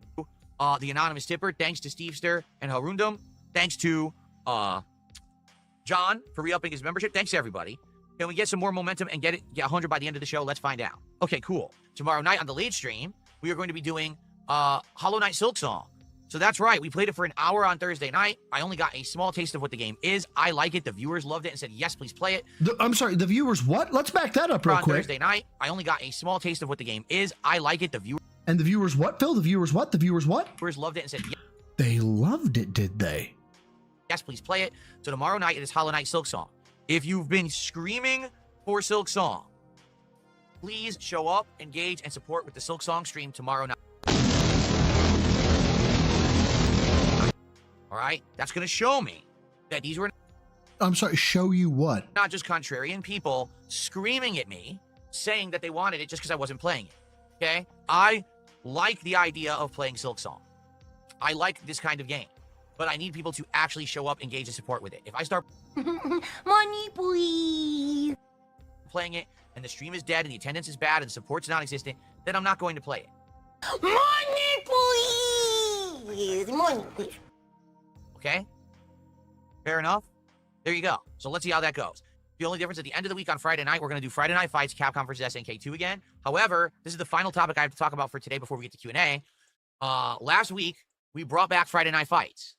The Anonymous Tipper. Thanks to Stevester and Harundum. Thanks to John for re-upping his membership. Thanks to everybody. Can we get some more momentum and get 100 by the end of the show? Let's find out. Okay, cool. Tomorrow night on the late stream, we are going to be doing Hollow Knight Silk Song. So that's right. We played it for an hour on Thursday night. I only got a small taste of what the game is. I like it. The viewers loved it and said, yes, please play it. I'm sorry, the viewers what? Let's back that up real quick. On Thursday night, I only got a small taste of what the game is. I like it. The viewers... And the viewers what, Phil? The viewers what? The viewers what? Viewers loved it and said, yes. They loved it, did they? Yes, please play it. So tomorrow night, it is Hollow Knight Silk Song. If you've been screaming for Silk Song, please show up, engage, and support with the Silk Song stream tomorrow night. All right? That's going to show me that these were... I'm sorry, show you what? Not just contrarian people screaming at me, saying that they wanted it just because I wasn't playing it. Okay? I like the idea of playing Silk Song. I like this kind of game. But I need people to actually show up, engage, and support with it. If I start... Money, please. Playing it, and the stream is dead, and the attendance is bad, and the support's non-existent, then I'm not going to play it. Money, please. Money, please. Okay? Fair enough? There you go. So let's see how that goes. The only difference at the end of the week on Friday night, we're going to do Friday Night Fights, Capcom vs. SNK2 again. However, this is the final topic I have to talk about for today before we get to Q&A. Last week, we brought back Friday Night Fights.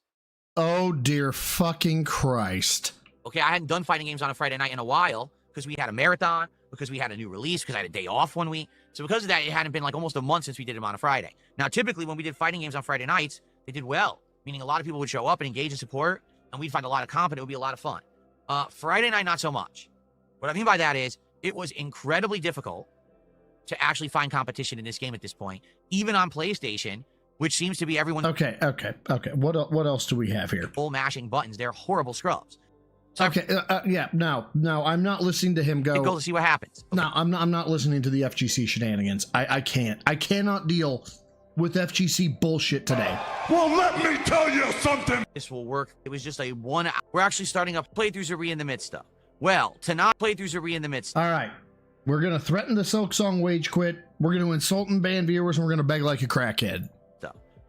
Oh, dear fucking Christ. Okay, I hadn't done fighting games on a Friday night in a while because we had a marathon, because we had a new release, because I had a day off one week. So because of that, it hadn't been like almost a month since we did them on a Friday. Now, typically, when we did fighting games on Friday nights, they did well, meaning a lot of people would show up and engage and support, and we'd find a lot of comp, and it would be a lot of fun. Friday night, not so much. What I mean by that is, it was incredibly difficult to actually find competition in this game at this point, even on PlayStation, which seems to be everyone. Okay. What else do we have here? Full mashing buttons. They're horrible scrubs. So Okay, yeah, no, I'm not listening to him go. go to see what happens. Okay. No, I'm not listening to the FGC shenanigans. I cannot deal with FGC bullshit today. Well, let me tell you something. This will work. It was just a 1 hour. We're actually starting up playthroughs are in the midst of. Well, tonight playthroughs are in the midst. All right, we're gonna threaten the Silk Song wage quit. We're gonna insult and ban viewers, and we're gonna beg like a crackhead.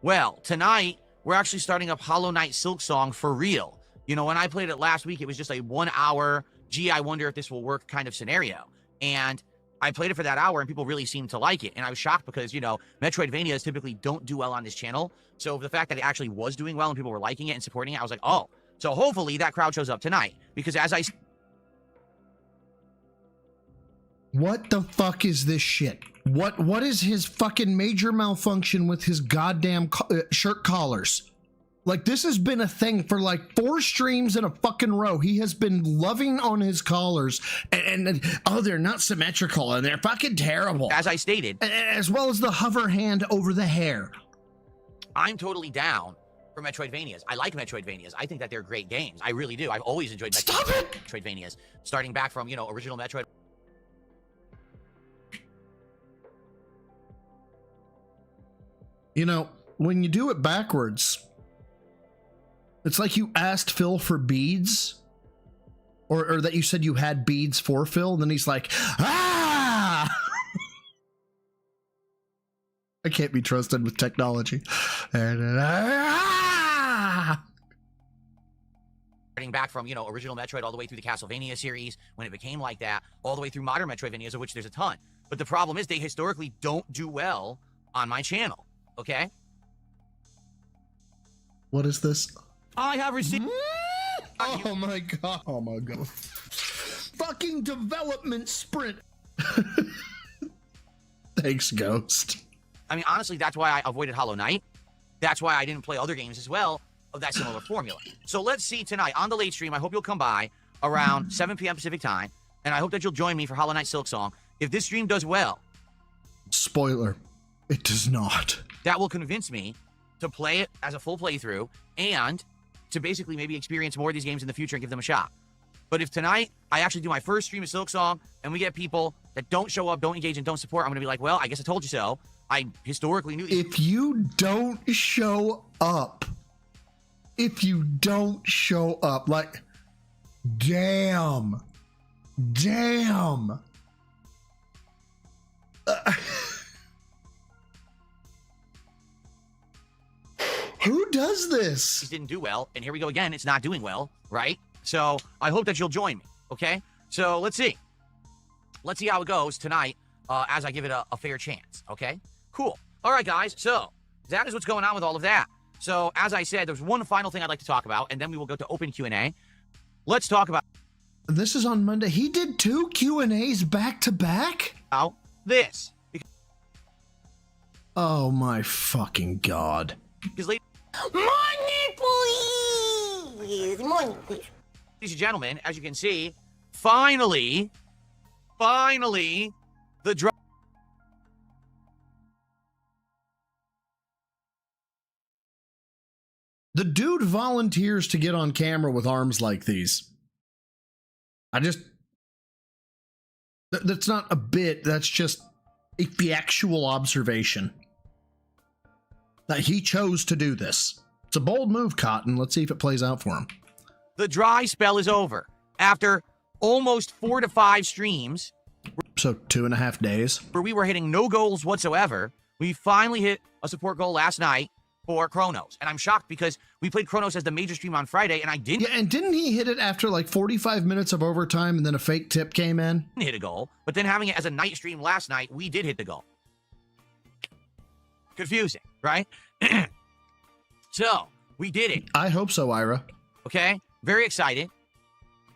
Well, tonight we're actually starting up Hollow Knight Silk Song for real. You know, when I played it last week, it was just a 1 hour, gee, I wonder if this will work kind of scenario. And I played it for that hour and people really seemed to like it. And I was shocked because, you know, Metroidvanias typically don't do well on this channel. So the fact that it actually was doing well and people were liking it and supporting it, I was like, oh, so hopefully that crowd shows up tonight. Because as I... What the fuck is this shit? What is his fucking major malfunction with his goddamn shirt collars? Like, this has been a thing for like 4 streams in a fucking row. He has been loving on his collars and oh, they're not symmetrical and they're fucking terrible. As I stated. As well as the hover hand over the hair. I'm totally down for Metroidvanias. I like Metroidvanias. I think that they're great games. I really do. I've always enjoyed Metroidvanias. Starting back from, you know, original Metroid. You know, when you do it backwards, it's like you asked Phil for beads, or that you said you had beads for Phil, and then he's like, ah! I can't be trusted with technology. And, Starting back from, you know, original Metroid all the way through the Castlevania series, when it became like that, all the way through modern Metroidvanias, of which there's a ton. But the problem is they historically don't do well on my channel, okay? What is this? I have received... Oh my god. Oh my god. Fucking development sprint. Thanks, Ghost. I mean, honestly, that's why I avoided Hollow Knight. That's why I didn't play other games as well of that similar formula. So let's see tonight on the late stream. I hope you'll come by around 7 p.m. Pacific time, and I hope that you'll join me for Hollow Knight Silk Song. If this stream does well... Spoiler, it does not. That will convince me to play it as a full playthrough and to basically maybe experience more of these games in the future and give them a shot. But if tonight I actually do my first stream of Silk Song and we get people that don't show up, don't engage, and don't support, I'm going to be like, well, I guess I told you so. I historically knew... If you don't show up, like, damn. Who does this? It didn't do well, and here we go again. It's not doing well, right? So I hope that you'll join me, okay? So let's see. Let's see how it goes tonight as I give it a fair chance, okay? Cool. All right, guys. So that is what's going on with all of that. So as I said, there's one final thing I'd like to talk about, and then we will go to open Q&A. Let's talk about... This is on Monday. He did 2 Q&As back to back? Now, this. Oh my fucking god. Because ladies and gentlemen, as you can see, finally, the drop. The dude volunteers to get on camera with arms like these. That's not a bit, that's just a factual observation. That he chose to do this. It's a bold move, Cotton. Let's see if it plays out for him. The dry spell is over. After almost 4 to 5 streams. So 2.5 days. Where we were hitting no goals whatsoever, we finally hit a support goal last night for Chronos. And I'm shocked because we played Chronos as the major stream on Friday, and I didn't. Yeah, and didn't he hit it after like 45 minutes of overtime and then a fake tip came in? Hit a goal, but then having it as a night stream last night, we did hit the goal. Confusing, right? So, we did it. I hope so, Ira. Okay? Very excited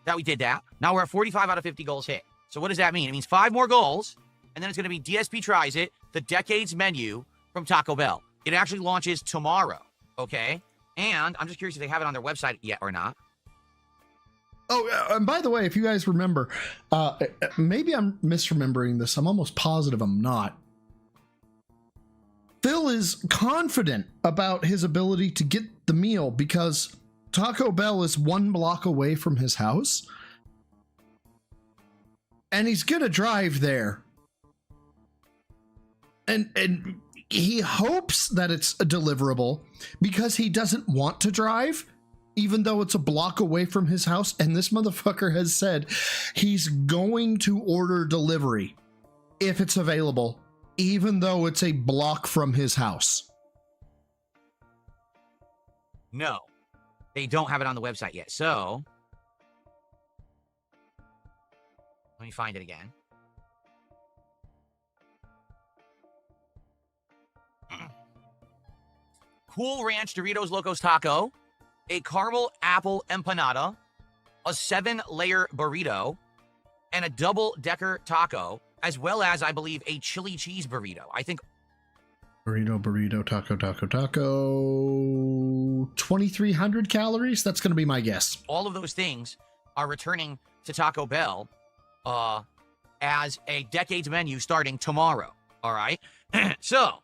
that we did that. Now we're at 45 out of 50 goals hit. So what does that mean? It means 5 more goals, and then it's going to be DSP Tries It, the Decades menu from Taco Bell. It actually launches tomorrow, okay? And I'm just curious if they have it on their website yet or not. Oh, and by the way, if you guys remember, maybe I'm misremembering this. I'm almost positive I'm not. Phil is confident about his ability to get the meal because Taco Bell is 1 block away from his house. And he's going to drive there. And he hopes that it's deliverable because he doesn't want to drive, even though it's a block away from his house. And this motherfucker has said he's going to order delivery if it's available, even though it's a block from his house. No, they don't have it on the website yet. So let me find it again. Cool Ranch Doritos Locos Taco, a caramel apple empanada, a 7-layer burrito, and a double-decker taco, as well as, I believe, a chili cheese burrito. I think Burrito, taco. 2,300 calories? That's going to be my guess. all of those things are returning to Taco Bell as a Decades menu starting tomorrow. All right? So,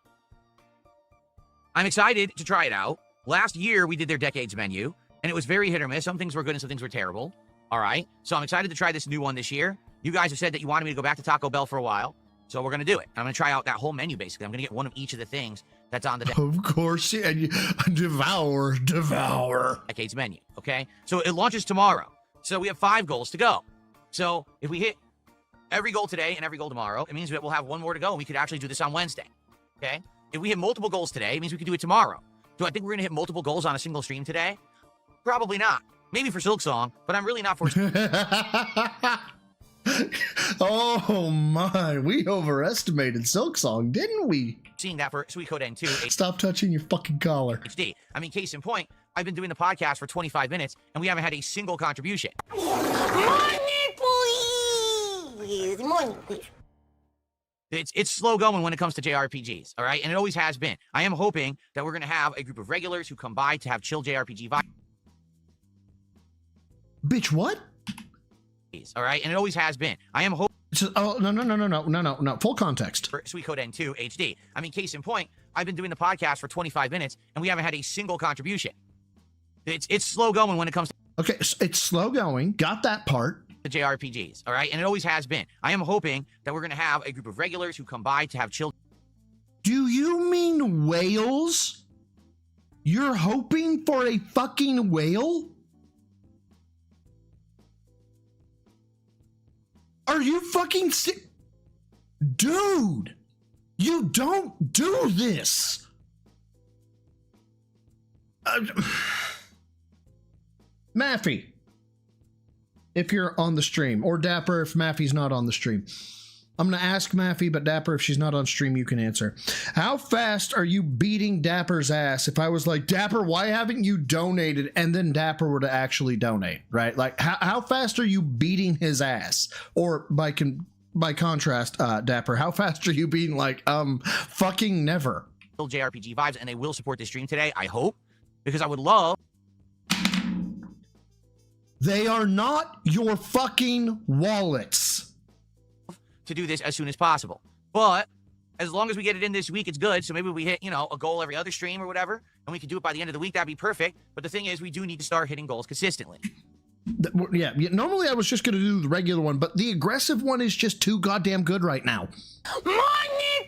I'm excited to try it out. Last year, we did their Decades menu, and it was very hit or miss. Some things were good and some things were terrible. All right? So, I'm excited to try this new one this year. You guys have said that you wanted me to go back to Taco Bell for a while, so we're going to do it. I'm going to try out that whole menu, basically. I'm going to get one of each of the things that's on the Of course, yeah, and you devour. Decades menu, okay? So, it launches tomorrow. So, we have 5 goals to go. So, if we hit every goal today and every goal tomorrow, it means that we'll have 1 more to go, and we could actually do this on Wednesday, okay? If we hit multiple goals today, it means we could do it tomorrow. Do I think we're going to hit multiple goals on a single stream today? Probably not. Maybe for Silk Song, but I'm really not for... Oh my, we overestimated Silk Song, didn't we? Seeing that for Sweet Code N2 Stop touching your fucking collar. HD. I mean, case in point, I've been doing the podcast for 25 minutes, and we haven't had a single contribution. Money, please. Money, please. It's slow going when it comes to JRPGs, all right? And it always has been. I am hoping that we're going to have a group of regulars who come by to have chill JRPG vibes. Bitch, what? All right? And it always has been. I am hoping... Oh, no. Full context. For Sweet Code N2 HD. I mean, case in point, I've been doing the podcast for 25 minutes, and we haven't had a single contribution. It's slow going when it comes to... Okay, it's slow going. Got that part. The JRPGs, all right? And it always has been. I am hoping that we're going to have a group of regulars who come by to have chill... Do you mean whales? You're hoping for a fucking whale? Are you fucking sick? Dude, you don't do this. Maffy, if you're on the stream, or Dapper if Maffy's not on the stream. I'm going to ask Maffy, but Dapper, if she's not on stream, you can answer. How fast are you beating Dapper's ass if I was like, Dapper, why haven't you donated? And then Dapper were to actually donate, right? Like, how fast are you beating his ass? Or by contrast, Dapper, how fast are you being like, fucking never? JRPG vibes, and they will support this stream today, I hope, because I would love... They are not your fucking wallets. To do this as soon as possible. But as long as we get it in this week, it's good. So maybe we hit, a goal every other stream or whatever, and we can do it by the end of the week. That'd be perfect. But the thing is, we do need to start hitting goals consistently. Yeah, normally I was just going to do the regular one, but the aggressive one is just too goddamn good right now. Money,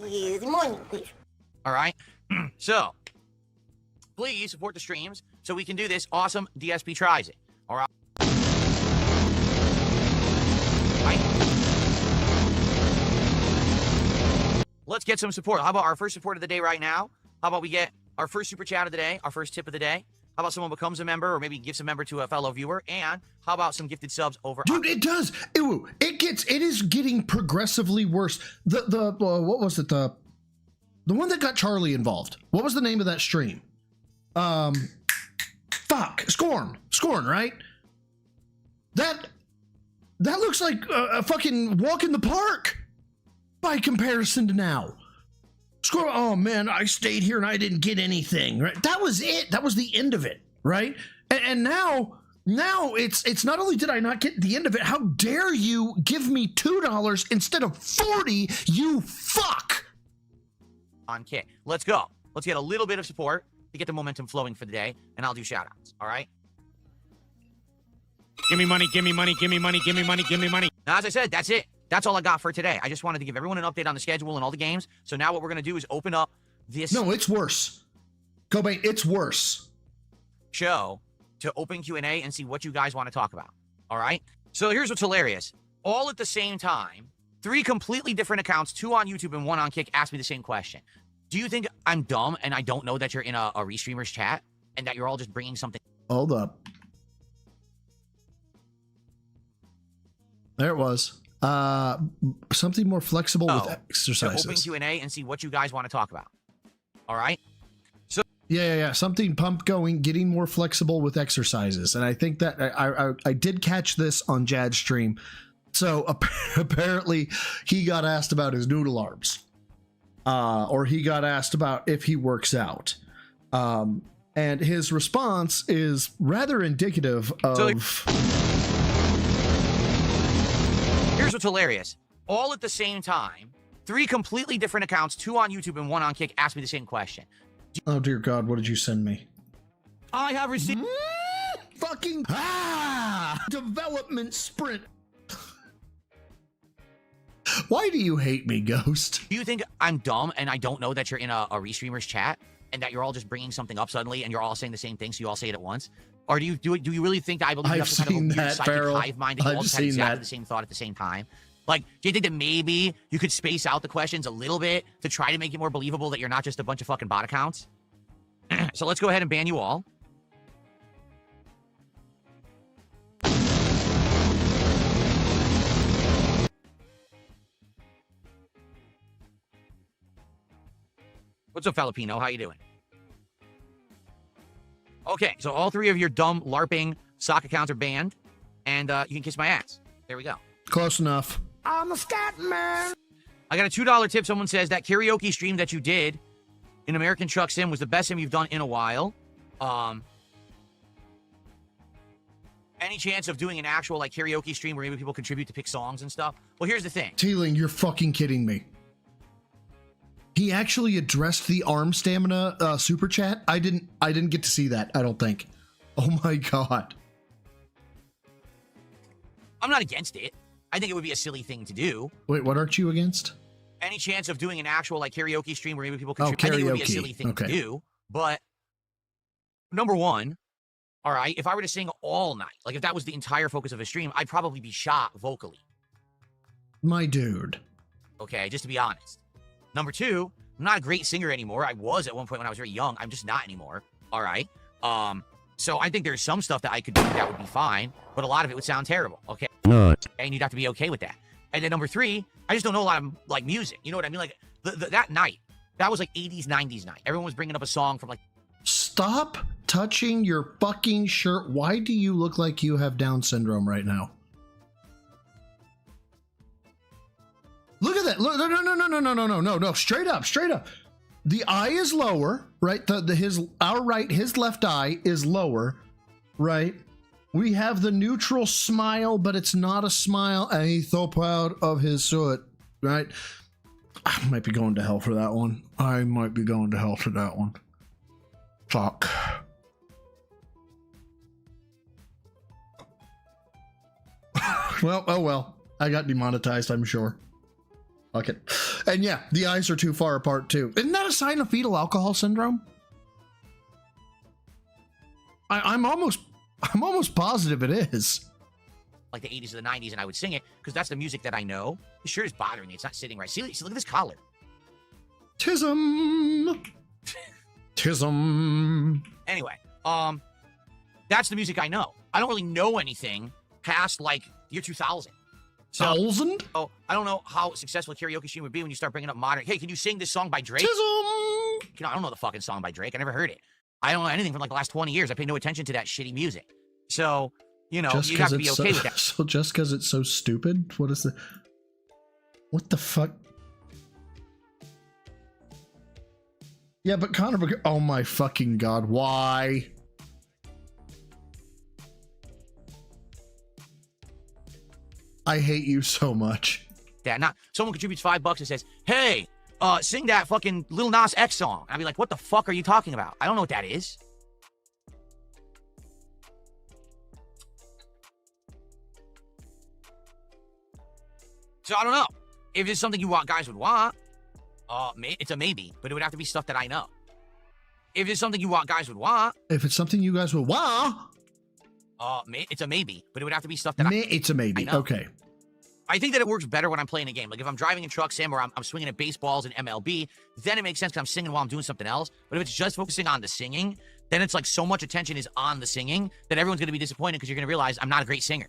please. Money, please. All right? So, please support the streams so we can do this awesome DSP Tries It. All right? Let's get some support. How about our first support of the day right now? How about we get our first super chat of the day, our first tip of the day? How about someone becomes a member or maybe gives a member to a fellow viewer? And how about some gifted subs over... Dude, it does. It is getting progressively worse. What was it? The one that got Charlie involved. What was the name of that stream? Scorn, right? That looks like a fucking walk in the park by comparison to now. Oh man, I stayed here and I didn't get anything, right? That was it. That was the end of it, right? And now Now it's not only did I not get the end of it, how dare you give me $2 instead of 40, you fuck! On kick. Let's go. Let's get a little bit of support to get the momentum flowing for the day, and I'll do shout-outs, all right? Give me money, give me money, give me money, give me money, give me money. Now, as I said, that's it. That's all I got for today. I just wanted to give everyone an update on the schedule and all the games. So now what we're going to do is open up this... No, it's worse. Cobain, it's worse. ...show to open Q&A and see what you guys want to talk about, all right? So here's what's hilarious. All at the same time, 3 completely different accounts, 2 on YouTube and 1 on Kick, asked me the same question. Do you think I'm dumb and I don't know that you're in a Restreamers chat and that you're all just bringing something... Hold up. There it was. Something more flexible with exercises. To open Q&A and see what you guys want to talk about, all right? So Yeah. Something pump going, getting more flexible with exercises. And I think that I did catch this on Jad's stream. So apparently he got asked about his noodle arms. Or he got asked about if he works out. And his response is rather indicative of... Here's what's hilarious. All at the same time, 3 completely different accounts, 2 on YouTube and 1 on Kick, asked me the same question. Oh, dear God, what did you send me? I have received... Fucking... Development sprint. Why do you hate me, Ghost? Do you think I'm dumb and I don't know that you're in a Restreamers chat and that you're all just bringing something up suddenly and you're all saying the same thing so you all say it at once? Or do you really think that I believe you have some kind of a weird psychic hive mind that you all just had exactly the same thought at the same time? Like, do you think that maybe you could space out the questions a little bit to try to make it more believable that you're not just a bunch of fucking bot accounts? So let's go ahead and ban you all. What's up, Filipino? How you doing? Okay, so all 3 of your dumb LARPing sock accounts are banned, and you can kiss my ass. There we go. Close enough. I'm a scat man. I got a $2 tip. Someone says that karaoke stream that you did in American Truck Sim was the best sim you've done in a while. Any chance of doing an actual like karaoke stream where maybe people contribute to pick songs and stuff? Well, here's the thing. Teeling, you're fucking kidding me. He actually addressed the arm stamina super chat. I didn't get to see that, I don't think. Oh my God. I'm not against it. I think it would be a silly thing to do. Wait, what aren't you against? Any chance of doing an actual like karaoke stream where maybe people contribute? I think it would be a silly thing to do. But number one, all right, if I were to sing all night, like if that was the entire focus of a stream, I'd probably be shot vocally. My dude. Okay, just to be honest. Number two, I'm not a great singer anymore. I was at one point when I was very young. I'm just not anymore. All right. So I think there's some stuff that I could do that would be fine, but a lot of it would sound terrible. Okay. Not. And you'd have to be okay with that. And then number three, I just don't know a lot of like music. You know what I mean? Like that night, that was like 80s, 90s night. Everyone was bringing up a song from like. Stop touching your fucking shirt. Why do you look like you have Down syndrome right now? Look at that. Look, no. Straight up. The eye is lower, right? His left eye is lower, right? We have the neutral smile, but it's not a smile, and he's so proud of his soot, right? I might be going to hell for that one. Fuck. Well, oh well. I got demonetized, I'm sure. Fuck it. And yeah, the eyes are too far apart too. Isn't that a sign of fetal alcohol syndrome? I'm almost positive it is. Like the 80s or the 90s, and I would sing it because that's the music that I know. It sure is bothering me. It's not sitting right. See, look at this collar. Tism. Anyway, that's the music I know. I don't really know anything past like year 2000. So, oh, I don't know how successful a karaoke stream would be when you start bringing up modern. Hey, can you sing this song by Drake? I don't know the fucking song by Drake. I never heard it. I don't know anything from like the last 20 years. I pay no attention to that shitty music. So, you know, you have to be okay with that. So just because it's so stupid? What the fuck? Yeah, but Connor, oh my fucking God, why? I hate you so much. That not someone contributes $5 and says, "Hey, sing that fucking Lil Nas X song." I'd be like, "What the fuck are you talking about? I don't know what that is." So I don't know if it's something you want, guys would want. It's a maybe, but it would have to be stuff that I know. If it's something you want, guys would want. If it's something you guys would want. It's a maybe, but it would have to be stuff that It's a maybe. Okay. I think that it works better when I'm playing a game. Like if I'm driving in truck sim or I'm swinging at baseballs in MLB, then it makes sense because I'm singing while I'm doing something else. But if it's just focusing on the singing, then it's like so much attention is on the singing that everyone's going to be disappointed because you're going to realize I'm not a great singer.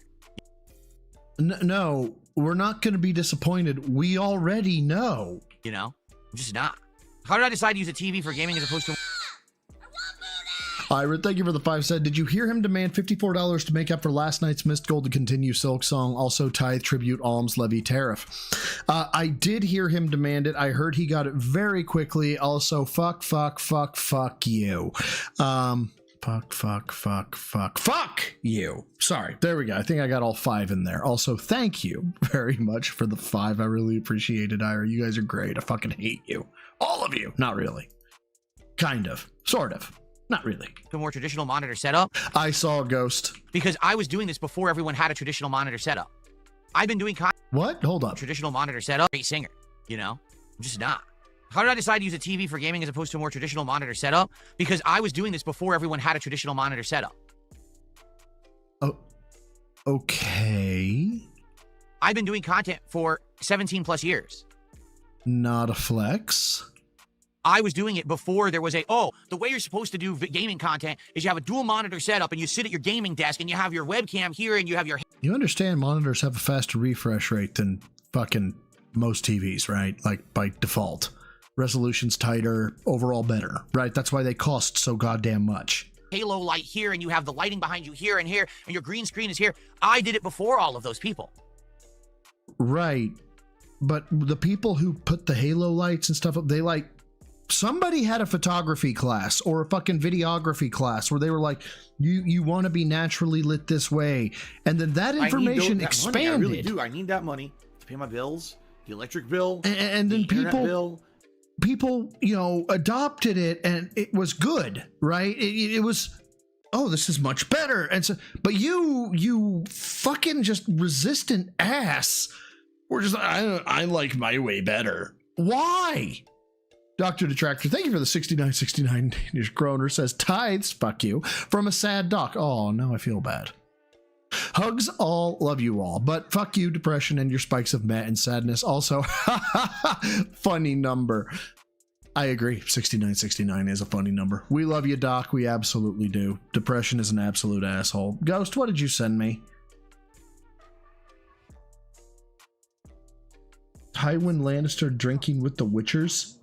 No, we're not going to be disappointed. We already know. You know? I'm just not. How did I decide to use a TV for gaming as opposed to... Ira, thank you for the 5 cent. Did you hear him demand $54 to make up for last night's missed goal to continue Silk Song? Also tithe, tribute, alms, levy, tariff. I did hear him demand it. I heard he got it very quickly. Also, fuck you. Fuck you. Sorry. There we go. I think I got all 5 in there. Also, thank you very much for the 5. I really appreciate it, Ira. You guys are great. I fucking hate you. All of you. Not really. Kind of. Sort of. Not really. A more traditional monitor setup. I saw a ghost. Because I was doing this before everyone had a traditional monitor setup. I've been doing what? Hold up. Traditional monitor setup. Great singer. You know? I'm just not. How did I decide to use a TV for gaming as opposed to a more traditional monitor setup? Because I was doing this before everyone had a traditional monitor setup. Oh. Okay. I've been doing content for 17 plus years. Not a flex. I was doing it before there was the way you're supposed to do gaming content is you have a dual monitor setup and you sit at your gaming desk and you have your webcam here and you have your... You understand monitors have a faster refresh rate than fucking most TVs, right? Like by default. Resolution's tighter, overall better, right? That's why they cost so goddamn much. Halo light here and you have the lighting behind you here and your green screen is here. I did it before all of those people. Right. But the people who put the halo lights and stuff up, they like... Somebody had a photography class or a fucking videography class where they were like, you want to be naturally lit this way. And then that information expanded. Money. I really do. I need that money to pay my bills, the electric bill, and then people, you know, adopted it and it was good, right? It was, this is much better. And so, but you fucking just resistant ass were just, I like my way better. Why? Dr. Detractor, thank you for the 6969 Danish kroner, says tithes, fuck you, from a sad doc. Oh, now I feel bad. Hugs all, love you all, but fuck you, depression, and your spikes of meh and sadness. Also, funny number. I agree, 6969 is a funny number. We love you, Doc, we absolutely do. Depression is an absolute asshole. Ghost, what did you send me? Tywin Lannister drinking with the Witchers?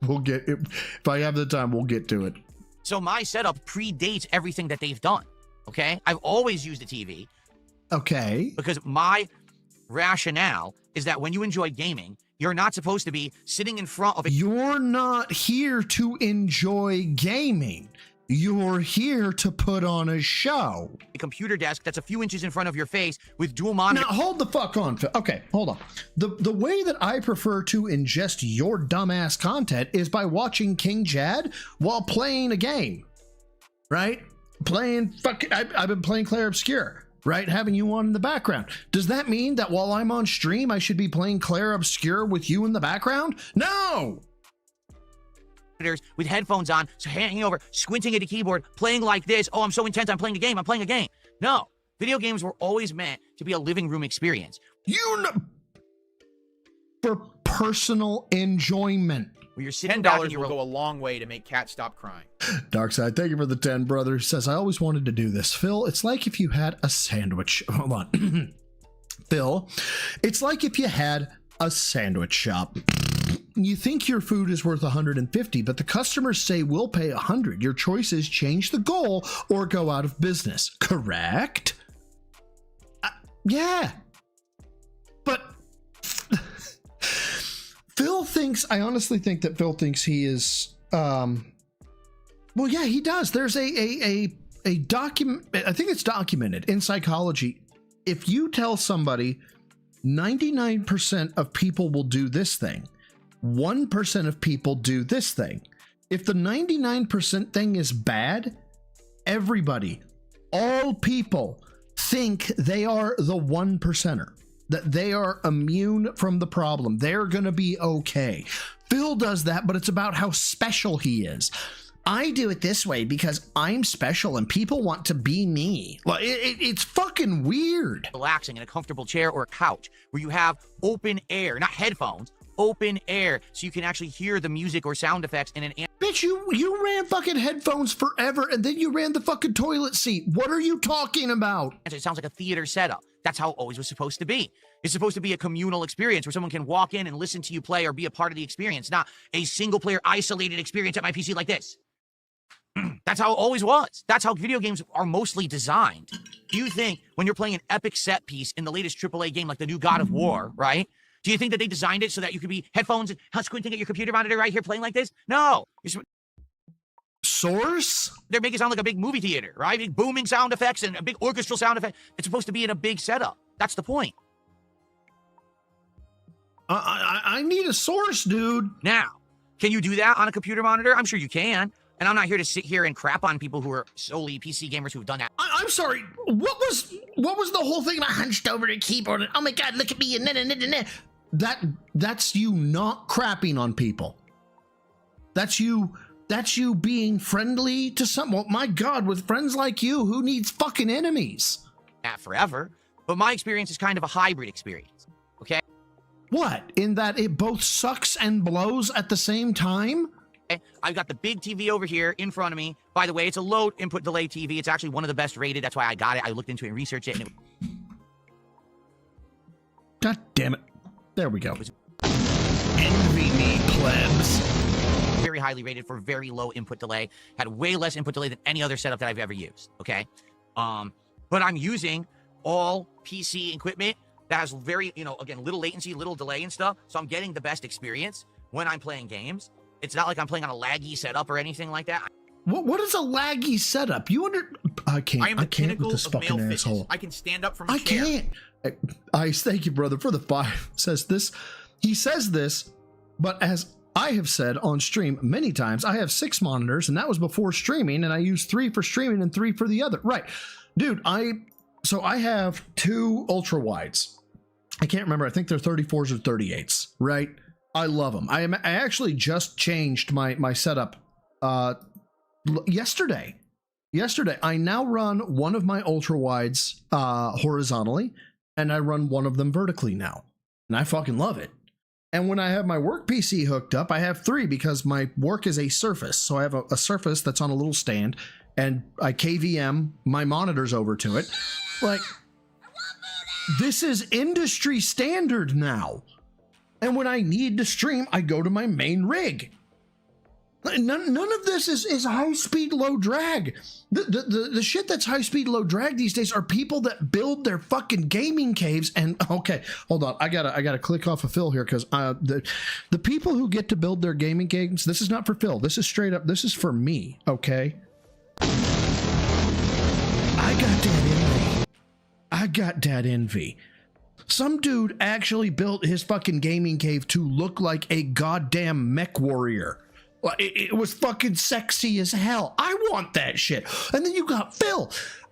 We'll get it. If I have the time, we'll get to it. So my setup predates everything that they've done. Okay? I've always used a TV. Okay. Because my rationale is that when you enjoy gaming, you're not supposed to be sitting in front of a... You're not here to enjoy gaming. You're here to put on a show. A computer desk that's a few inches in front of your face with dual monitor. Now, hold the fuck on. Okay, hold on. The way that I prefer to ingest your dumbass content is by watching King Jad while playing a game, right? I've been playing Claire Obscure, right? Having you on in the background. Does that mean that while I'm on stream, I should be playing Claire Obscure with you in the background? No! With headphones on, so hanging over, squinting at the keyboard, playing like this. Oh, I'm so intense, I'm playing a game. No. Video games were always meant to be a living room experience. You know, for personal enjoyment. Where you're sitting $10 will go a long way to make Cat stop crying. Darkside, thank you for the 10, brother. Says, I always wanted to do this. Phil, it's like if you had a sandwich. Hold on. Phil, it's like if you had a sandwich shop. You think your food is worth 150, but the customers say we'll pay 100. Your choice is change the goal or go out of business. Correct? Yeah. But Phil thinks, I honestly think that Phil thinks he is, well, yeah, he does. There's a document, I think it's documented in psychology. if you tell somebody 99% of people will do this thing, 1% of people do this thing. If the 99% thing is bad, everybody, all people think they are the 1%er, that they are immune from the problem. They're going to be okay. Phil does that, but it's about how special he is. I do it this way because I'm special and people want to be me. Well, it's fucking weird. Relaxing in a comfortable chair or a couch where you have open air, not headphones, open air, so you can actually hear the music or sound effects in an Bitch, you ran fucking headphones forever and then you ran the fucking toilet seat. What are you talking about? It sounds like a theater setup. That's how it always was supposed to be. It's supposed to be a communal experience where someone can walk in and listen to you play or be a part of the experience, not a single player isolated experience at my PC like this. That's how it always was. That's how video games are mostly designed. Do you think when you're playing an epic set piece in the latest AAA game like the new God of War, right? Do you think that they designed it so that you could be headphones and squinting at your computer monitor right here playing like this? No. Source? They're making it sound like a big movie theater, right? Big booming sound effects and a big orchestral sound effect. It's supposed to be in a big setup. That's the point. I need a source, dude. Now, can you do that on a computer monitor? I'm sure you can. And I'm not here to sit here and crap on people who are solely PC gamers who've done that. I'm sorry. What was the whole thing? I hunched over the keyboard and oh my god, look at me and that's you not crapping on people. That's you being friendly to some. Well, my god, with friends like you, who needs fucking enemies? Not forever, but my experience is kind of a hybrid experience. Okay. What? In that it both sucks and blows at the same time? I've got the big TV over here in front of me. By the way, it's a low input delay TV. It's actually one of the best rated. That's why I got it. I looked into it and researched it. God damn it. There we go. Envy me, plebs. Very highly rated for very low input delay. Had way less input delay than any other setup that I've ever used. Okay. But I'm using all PC equipment that has very, again, little latency, little delay and stuff. So I'm getting the best experience when I'm playing games. It's not like I'm playing on a laggy setup or anything like that. What is a laggy setup? I can't with this fucking asshole. I can stand up from a I chair. can't. Ice, thank you, brother, for the 5. Says this. He says this, but as I have said on stream many times, I have 6 monitors, and that was before streaming, and I use 3 for streaming and 3 for the other. Right. Dude, I have 2 ultra wides. I can't remember. I think they're 34s or 38s, right? I love them. I actually just changed my setup yesterday. I now run one of my ultra wides horizontally, and I run one of them vertically now, and I fucking love it. And when I have my work PC hooked up, I have 3 because my work is a Surface. So I have a Surface that's on a little stand, and I KVM my monitors over to it. Like, this is industry standard now. And when I need to stream, I go to my main rig. None of this is high speed, low drag. The shit that's high speed, low drag these days are people that build their fucking gaming caves. And okay, hold on, I gotta click off of Phil here because the people who get to build their gaming caves, this is not for Phil. This is straight up. This is for me. Okay. I got that envy. Some dude actually built his fucking gaming cave to look like a goddamn mech warrior. It was fucking sexy as hell. I want that shit. And then you got Phil.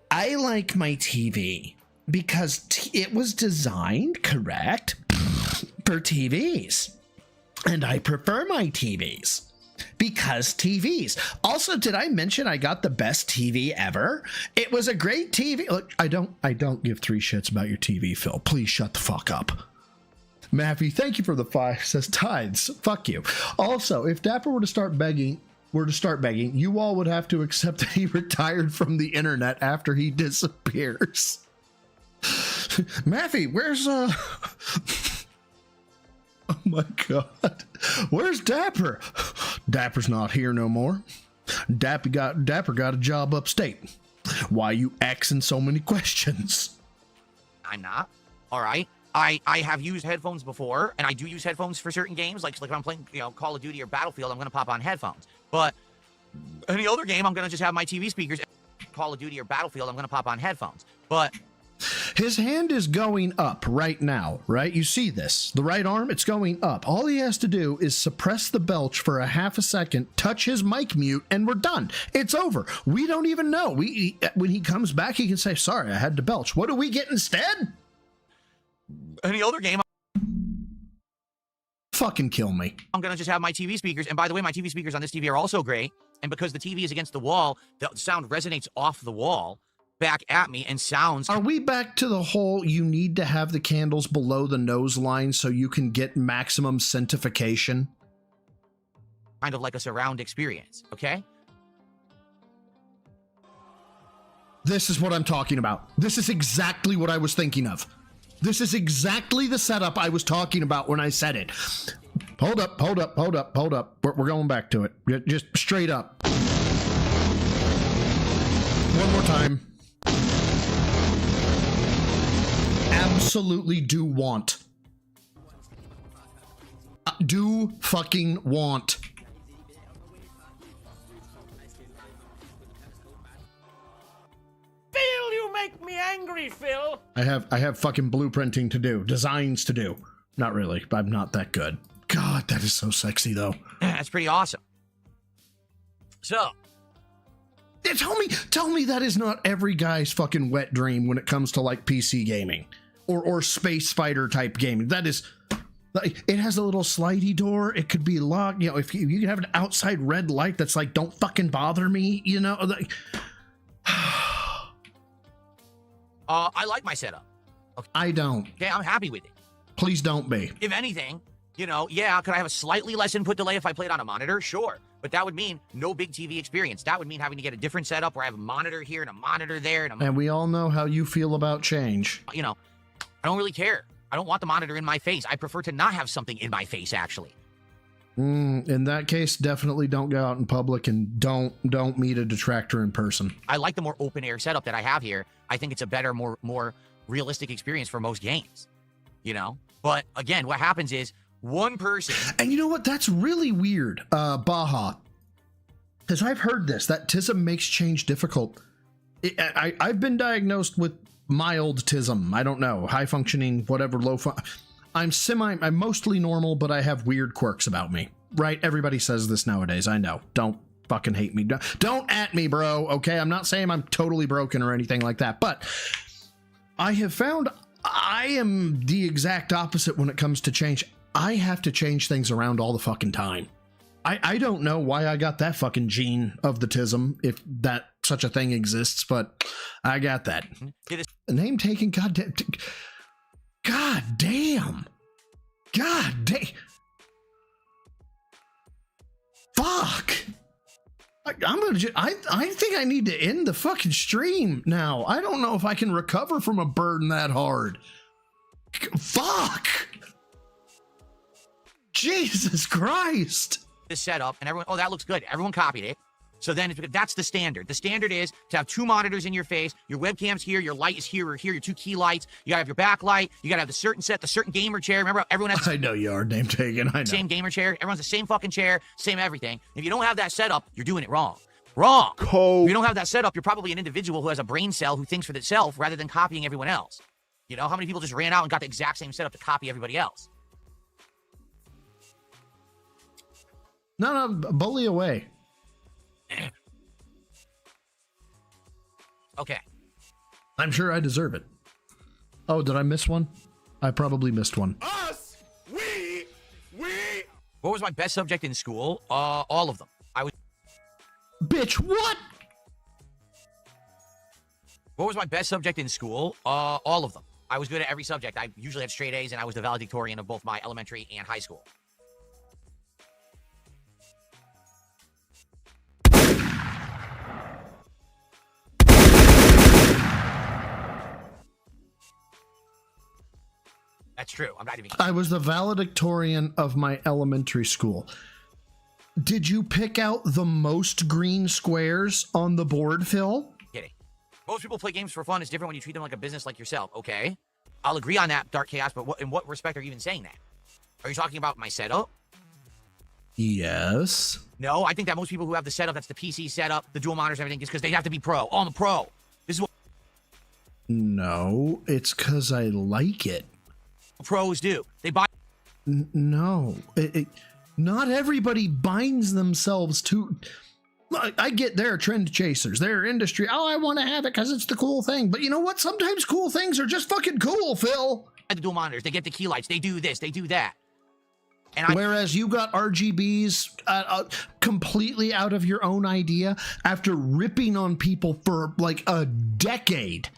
I like my TV because it was designed, correct, for TVs. And I prefer my TVs because TVs. Also, did I mention I got the best TV ever? It was a great TV. Look, I don't give 3 shits about your TV, Phil. Please shut the fuck up. Maffy, thank you for the 5. Says Tides. Fuck you. Also, if Dapper were to start begging, you all would have to accept that he retired from the internet after he disappears. Maffy, where's oh my god. Where's Dapper? Dapper's not here no more. Dapper got a job upstate. Why you asking so many questions? I'm not. All right. I have used headphones before, and I do use headphones for certain games. Like if I'm playing, Call of Duty or Battlefield, I'm going to pop on headphones. But any other game, I'm going to just have my TV speakers. Call of Duty or Battlefield, I'm going to pop on headphones. But His hand is going up right now, right? You see this. The right arm, it's going up. All he has to do is suppress the belch for a half a second, touch his mic mute, and we're done. It's over. We don't even know. When he comes back, he can say, sorry, I had to belch. What do we get instead? Any other game, Fucking kill me. I'm going to just have my TV speakers. And by the way, my TV speakers on this TV are also great. And because the TV is against the wall, the sound resonates off the wall back at me and sounds. Are we back to the whole you need to have the candles below the nose line so you can get maximum scentification? Kind of like a surround experience, okay? This is what I'm talking about. This is exactly what I was thinking of. This is exactly the setup I was talking about when I said it. Hold up. We're going back to it. Just straight up. One more time. Absolutely do want. Do fucking want. Phil, you make me angry, Phil. I have fucking blueprinting to do, designs to do. Not really. I'm not that good. God, that is so sexy though. That's pretty awesome. So, tell me that is not every guy's fucking wet dream when it comes to like PC gaming or space fighter type gaming. That is, it has a little slidey door. It could be locked. You know, if you can have an outside red light that's like, don't fucking bother me. You know, like, I like my setup. Okay. I don't. Okay, I'm happy with it. Please don't be. If anything, you know, yeah, could I have a slightly less input delay if I played on a monitor? Sure. But that would mean no big TV experience. That would mean having to get a different setup where I have a monitor here and a monitor there. And we all know how you feel about change. You know, I don't really care. I don't want the monitor in my face. I prefer to not have something in my face, actually. In that case, definitely don't go out in public and don't meet a detractor in person. I like the more open air setup that I have here. I think it's a better, more realistic experience for most games, you know? But again, what happens is one person. And you know what? That's really weird, Baja. Because I've heard this, that TISM makes change difficult. I've been diagnosed with mild TISM. I don't know, high functioning, whatever, I'm mostly normal, but I have weird quirks about me, right? Everybody says this nowadays. I know. Don't fucking hate me. Don't at me, bro. Okay. I'm not saying I'm totally broken or anything like that, but I have found I am the exact opposite when it comes to change. I have to change things around all the fucking time. I don't know why I got that fucking gene of the TISM, if that such a thing exists, but I got that. Name taken, goddamn. God damn. Fuck. I think I need to end the fucking stream now. I don't know if I can recover from a burden that hard. Fuck. Jesus Christ. This setup and everyone, oh, that looks good. Everyone copied it. So then that's the standard. The standard is to have two monitors in your face, your webcam's here, your light is here or here, your two key lights. You gotta have your backlight. You gotta have the certain gamer chair. Remember, everyone has. I know you are name taken. I know. Same gamer chair. Everyone's the same fucking chair, same everything. If you don't have that setup, you're doing it wrong. Wrong. If you don't have that setup, you're probably an individual who has a brain cell who thinks for itself rather than copying everyone else. You know, how many people just ran out and got the exact same setup to copy everybody else? No, bully away. Okay. I'm sure I deserve it. Oh, did I miss one? I probably missed one. Us! We! What was my best subject in school? All of them. Bitch, what? What was my best subject in school? All of them. I was good at every subject. I usually had straight A's, and I was the valedictorian of both my elementary and high school. That's true. I'm not even kidding. I was the valedictorian of my elementary school. Did you pick out the most green squares on the board, Phil? Kidding. Most people play games for fun. It's different when you treat them like a business like yourself. Okay. I'll agree on that, Dark Chaos, but in what respect are you even saying that? Are you talking about my setup? Yes. No, I think that most people who have the setup, that's the PC setup, the dual monitors, everything, is because they have to be pro. Oh, I'm a pro. This is what. No, it's because I like it. Pros do. They buy. No, not everybody binds themselves to. I get they're trend chasers. They're industry. Oh, I want to have it because it's the cool thing. But you know what? Sometimes cool things are just fucking cool, Phil. The dual monitors. They get the key lights. They do this. They do that. Whereas you got RGBs completely out of your own idea after ripping on people for like a decade.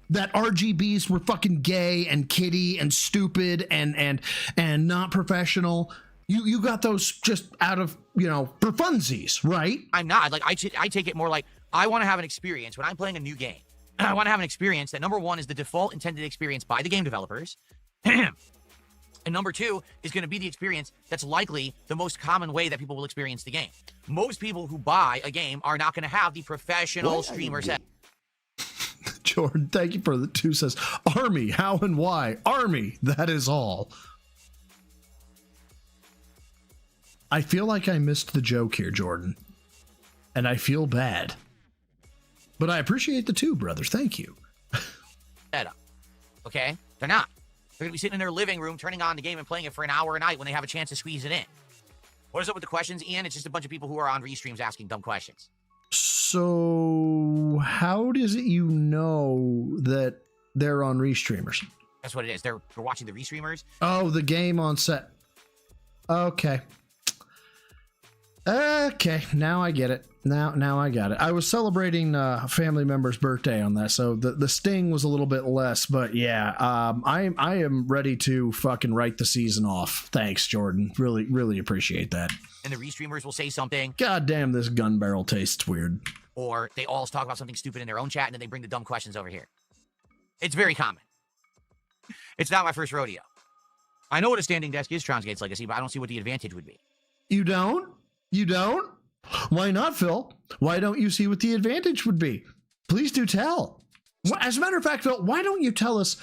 That RGBs were fucking gay and kiddie and stupid and not professional. You got those just out of, for funsies, right? I'm not. Like, I take it more like, I want to have an experience when I'm playing a new game. I want to have an experience that, number one, is the default intended experience by the game developers. And number two is going to be the experience that's likely the most common way that people will experience the game. Most people who buy a game are not going to have the professional streamer set. Jordan, thank you for the 2 says, Army, how and why? Army, that is all. I feel like I missed the joke here, Jordan. And I feel bad. But I appreciate the 2, brother. Thank you. Okay? They're not. They're going to be sitting in their living room, turning on the game and playing it for an hour a night when they have a chance to squeeze it in. What is up with the questions, Ian? It's just a bunch of people who are on restreams asking dumb questions. So, how does it you know that they're on restreamers? That's what it is. They're watching the restreamers. Oh, the game on set. Okay. Okay, now I get it. Now I got it. I was celebrating a family member's birthday on that, so the sting was a little bit less. But yeah, I am ready to fucking write the season off. Thanks, Jordan. Really appreciate that. And the restreamers will say something. God damn, this gun barrel tastes weird. Or they all talk about something stupid in their own chat, and then they bring the dumb questions over here. It's very common. It's not my first rodeo. I know what a standing desk is, Tronsgate's Legacy, but I don't see what the advantage would be. You don't? You don't? Why not, Phil? Why don't you see what the advantage would be? Please do tell. As a matter of fact, Phil, why don't you tell us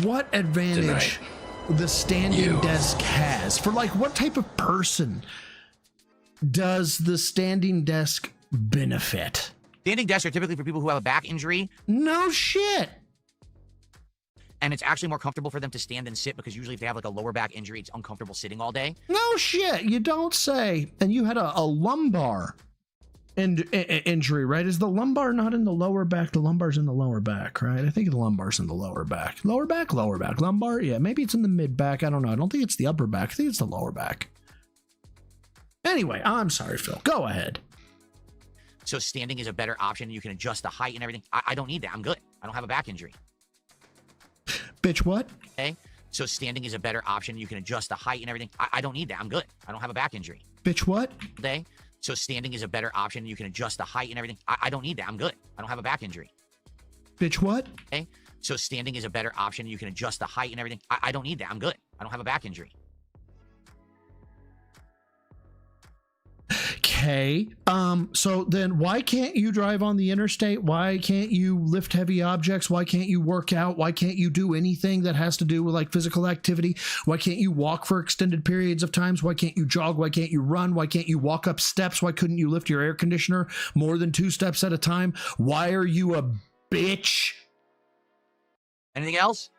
what advantage the standing desk has? For like, what type of person does the standing desk benefit? Standing desks are typically for people who have a back injury. No shit. And it's actually more comfortable for them to stand than sit, because usually if they have like a lower back injury, it's uncomfortable sitting all day. No shit, you don't say. And you had a lumbar injury, right? Is the lumbar not in the lower back? The lumbar's in the lower back, right? I think the lumbar's in the lower back. Lower back, lumbar. Yeah, maybe it's in the mid back. I don't know. I don't think it's the upper back. I think it's the lower back. Anyway, I'm sorry, Phil. Go ahead. So standing is a better option. You can adjust the height and everything. I don't need that. I'm good. I don't have a back injury. Bitch, what? Okay. So standing is a better option. You can adjust the height and everything. I don't need that. I'm good. I don't have a back injury. Bitch, what? Okay. So standing is a better option. You can adjust the height and everything. I don't need that. I'm good. I don't have a back injury. Bitch, what? Okay. So standing is a better option. You can adjust the height and everything. I don't need that. I'm good. I don't have a back injury. Okay. So then why can't you drive on the interstate? Why can't you lift heavy objects? Why can't you work out? Why can't you do anything that has to do with like physical activity? Why can't you walk for extended periods of times? Why can't you jog? Why can't you run? Why can't you walk up steps? Why couldn't you lift your air conditioner more than 2 steps at a time? Why are you a bitch? Anything else?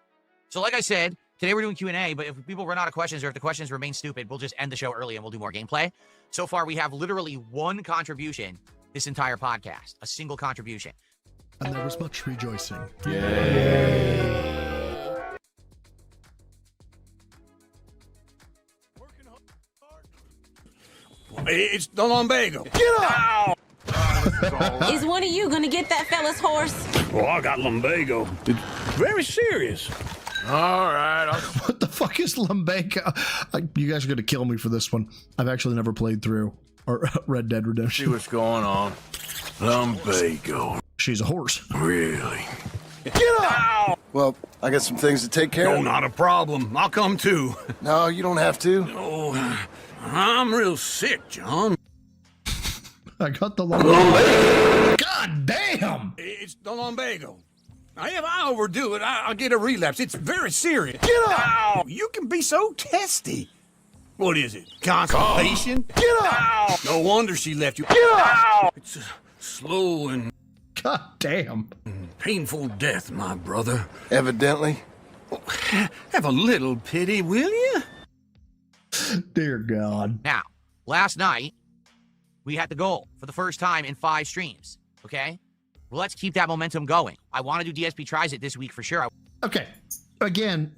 So like I said, today we're doing Q&A, but if people run out of questions or if the questions remain stupid, we'll just end the show early and we'll do more gameplay. So far, we have literally 1 contribution this entire podcast. A single contribution. And there was much rejoicing. It's the lumbago. Get up! Is one of you gonna get that fella's horse? Oh, I got lumbago. It's very serious. All right. What the fuck is lumbago? You guys are going to kill me for this one. I've actually never played through or Red Dead Redemption. See what's going on. Lumbago. She's a horse. Really? Get up! Well, I got some things to take care of. No, not a problem. I'll come too. No, you don't have to. Oh, I'm real sick, John. I got the lumbago. God damn! It's the lumbago. Now, if I overdo it, I'll get a relapse. It's very serious. Get up! Ow, you can be so testy. What is it? Constipation? Get up! Ow, no wonder she left you. Get up! It's slow and... God damn. Painful death, my brother. Evidently. Have a little pity, will you? Dear God. Now, last night, we had the goal for the first time in 5 streams, okay? Well, let's keep that momentum going. I want to do DSP Tries It this week for sure. Okay. Again,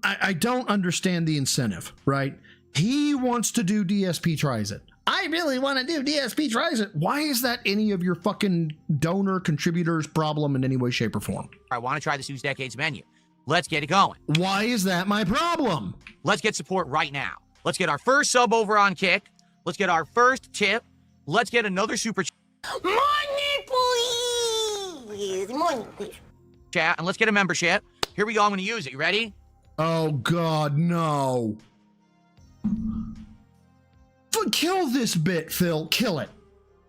I don't understand the incentive, right? He wants to do DSP Tries It. I really want to do DSP Tries It. Why is that any of your fucking donor contributors' problem in any way, shape, or form? I want to try the Sue's Decades menu. Let's get it going. Why is that my problem? Let's get support right now. Let's get our first sub over on Kick. Let's get our first tip. Let's get another super Money, please. Money, please. chat, and let's get a membership. Here we go. I'm going to use it. You ready? Oh, God, no. Kill this bit, Phil. Kill it.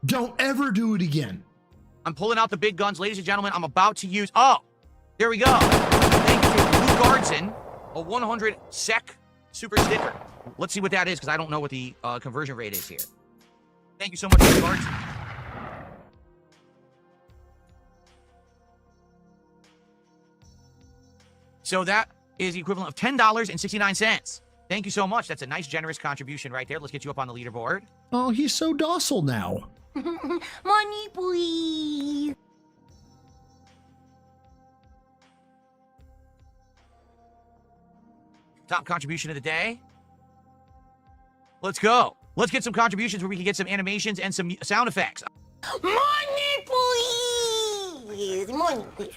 Don't ever do it again. I'm pulling out the big guns, ladies and gentlemen. I'm about to use... Oh, there we go. Thank you to Blue Guardsson, a 100 SEC super sticker. Let's see what that is, because I don't know what the conversion rate is here. Thank you so much, Blue Guardsson. So that is the equivalent of $10.69. Thank you so much. That's a nice, generous contribution right there. Let's get you up on the leaderboard. Oh, he's so docile now. Money, please. Top contribution of the day. Let's go. Let's get some contributions where we can get some animations and some sound effects. Money, please. Money, please.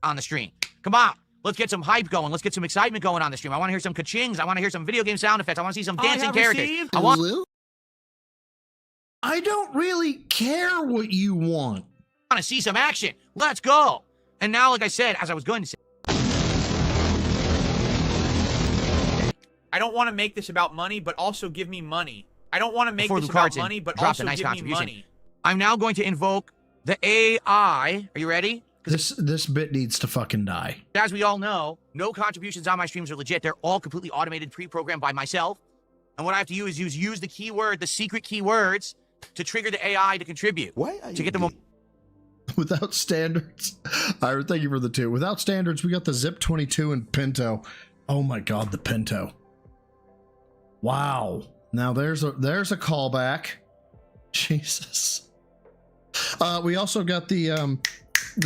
On the stream. Come on. Let's get some hype going. Let's get some excitement going on the stream. I want to hear some ka-chings. I want to hear some video game sound effects. I want to see some dancing characters. I don't really care what you want. I want to see some action. Let's go. And now, like I said, as I was going to say, I don't want to make this about money, but also give me money. I don't want to make before this Luke about Carson money, but dropped also a nice give me contribution. money. I'm now going to invoke the AI. Are you ready? This bit needs to fucking die. As we all know, no contributions on my streams are legit. They're all completely automated, pre-programmed by myself. And what I have to do is use the keyword, the secret keywords, to trigger the AI to contribute. Why are to get them. Without standards. Ira, thank you for the 2. Without standards, we got the Zip 22 and Pinto. Oh my God, the Pinto. Wow. Now there's a callback. Jesus. We also got the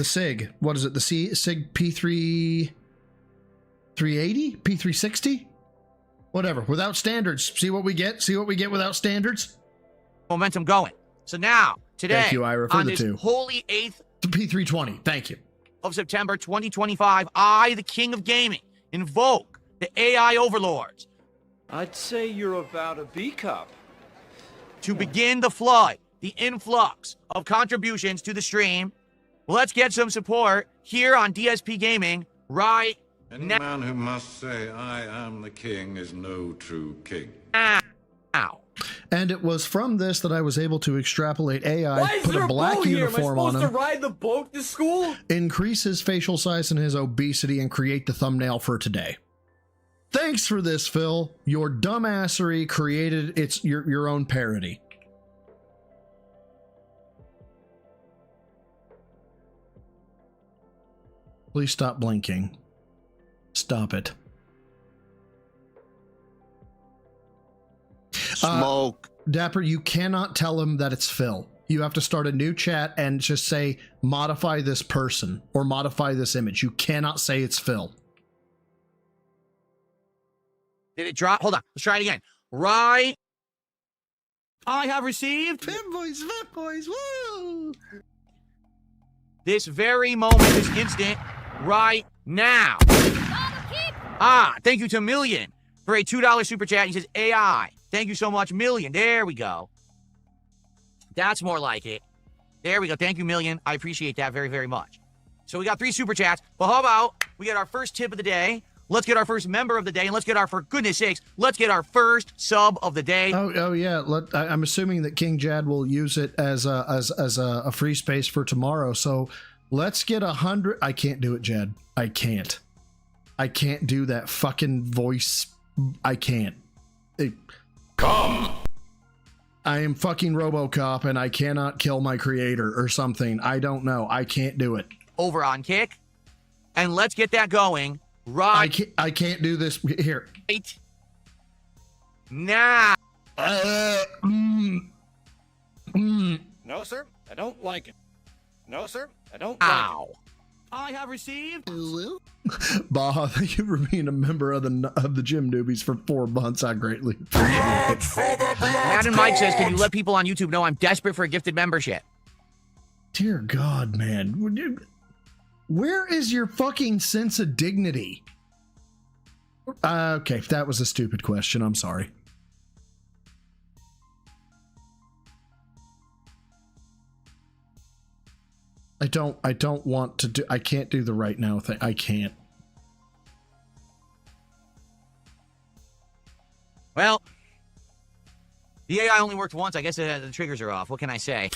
SIG. What is it? The SIG P3 380? P360? Whatever. Without standards. See what we get? See what we get without standards? Momentum going. So now, today, thank you, Ira, for on the this 2. holy 8th P320. Thank you. of September 2025, I, the king of gaming, invoke the AI overlords. I'd say you're about a B cup. To begin the flood, the influx of contributions to the stream. Let's get some support here on DSP Gaming right Any now. man who must say, I am the king, is no true king. Ow. And it was from this that I was able to extrapolate AI, put a black uniform on him, to ride the boat to school? increase his facial size and his obesity, and create the thumbnail for today. Thanks for this, Phil. Your dumbassery created your own parody. Please stop blinking. Stop it. Smoke. Dapper, you cannot tell him that it's Phil. You have to start a new chat and just say, modify this person or modify this image. You cannot say it's Phil. Did it drop? Hold on. Let's try it again. Right. I have received Femboys, woo! this very moment, this instant, right now. Thank you to Million for a $2 super chat. He says, AI. Thank you so much, Million. There we go. That's more like it. There we go. Thank you, Million. I appreciate that very, very much. So we got 3 super chats. But how about we get our first tip of the day? Let's get our first member of the day, and let's get our, for goodness sakes, let's get our first sub of the day. Oh yeah. I'm assuming that King Jad will use it as a free space for tomorrow. So let's get 100. I can't do it, Jad. I can't do that fucking voice. I can't. Come. I am fucking RoboCop and I cannot kill my creator or something. I don't know. I can't do it. Over on Kick. And let's get that going right. I can't do this here. Right now. No, sir, I don't like it. No, sir, I don't Ow. like it. I have received. Baja, thank you for being a member of the Gym Newbies for 4 months. I greatly appreciate it. Madden Mike says, can you let people on YouTube know I'm desperate for a gifted membership? Dear God, man. Where is your fucking sense of dignity? Okay, that was a stupid question. I'm sorry. I don't want to do, I can't do the right now thing. I can't. Well, the AI only worked once. I guess the triggers are off. What can I say?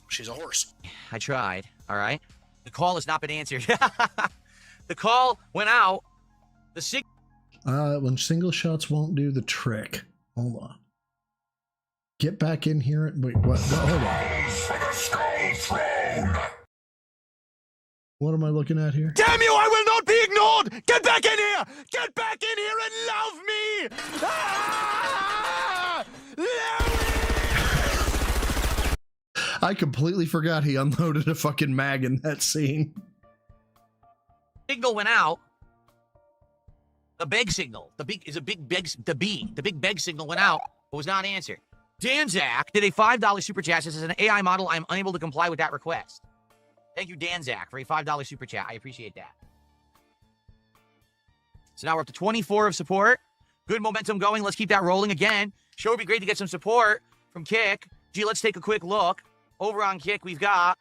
She's a horse. I tried. All right. The call has not been answered. The call went out. The when single shots won't do the trick. Hold on. Get back in here. And wait, what? Hold on. What am I looking at here? Damn you, I will not be ignored! Get back in here! Get back in here and love me! Ah! I completely forgot he unloaded a fucking mag in that scene. signal went out. The beg signal. The big beg signal went out, but was not answered. Danzak did a $5 super chat. This is an AI model. I am unable to comply with that request. Thank you, Danzak, for a $5 super chat. I appreciate that. So now we're up to 24 of support. Good momentum going. Let's keep that rolling again. Sure would be great to get some support from Kick. Gee, let's take a quick look. Over on Kick, we've got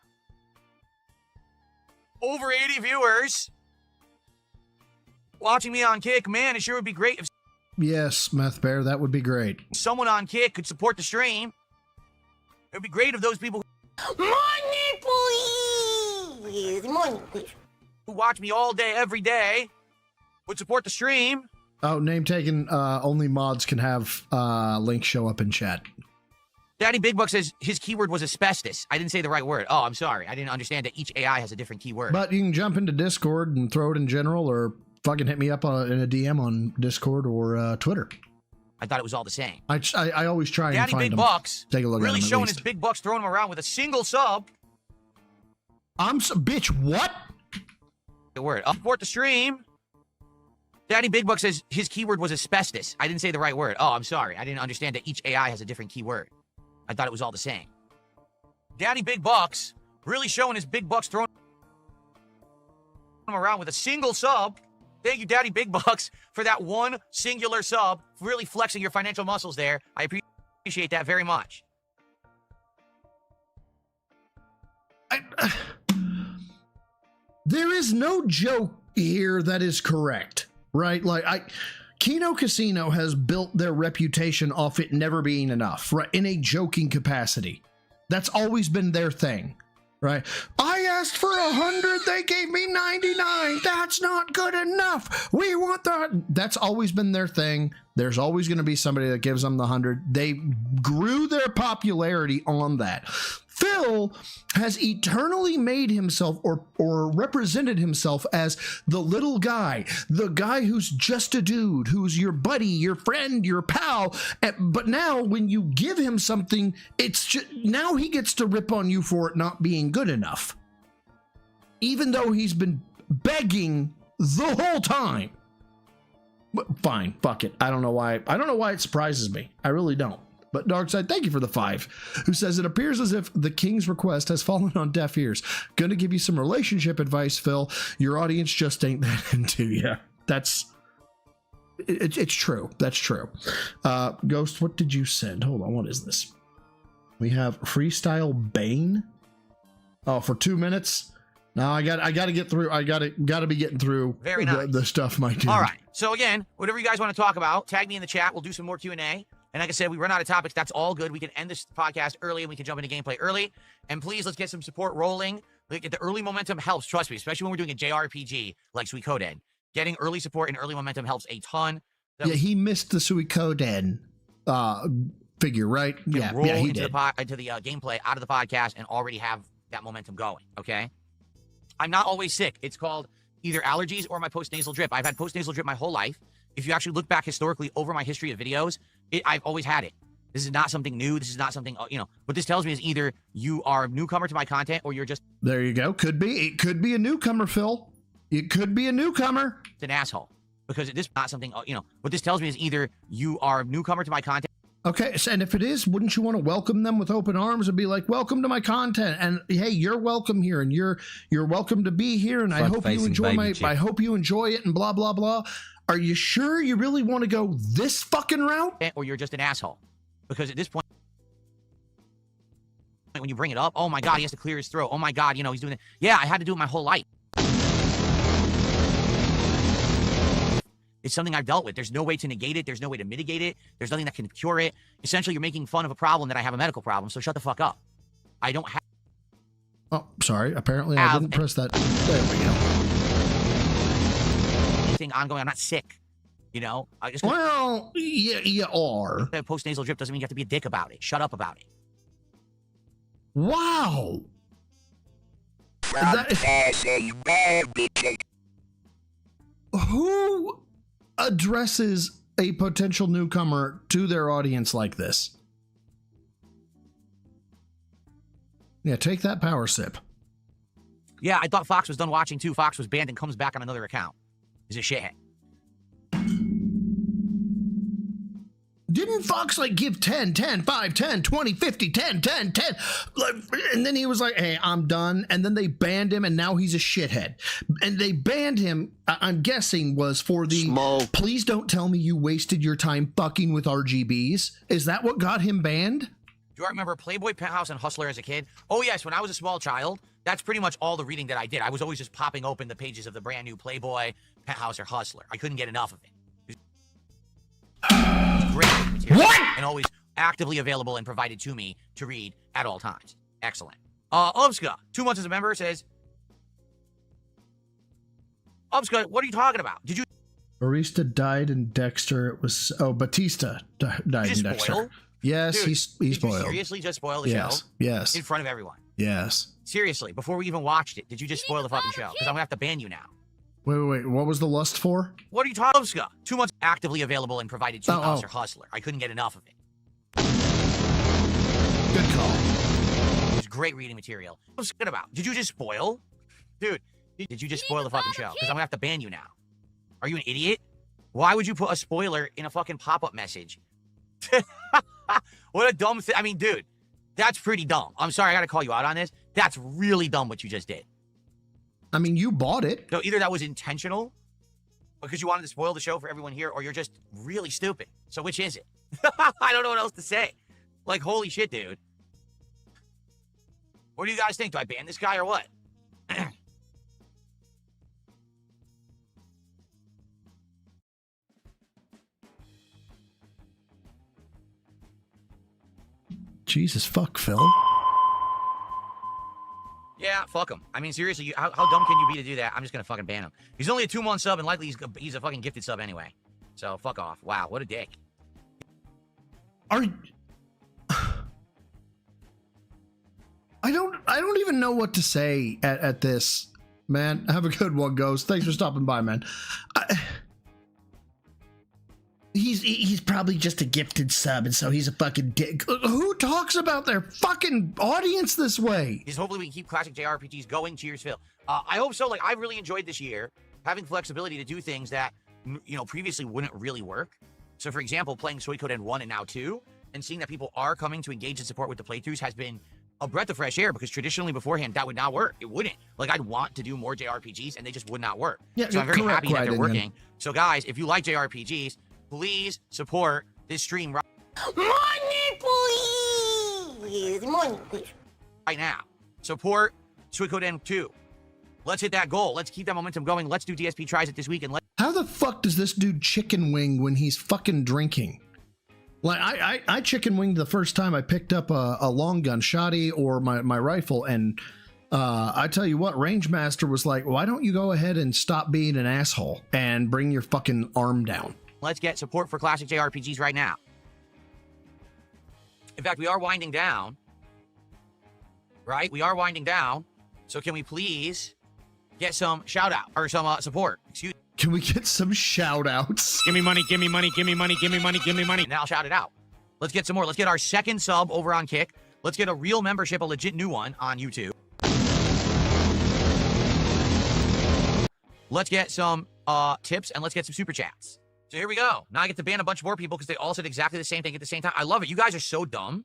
over 80 viewers watching me on Kick. Man, it sure would be great if Yes, Meth Bear, that would be great. someone on Kick could support the stream. It would be great if those people Money, please! Money, please. who watch me all day, every day, would support the stream. Oh, name taken. Only mods can have links show up in chat. Daddy Big Buck says his keyword was asbestos. I didn't say the right word. Oh, I'm sorry. I didn't understand that each AI has a different keyword. But you can jump into Discord and throw it in general, or fucking hit me up in a DM on Discord or Twitter. I thought it was all the same. I always try and Daddy find Big them. Bucks Take a look really at them showing at his least. big bucks, throwing them around with a single sub. Bitch, what? The word. I'll support the stream. Daddy Big Buck says his keyword was asbestos. I didn't say the right word. Oh, I'm sorry. I didn't understand that each AI has a different keyword. I thought it was all the same. Daddy Big Bucks really showing his big bucks, throwing them around with a single sub. Thank you, Daddy Big Bucks, for that one singular sub. Really flexing your financial muscles there. I appreciate that very much. There is no joke here that is correct, right? Like, Kino Casino has built their reputation off it never being enough, right? In a joking capacity. That's always been their thing, right? I asked for 100, they gave me 99. That's not good enough. We want the... That's always been their thing. There's always going to be somebody that gives them the 100. They grew their popularity on that. Phil has eternally made himself or represented himself as the little guy, the guy who's just a dude, who's your buddy, your friend, your pal. But now when you give him something, it's just, now he gets to rip on you for it not being good enough. Even though he's been begging the whole time. But fine, fuck it. I don't know why it surprises me. I really don't. But Darkside, thank you for the 5, who says it appears as if the king's request has fallen on deaf ears. Gonna give you some relationship advice, Phil. Your audience just ain't that into you. It's true. That's true. Ghost, what did you send? Hold on, what is this? We have Freestyle Bane. Oh, for 2 minutes. No, I gotta get through. I gotta be getting through Very nice. the stuff, my dude. All right. So again, whatever you guys want to talk about, tag me in the chat. We'll do some more Q&A. And like I said, we run out of topics. That's all good. We can end this podcast early and we can jump into gameplay early. And please, let's get some support rolling. Like, the early momentum helps, trust me, especially when we're doing a JRPG like Suikoden. Getting early support and early momentum helps a ton. Yeah, he missed the Suikoden figure, right? Yeah, roll yeah, he into did. into the gameplay out of the podcast and already have that momentum going. Okay, I'm not always sick. It's called either allergies or my post-nasal drip. I've had post-nasal drip my whole life. If you actually look back historically over my history of videos, I've always had it. This is not something new. This is not something, what this tells me is either you are a newcomer to my content or you're just There you go. Could be. It could be a newcomer, Phil. It could be a newcomer. an asshole. Because this is not something, what this tells me is either you are a newcomer to my content. Okay, and if it is, wouldn't you want to welcome them with open arms and be like, "Welcome to my content," and hey, you're welcome here, and you're welcome to be here, and I hope you enjoy I hope you enjoy it, and blah blah blah. Are you sure you really want to go this fucking route? Or you're just an asshole. Because at this point, when you bring it up, oh my God, he has to clear his throat. Oh my God, he's doing it. Yeah, I had to do it my whole life. It's something I've dealt with. There's no way to negate it. There's no way to mitigate it. There's nothing that can cure it. Essentially, you're making fun of a problem that I have a medical problem, so shut the fuck up. I don't have... Oh, sorry. Apparently, I didn't press that. There we go. Anything ongoing. I'm not sick. I just... Well, yeah, you are. Post-nasal drip doesn't mean you have to be a dick about it. Shut up about it. Wow. Who addresses a potential newcomer to their audience like this? Yeah, take that power sip. Yeah, I thought Fox was done watching too. Fox was banned and comes back on another account. He's a shithead. Didn't Fox give 10, 10, 5, 10, 20, 50, 10, 10, 10? And then he was like, hey, I'm done. And then they banned him, and now he's a shithead. And they banned him, I'm guessing, was for the please don't tell me you wasted your time fucking with RGBs. Is that what got him banned? Do I remember Playboy, Penthouse, and Hustler as a kid? Oh, yes, when I was a small child, that's pretty much all the reading that I did. I was always just popping open the pages of the brand new Playboy, Penthouse, or Hustler. I couldn't get enough of it. Great material. What? And always actively available and provided to me to read at all times. Excellent. Ubska, 2 months as a member, says, Ubska, what are you talking about? Did you... Barista died in Dexter. It was... Oh, Batista died in Dexter. Spoil? Yes, Dude, he's did spoiled. You seriously just spoil the show? Yes. In front of everyone. Yes. Seriously, before we even watched it, did you just spoil the fucking show? Because I'm gonna have to ban you now. Wait. What was the lust for? What are you talking about? 2 months actively available and provided to us or Hustler. I couldn't get enough of it. Good call. It's great reading material. What's good about? Did you just spoil? Dude, did you just spoil the fucking show? Because I'm gonna have to ban you now. Are you an idiot? Why would you put a spoiler in a fucking pop-up message? What a dumb thing. I mean, dude, that's pretty dumb. I'm sorry, I gotta call you out on this. That's really dumb what you just did. I mean, you bought it. So either that was intentional, because you wanted to spoil the show for everyone here, or you're just really stupid. So which is it? I don't know what else to say. Like, holy shit, dude. What do you guys think? Do I ban this guy or what? Jesus fuck, Phil. Yeah, fuck him. I mean, seriously, how dumb can you be to do that? I'm just gonna fucking ban him. He's only a 2-month sub, and likely he's a fucking gifted sub anyway. So fuck off. Wow, what a dick. I don't even know what to say at this, man. Have a good one, Ghost. Thanks for stopping by, man. He's probably just a gifted sub, and so he's a fucking dick. Who talks about their fucking audience this way? Hopefully we can keep classic JRPGs going. Cheers, Phil. I hope so. Like, I really enjoyed this year having flexibility to do things that, previously wouldn't really work. So, for example, playing Suikoden 1 and now 2, and seeing that people are coming to engage and support with the playthroughs has been a breath of fresh air, because traditionally beforehand, that would not work. It wouldn't. Like, I'd want to do more JRPGs, and they just would not work. Yeah, so I'm very happy that they're working. Then. So, guys, if you like JRPGs, please support this stream Money, please! Money, please. Right now. Support Suikoden 2. Let's hit that goal. Let's keep that momentum going. Let's do DSP Tries It this week. And how the fuck does this dude chicken wing when he's fucking drinking? Like, I chicken winged the first time I picked up a long gun shoddy or my rifle, and I tell you what, Rangemaster was like, why don't you go ahead and stop being an asshole and bring your fucking arm down? let's get support for classic JRPGs right now. In fact, we are winding down. Right? We are winding down. So can we please get some shout out or some support? Excuse me. Can we get some shout outs? Give me money, give me money, give me money, give me money, give me money. And now I'll shout it out. Let's get some more. Let's get our second sub over on Kick. Let's get a real membership, a legit new one on YouTube. Let's get some tips and let's get some super chats. So here we go. Now I get to ban a bunch more people because they all said exactly the same thing at the same time. I love it. You guys are so dumb.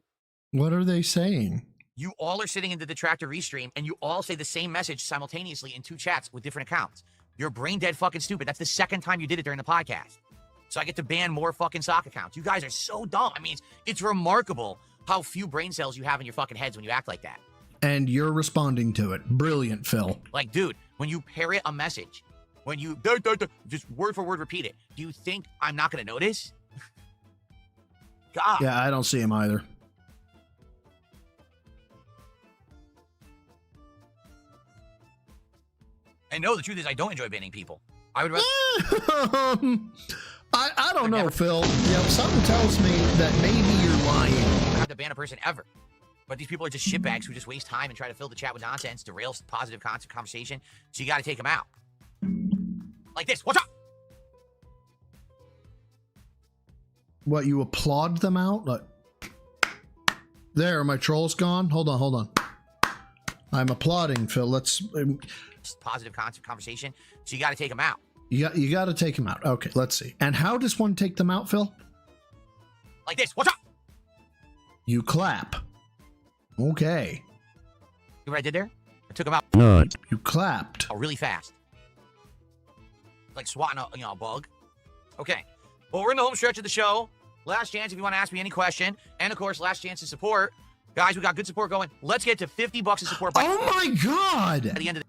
What are they saying? You all are sitting in the Detractor Restream and you all say the same message simultaneously in two chats with different accounts. You're brain dead fucking stupid. That's the second time you did it during the podcast. So I get to ban more fucking sock accounts. You guys are so dumb. I mean, it's remarkable how few brain cells you have in your fucking heads when you act like that. And you're responding to it. Brilliant, Phil. Like, dude, when you parrot a message, when you just word for word repeat it, do you think I'm not going to notice? God. Yeah, I don't see him either. And no, the truth is I don't enjoy banning people. I would rather... I don't know, Phil. Yeah, something tells me that maybe you're lying. I don't have to ban a person ever. But these people are just shitbags who just waste time and try to fill the chat with nonsense, derail positive conversation. So you got to take them out. Like this. What's up? What, you applaud them out? Like, there, my troll's gone. Hold on. I'm applauding, Phil. Let's... positive conversation. So you got to take them out. You got to take them out. Okay, let's see. And how does one take them out, Phil? Like this. What's up? You clap. Okay. See what I did there? I took them out. You clapped. Oh, really fast. Like swatting a bug. Okay. Well, we're in the home stretch of the show. Last chance if you want to ask me any question. And, of course, last chance to support. Guys, we got good support going. Let's get to $50 of support by... Oh, my God! At the end of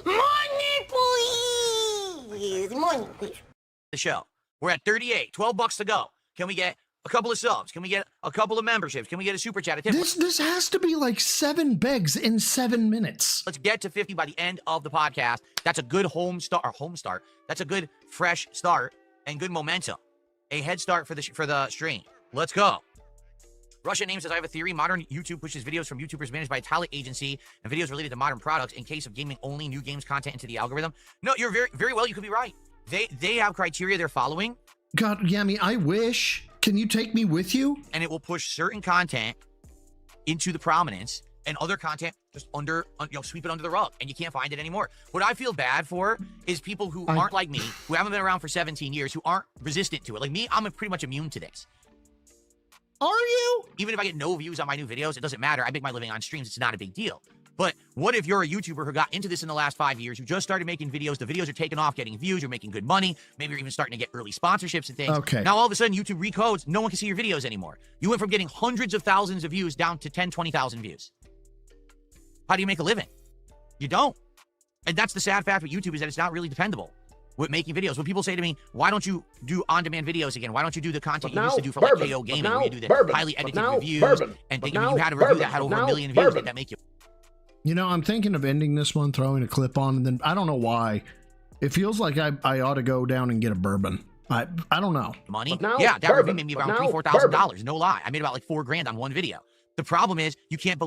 Money, please! Money, please. the show. We're at 38. $12 to go. Can we get a couple of subs? Can we get a couple of memberships? Can we get a super chat? This has to be like 7 begs in 7 minutes. Let's get to 50 by the end of the podcast. That's a good home start. That's a good fresh start and good momentum. A head start for the stream. Let's go. Russian name says, I have a theory. Modern YouTube pushes videos from YouTubers managed by a talent agency and videos related to modern products. In case of gaming, only new games content into the algorithm. No, you're very, very well. You could be right. They have criteria they're following. God, Yami, I wish. Can you take me with you? And it will push certain content into the prominence and other content just sweep it under the rug and you can't find it anymore. What I feel bad for is people who aren't like me, who haven't been around for 17 years, who aren't resistant to it. Like me, I'm pretty much immune to this. Are you? Even if I get no views on my new videos, it doesn't matter. I make my living on streams. It's not a big deal. But what if you're a YouTuber who got into this in the last 5 years, who just started making videos, the videos are taking off, getting views, you're making good money, maybe you're even starting to get early sponsorships and things. Okay. Now all of a sudden YouTube recodes, no one can see your videos anymore. You went from getting hundreds of thousands of views down to 10, 20,000 views. How do you make a living? You don't. And that's the sad fact with YouTube is that it's not really dependable with making videos. When people say to me, why don't you do on-demand videos again? Why don't you do the content you used to do for like KO Gaming, where you do the highly edited reviews and thinking you had a review that had over 1 million views, did that make you? You know, I'm thinking of ending this one, throwing a clip on, and then I don't know why. It feels like I ought to go down and get a bourbon. I don't know. Money? Yeah, that review made me around $3,000-$4,000. No lie. I made about like $4,000 on one video. The problem is you can't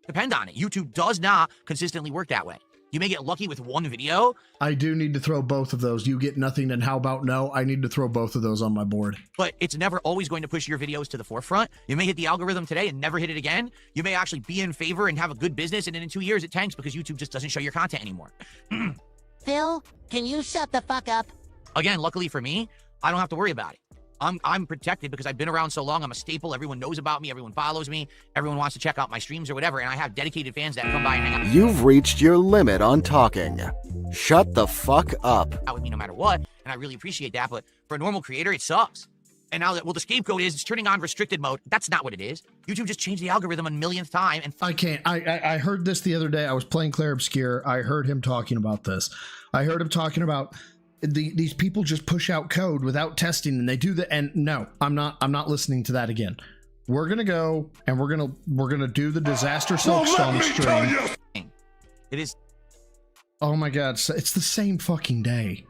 depend on it. YouTube does not consistently work that way. You may get lucky with one video. I do need to throw both of those. You get nothing, then how about no? I need to throw both of those on my board. But it's never always going to push your videos to the forefront. You may hit the algorithm today and never hit it again. You may actually be in favor and have a good business, and then in 2 years it tanks because YouTube just doesn't show your content anymore. Phil, can you shut the fuck up? Again, luckily for me, I don't have to worry about it. I'm protected because I've been around so long. I'm a staple. Everyone knows about me. Everyone follows me. Everyone wants to check out my streams or whatever. And I have dedicated fans that come by and hang out. You've reached your limit on talking. Shut the fuck up. Out with me no matter what. And I really appreciate that. But for a normal creator, it sucks. And now that, well, the scapegoat is it's turning on restricted mode. That's not what it is. YouTube just changed the algorithm a millionth time. And I can't. I heard this the other day. I was playing Claire Obscure. I heard him talking about this. I heard him talking about these people just push out code without testing, and they do that. And no, I'm not listening to that again. We're gonna go and we're gonna do the disaster Silkstorm stream. It is. Oh my god, it's the same fucking day.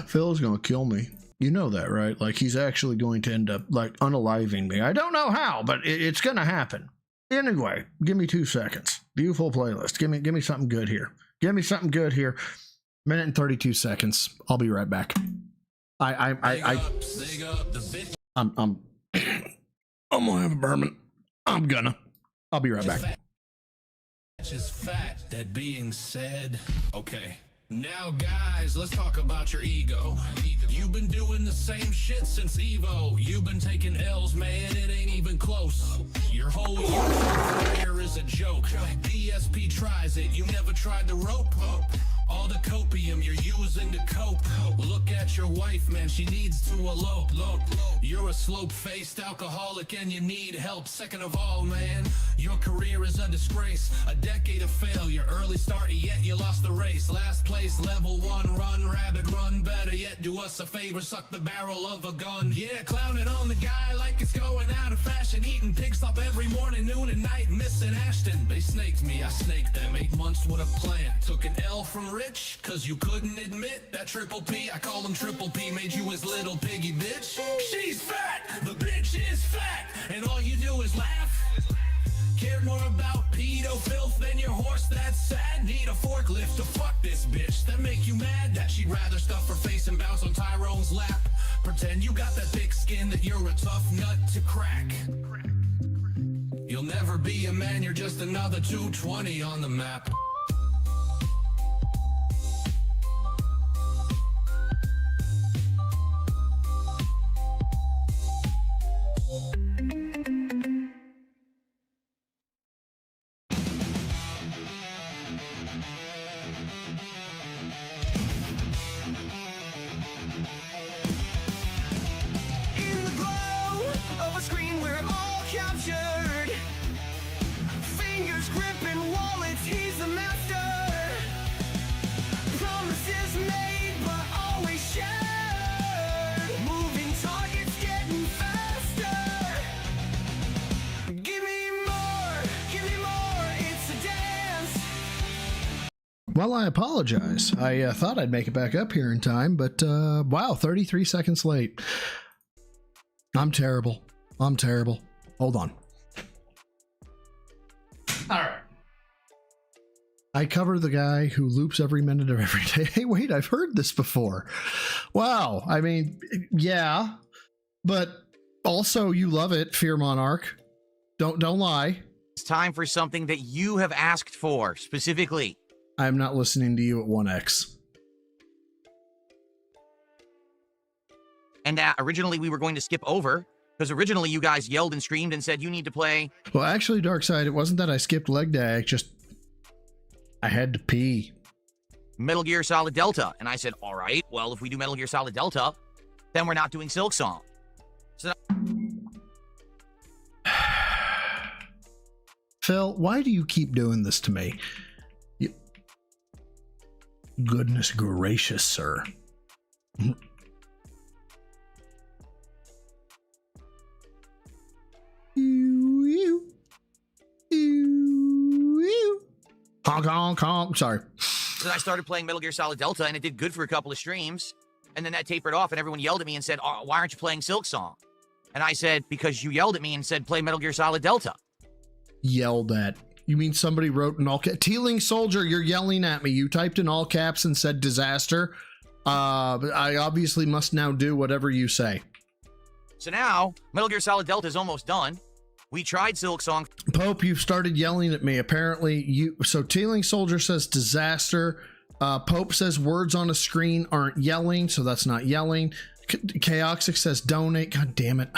Phil's gonna kill me. You know that, right? Like, he's actually going to end up, like, unaliving me. I don't know how, but it's gonna happen. Anyway, give me 2 seconds. Beautiful playlist. Give me something good here. Give me something good here. Minute and 32 seconds. I'll be right back. I'm gonna have a bourbon. I'll be right back. Just fact. That being said, okay. Now, guys, let's talk about your ego. You've been doing the same shit since Evo. You've been taking L's, man, it ain't even close. Your whole career is a joke. DSP tries it, you never tried the rope. All the copium you're using to cope. Look at your wife, man, she needs to elope. You're a slope-faced alcoholic and you need help. Second of all, man, your career is a disgrace. A decade of failure, early start, yet you lost the race. Last place, level 1, run, rabbit, run. Better yet, do us a favor, suck the barrel of a gun. Yeah, clowning on the guy like it's going out of fashion. Eating pig slop every morning, noon and night, missing Ashton. They snaked me, I snaked them. 8 months with a plan. Took an L from Rich, cause you couldn't admit that Triple P, I call him Triple P, made you his little piggy bitch. She's fat, the bitch is fat, and all you do is laugh. Care more about pedo filth than your horse that's sad. Need a forklift to fuck this bitch that make you mad. That she'd rather stuff her face and bounce on Tyrone's lap. Pretend you got that thick skin that you're a tough nut to crack. You'll never be a man, you're just another 220 on the map. In the glow of a screen, we're all captured. Fingers gripping wallets, he's the master. Promises made, but always shared. Moving targets getting faster. Give me more, it's a dance. Well, I apologize. I thought I'd make it back up here in time, but wow, 33 seconds late. I'm terrible. Hold on. All right. I cover the guy who loops every minute of every day. Hey, wait, I've heard this before. Wow. I mean, yeah, but also you love it, Fear Monarch. Don't lie. It's time for something that you have asked for specifically. I'm not listening to you at 1x. And originally we were going to skip over, because originally you guys yelled and screamed and said you need to play. Well, actually, Darkseid, it wasn't that I skipped leg day. I had to pee. Metal Gear Solid Delta. And I said, all right, well, if we do Metal Gear Solid Delta, then we're not doing Silk Song. So Phil, why do you keep doing this to me? Goodness gracious, sir. Honk, honk, honk. Sorry. then I started playing Metal Gear Solid Delta, and it did good for a couple of streams. And then that tapered off, and everyone yelled at me and said, oh, why aren't you playing Silk Song? And I said, because you yelled at me and said, play Metal Gear Solid Delta. Yelled at? You mean somebody wrote in all caps? Tealing Soldier, you're yelling at me. You typed in all caps and said disaster. I obviously must now do whatever you say. So now, Metal Gear Solid Delta is almost done. We tried Silk Song. Pope, you've started yelling at me. Apparently, so Tealing Soldier says disaster. Pope says words on a screen aren't yelling, so that's not yelling. Chaoxic says donate. God damn it.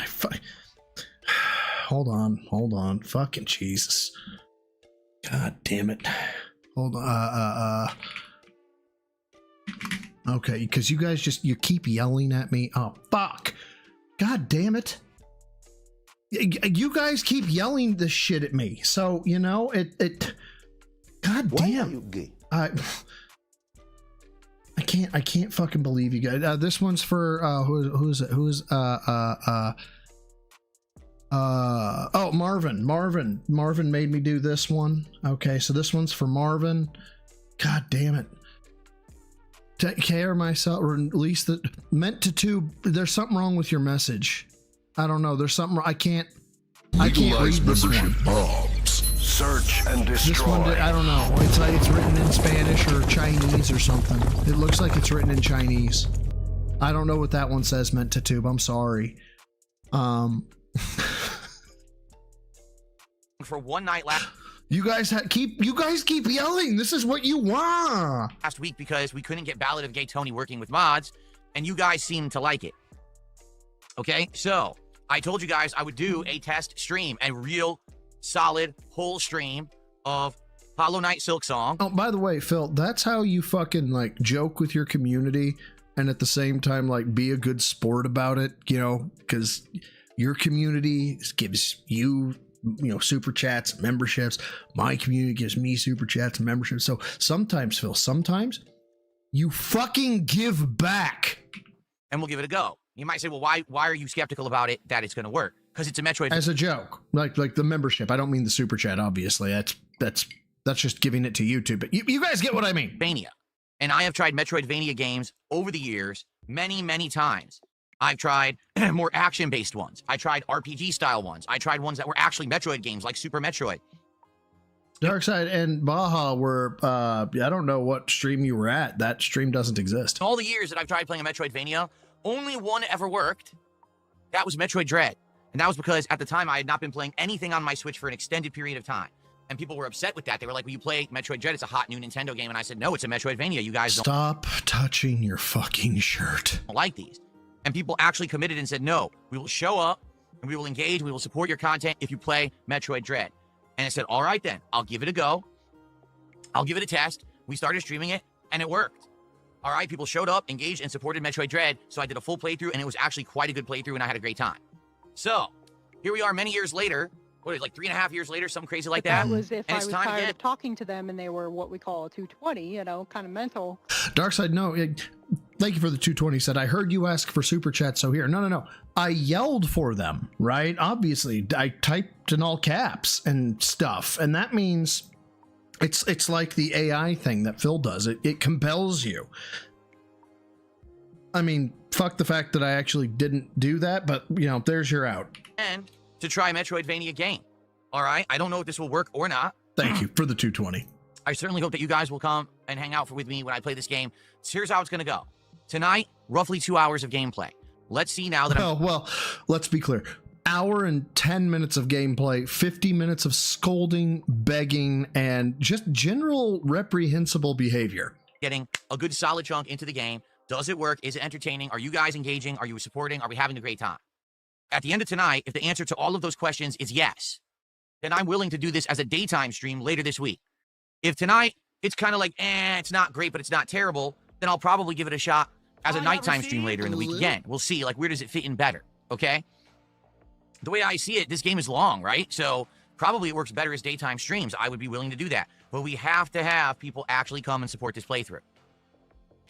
Hold on. Fucking Jesus. God damn it. Hold on. Okay, because you guys you keep yelling at me. Oh, fuck. God damn it. You guys keep yelling this shit at me. So, you know, God damn. Why are you gay? I can't fucking believe you guys. This one's for Marvin. Marvin made me do this one. Okay, so this one's for Marvin. God damn it. Take care of myself, or at least that meant to tube. There's something wrong with your message. I don't know. There's something I can't read this one. bombs. Search and destroy. This one, I don't know. It's like it's written in Spanish or Chinese or something. It looks like it's written in Chinese. I don't know what that one says. Meant to tube. I'm sorry. For one night last. You guys keep yelling. This is what you want. Last week because we couldn't get Ballad of Gay Tony working with mods, and you guys seemed to like it. Okay, so I told you guys I would do a test stream, a real solid whole stream of Hollow Knight Silk Song. Oh, by the way, Phil, that's how you fucking like joke with your community and at the same time like be a good sport about it, you know, because your community gives you super chats, memberships. My community gives me super chats and memberships. So sometimes, Phil, sometimes you fucking give back. And we'll give it a go. You might say, well, why are you skeptical about it that it's going to work? Because it's a Metroid. As a joke, like the membership. I don't mean the super chat, obviously. That's just giving it to YouTube. But you guys get what I mean. Vania. And I have tried Metroidvania games over the years many, many times. I've tried more action-based ones. I tried RPG-style ones. I tried ones that were actually Metroid games, like Super Metroid. Darkside and Baja were, I don't know what stream you were at. That stream doesn't exist. All the years that I've tried playing a Metroidvania, only one ever worked. That was Metroid Dread. And that was because at the time I had not been playing anything on my Switch for an extended period of time. And people were upset with that. They were like, will you play Metroid Dread? It's a hot new Nintendo game. And I said, no, it's a Metroidvania. You guys Stop touching your fucking shirt. don't like these. And people actually committed and said, no, we will show up and we will engage. We will support your content if you play Metroid Dread. And I said, all right, then I'll give it a go. I'll give it a test. We started streaming it and it worked. All right. People showed up, engaged, and supported Metroid Dread. So I did a full playthrough and it was actually quite a good playthrough and I had a great time. So here we are many years later. What is it, like 3.5 years later, something crazy like that? That was if and I was time tired again. of talking to them and they were what we call a 220, kind of mental. Darkside, no. Thank you for the 220. Said, I heard you ask for super chat, so here. No. I yelled for them, right? Obviously, I typed in all caps and stuff. And that means it's like the AI thing that Phil does. It compels you. I mean, fuck the fact that I actually didn't do that, but, there's your out. And to try a Metroidvania game. All right? I don't know if this will work or not. Thank you for the 220. I certainly hope that you guys will come and hang out with me when I play this game. So here's how it's going to go. Tonight, roughly 2 hours of gameplay. Let's see now that Well, let's be clear. Hour and 10 minutes of gameplay, 50 minutes of scolding, begging, and just general reprehensible behavior. Getting a good solid chunk into the game. Does it work? Is it entertaining? Are you guys engaging? Are you supporting? Are we having a great time? At the end of tonight, if the answer to all of those questions is yes, then I'm willing to do this as a daytime stream later this week. If tonight it's kind of like, it's not great, but it's not terrible, then I'll probably give it a shot as a nighttime stream later in the week again. We'll see, where does it fit in better, okay? The way I see it, this game is long, right? So probably it works better as daytime streams. I would be willing to do that. But we have to have people actually come and support this playthrough.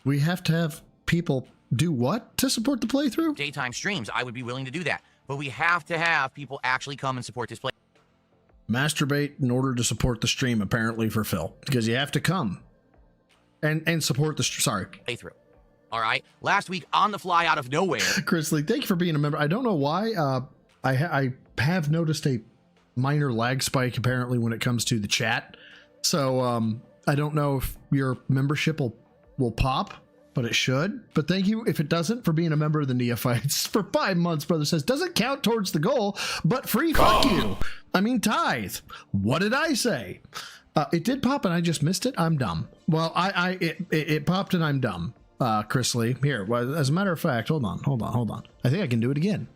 We have to have people do what to support the playthrough? Daytime streams. I would be willing to do that. But we have to have people actually come and support this playthrough. Masturbate in order to support the stream, apparently, for Phil. Because you have to come and support the playthrough. All right. Last week, on the fly, out of nowhere. Chris Lee, thank you for being a member. I don't know why. I have noticed a minor lag spike, apparently, when it comes to the chat. So I don't know if your membership will pop, but it should. But thank you, if it doesn't, for being a member of the Neophytes for 5 months. Brother says, doesn't count towards the goal, but free fuck you. I mean, tithe. What did I say? It did pop and I just missed it. I'm dumb. Well, it popped and I'm dumb. Chris Lee. Here, well, as a matter of fact, hold on. I think I can do it again.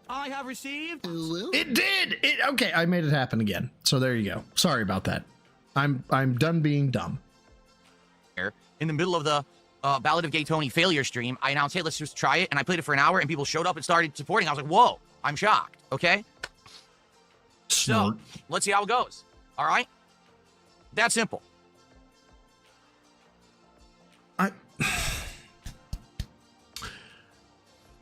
I have received. It did. Okay, I made it happen again. So there you go. Sorry about that. I'm done being dumb. In the middle of the Ballad of Gay Tony failure stream, I announced, hey, let's just try it. And I played it for an hour and people showed up and started supporting. I was like, whoa, I'm shocked. Okay. Snort. So let's see how it goes. All right. That simple.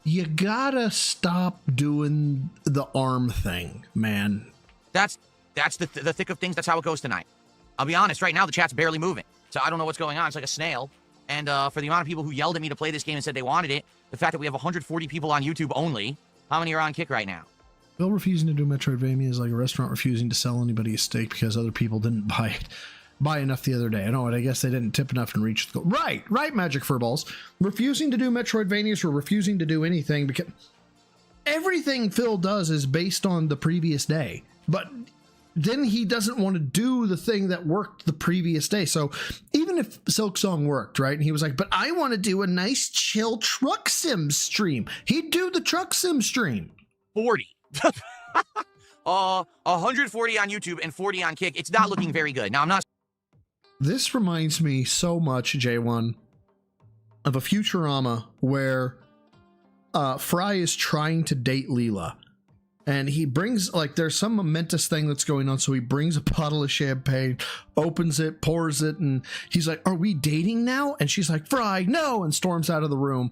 You gotta stop doing the arm thing, man. That's the thick of things. That's how it goes tonight. I'll be honest. Right now, the chat's barely moving. So I don't know what's going on. It's like a snail. And for the amount of people who yelled at me to play this game and said they wanted it, the fact that we have 140 people on YouTube only, how many are on Kick right now? Bill refusing to do Metroidvania is like a restaurant refusing to sell anybody a steak because other people didn't buy enough the other day. I know, and I guess they didn't tip enough and reach the goal. Right, Magic Furballs. Refusing to do Metroidvanias or refusing to do anything because everything Phil does is based on the previous day. But then he doesn't want to do the thing that worked the previous day. So even if Silk Song worked, right? And he was like, but I want to do a nice chill truck sim stream. He'd do the truck sim stream. 40. 140 on YouTube and 40 on Kick. It's not looking very good. Now, I'm not... This reminds me so much, J1, of a Futurama where Fry is trying to date Leela. And he brings, like, there's some momentous thing that's going on. So he brings a bottle of champagne, opens it, pours it, and he's like, are we dating now? And she's like, Fry, no, and storms out of the room.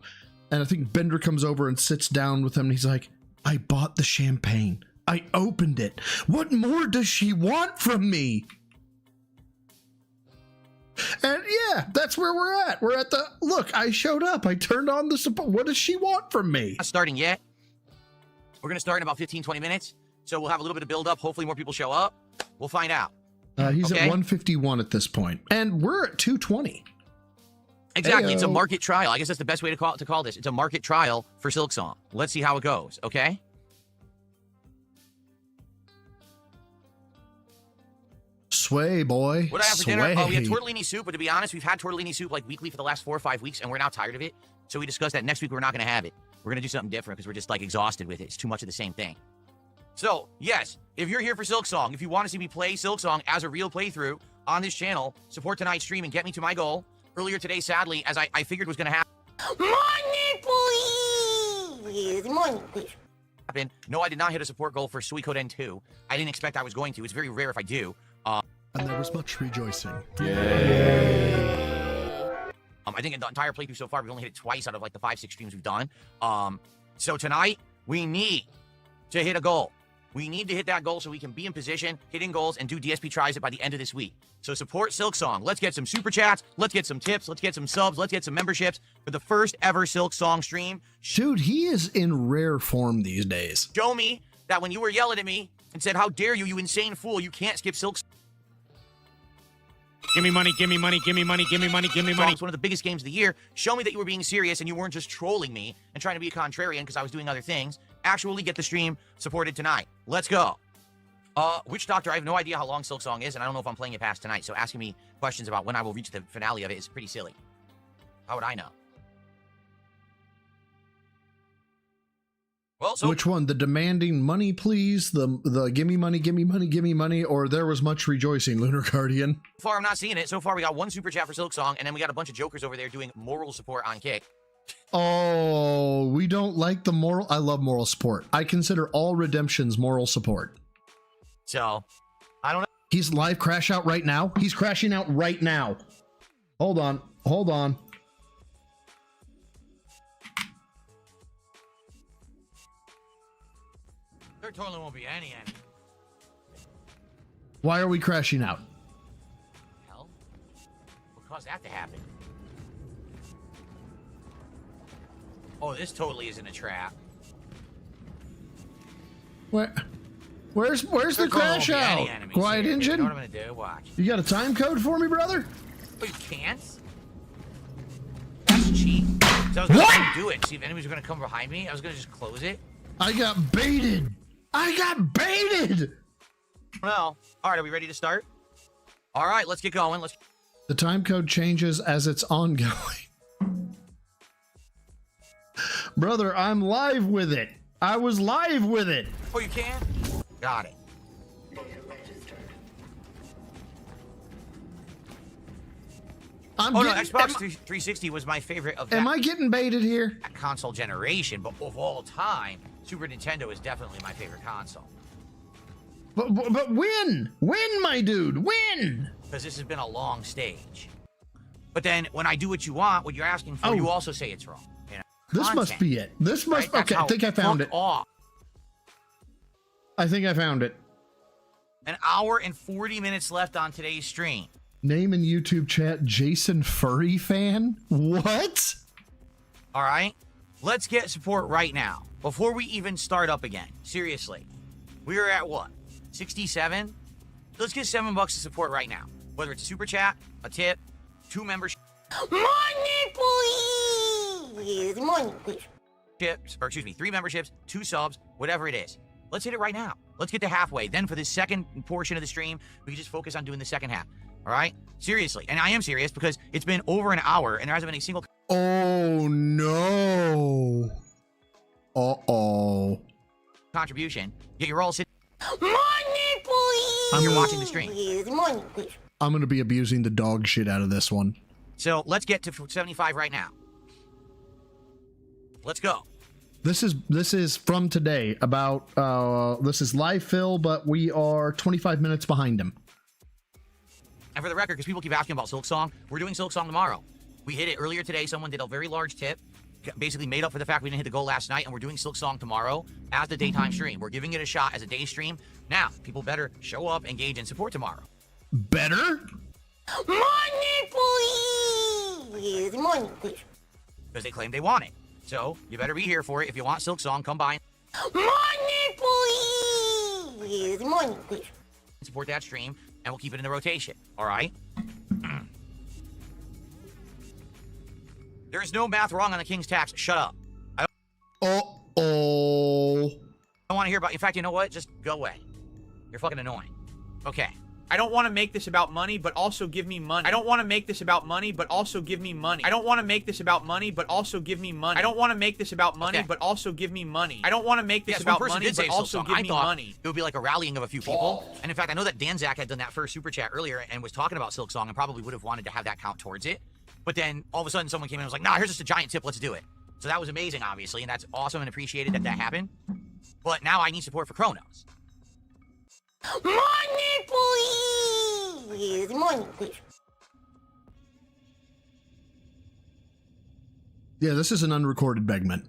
And I think Bender comes over and sits down with him, and he's like, I bought the champagne. I opened it. What more does she want from me? And yeah, that's where we're at. We're at the, look, I showed up. I turned on the support. What does she want from me? Not starting yet. We're going to start in about 15, 20 minutes. So we'll have a little bit of build up. Hopefully more people show up. We'll find out. He's at 151 at this point. And we're at 220. Exactly. Hey-o. It's a market trial. I guess that's the best way to call this. It's a market trial for Silk Song. Let's see how it goes. Okay. Sway, boy. What I have for dinner? Oh, we had tortellini soup, but to be honest, we've had tortellini soup like weekly for the last 4 or 5 weeks, and we're now tired of it. So we discussed that next week we're not going to have it. We're going to do something different because we're just like exhausted with it. It's too much of the same thing. So, yes, if you're here for Silk Song, if you want to see me play Silk Song as a real playthrough on this channel, support tonight's stream and get me to my goal. Earlier today, sadly, as I figured was going to happen. Money, please! Money, please. No, I did not hit a support goal for Suikoden 2. I didn't expect I was going to. It's very rare if I do. And there was much rejoicing. I think in the entire playthrough so far, we've only hit it twice out of like the 5-6 streams we've done. So tonight, we need to hit a goal. We need to hit that goal so we can be in position, hitting goals, and do DSP tries it by the end of this week. So support Silk Song. Let's get some super chats. Let's get some tips. Let's get some subs. Let's get some memberships for the first ever Silk Song stream. Dude, he is in rare form these days. Show me that when you were yelling at me and said, how dare you, you insane fool, you can't skip Silk Song. Give me money, give me money, give me money, give me money, give me money. It's one of the biggest games of the year. Show me that you were being serious and you weren't just trolling me and trying to be a contrarian because I was doing other things. Actually get the stream supported tonight. Let's go. Witch Doctor, I have no idea how long Silk Song is, and I don't know if I'm playing it past tonight, so asking me questions about when I will reach the finale of it is pretty silly. How would I know? Well, so which one? The demanding money, please? The gimme money, gimme money, gimme money, or there was much rejoicing, Lunar Guardian? So far, I'm not seeing it. So far, we got one super chat for Silk Song, and then we got a bunch of jokers over there doing moral support on Kick. Oh, we don't like the moral. I love moral support. I consider all redemptions moral support. So, I don't know. He's live crash out right now. He's crashing out right now. Hold on. Hold on. There totally won't be any. Why are we crashing out? Hell? What caused that to happen? Oh, this totally isn't a trap. Where's the crash out? Quiet engine? You know what I'm gonna do? Watch. You got a time code for me, brother? Oh, you can't? That's cheap. So I was gonna do it. See if anybody's gonna come behind me. I was gonna just close it. I got baited. I got baited. Well, all right. Are we ready to start? All right, let's get going. The time code changes as it's ongoing. Brother, I'm live with it. I was live with it. Oh, you can? Got it. No, Xbox 360 was my favorite of that. Am I getting baited here? Console generation, but of all time, Super Nintendo is definitely my favorite console. But win! Win, my dude! Win! Because this has been a long stage. But then, when I do what you want, what you're asking for, you also say it's wrong. You know? This must be it. This must... Right? Okay, I think I found it. Off. I think I found it. An hour and 40 minutes left on today's stream. Name in YouTube chat, Jason Furry fan? What? All right, let's get support right now before we even start up again. Seriously, we are at what? 67? Let's get $7 to support right now. Whether it's a super chat, a tip, 2 memberships. Money, please. Money, please. Or excuse me, 3 memberships, 2 subs, whatever it is. Let's hit it right now. Let's get to halfway. Then for the second portion of the stream, we can just focus on doing the second half. All right? Seriously. And I am serious because it's been over an hour and there hasn't been a single... Oh, no. Uh-oh. ...contribution. Yet you're all sitting... Money, please. You're watching the stream. Money, please. I'm going to be abusing the dog shit out of this one. So let's get to 75 right now. Let's go. This is from today about, this is live Phil, but we are 25 minutes behind him. And for the record, because people keep asking about Silk Song, we're doing Silk Song tomorrow. We hit it earlier today. Someone did a very large tip, basically made up for the fact we didn't hit the goal last night, and we're doing Silk Song tomorrow as the daytime stream. We're giving it a shot as a day stream. Now, people better show up, engage, and support tomorrow. Better? Money, please. Money, please. Because they claim they want it. So, you better be here for it. If you want Silk Song, come by. Money, please. Money, please. Support that stream, and we'll keep it in the rotation. All right? There is no math wrong on the King's tax. Shut up. I don't want to hear about... In fact, you know what? Just go away. You're fucking annoying. Okay. I don't want to make this about money, but also give me money. I don't want to make this about money, but also give me money. I don't want to make this about money, but also give me money. I don't want to make this about money, but also give me money. I don't want to make this about money, but also give me money. It would be like a rallying of a few people. And in fact, I know that Danzak had done that first super chat earlier and was talking about Silk Song and probably would have wanted to have that count towards it. But then all of a sudden someone came in and was like, nah, here's just a giant tip. Let's do it. So that was amazing, obviously. And that's awesome and appreciated that that happened. But now I need support for Chronos. Money, please. Money, please. Yeah, this is an unrecorded Begman.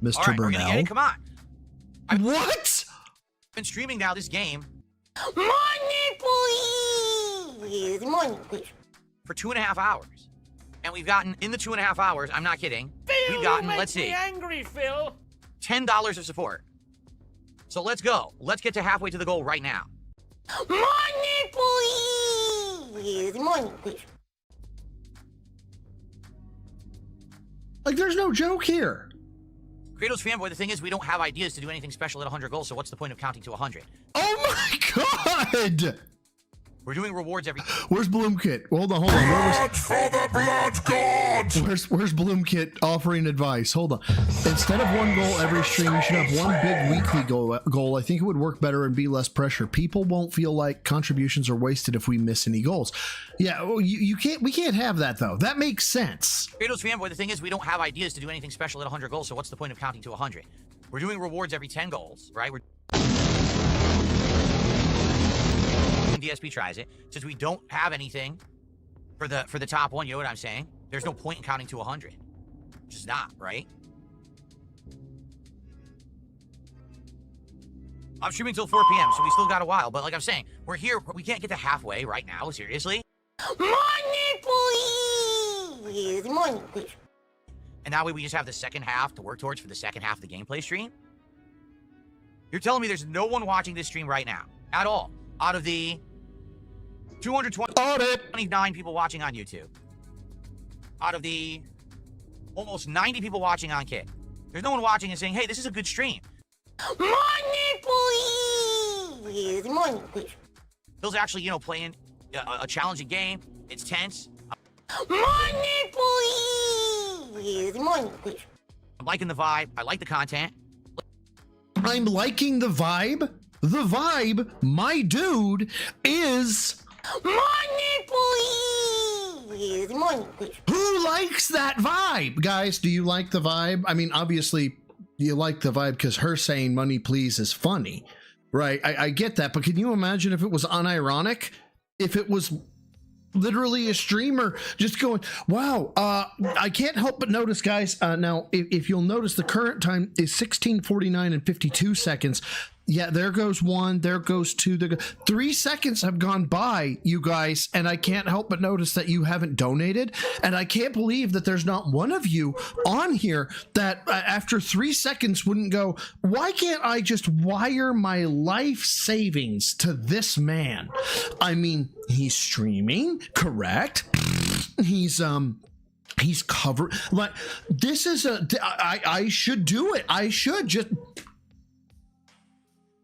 Mr. All right, Burnell. we're gonna get it. Come on. What? I've been streaming now this game. Money, please. Money, please. For 2.5 hours. And we've gotten, in the 2.5 hours, I'm not kidding, we've gotten, let's see, angry, Phil. $10 of support. So let's go. Let's get to halfway to the goal right now. Money, please. Money, please. Like, there's no joke here. Kratos fanboy, the thing is, we don't have ideas to do anything special at 100 goals, so what's the point of counting to 100? Oh my god! We're doing rewards every... Where's Bloomkit? Hold on. For the blood god! Where's Bloomkit offering advice? Hold on. Instead of one goal every stream, you should have one big weekly goal. I think it would work better and be less pressure. People won't feel like contributions are wasted if we miss any goals. Yeah, well, we can't have that though. That makes sense. Kratos fanboy, the thing is, we don't have ideas to do anything special at 100 goals, so what's the point of counting to 100? We're doing rewards every 10 goals, right? DSP tries it. Since we don't have anything for the top one, you know what I'm saying? There's no point in counting to 100. Just not, right? I'm streaming till 4 p.m., so we still got a while. But like I'm saying, we're here. We can't get to halfway right now, seriously. Money, please. Money, please. And that way we just have the second half to work towards for the second half of the gameplay stream? You're telling me there's no one watching this stream right now at all? Out of the 229 people watching on YouTube. Out of the almost 90 people watching on Kick. There's no one watching and saying, hey, this is a good stream. Money, please. Money, please. Phil's actually, you know, playing a challenging game. It's tense. Money, please. Money, please. I'm liking the vibe. I like the content. I'm liking the vibe. The vibe, my dude, is... Money, please. Money, please. Who likes that vibe? Guys, do you like the vibe? I mean, obviously, you like the vibe because her saying money, please is funny, right? I get that, but can you imagine if it was unironic? If it was literally a streamer just going, wow, I can't help but notice, guys, now, if you'll notice, the current time is 16:49 and 52 seconds. Yeah, there goes one. There goes two. 3 seconds have gone by, you guys, and I can't help but notice that you haven't donated. And I can't believe that there's not one of you on here that after 3 seconds wouldn't go, why can't I just wire my life savings to this man? I mean, he's streaming, correct? He's covered. Like, this is I should do it. I should just.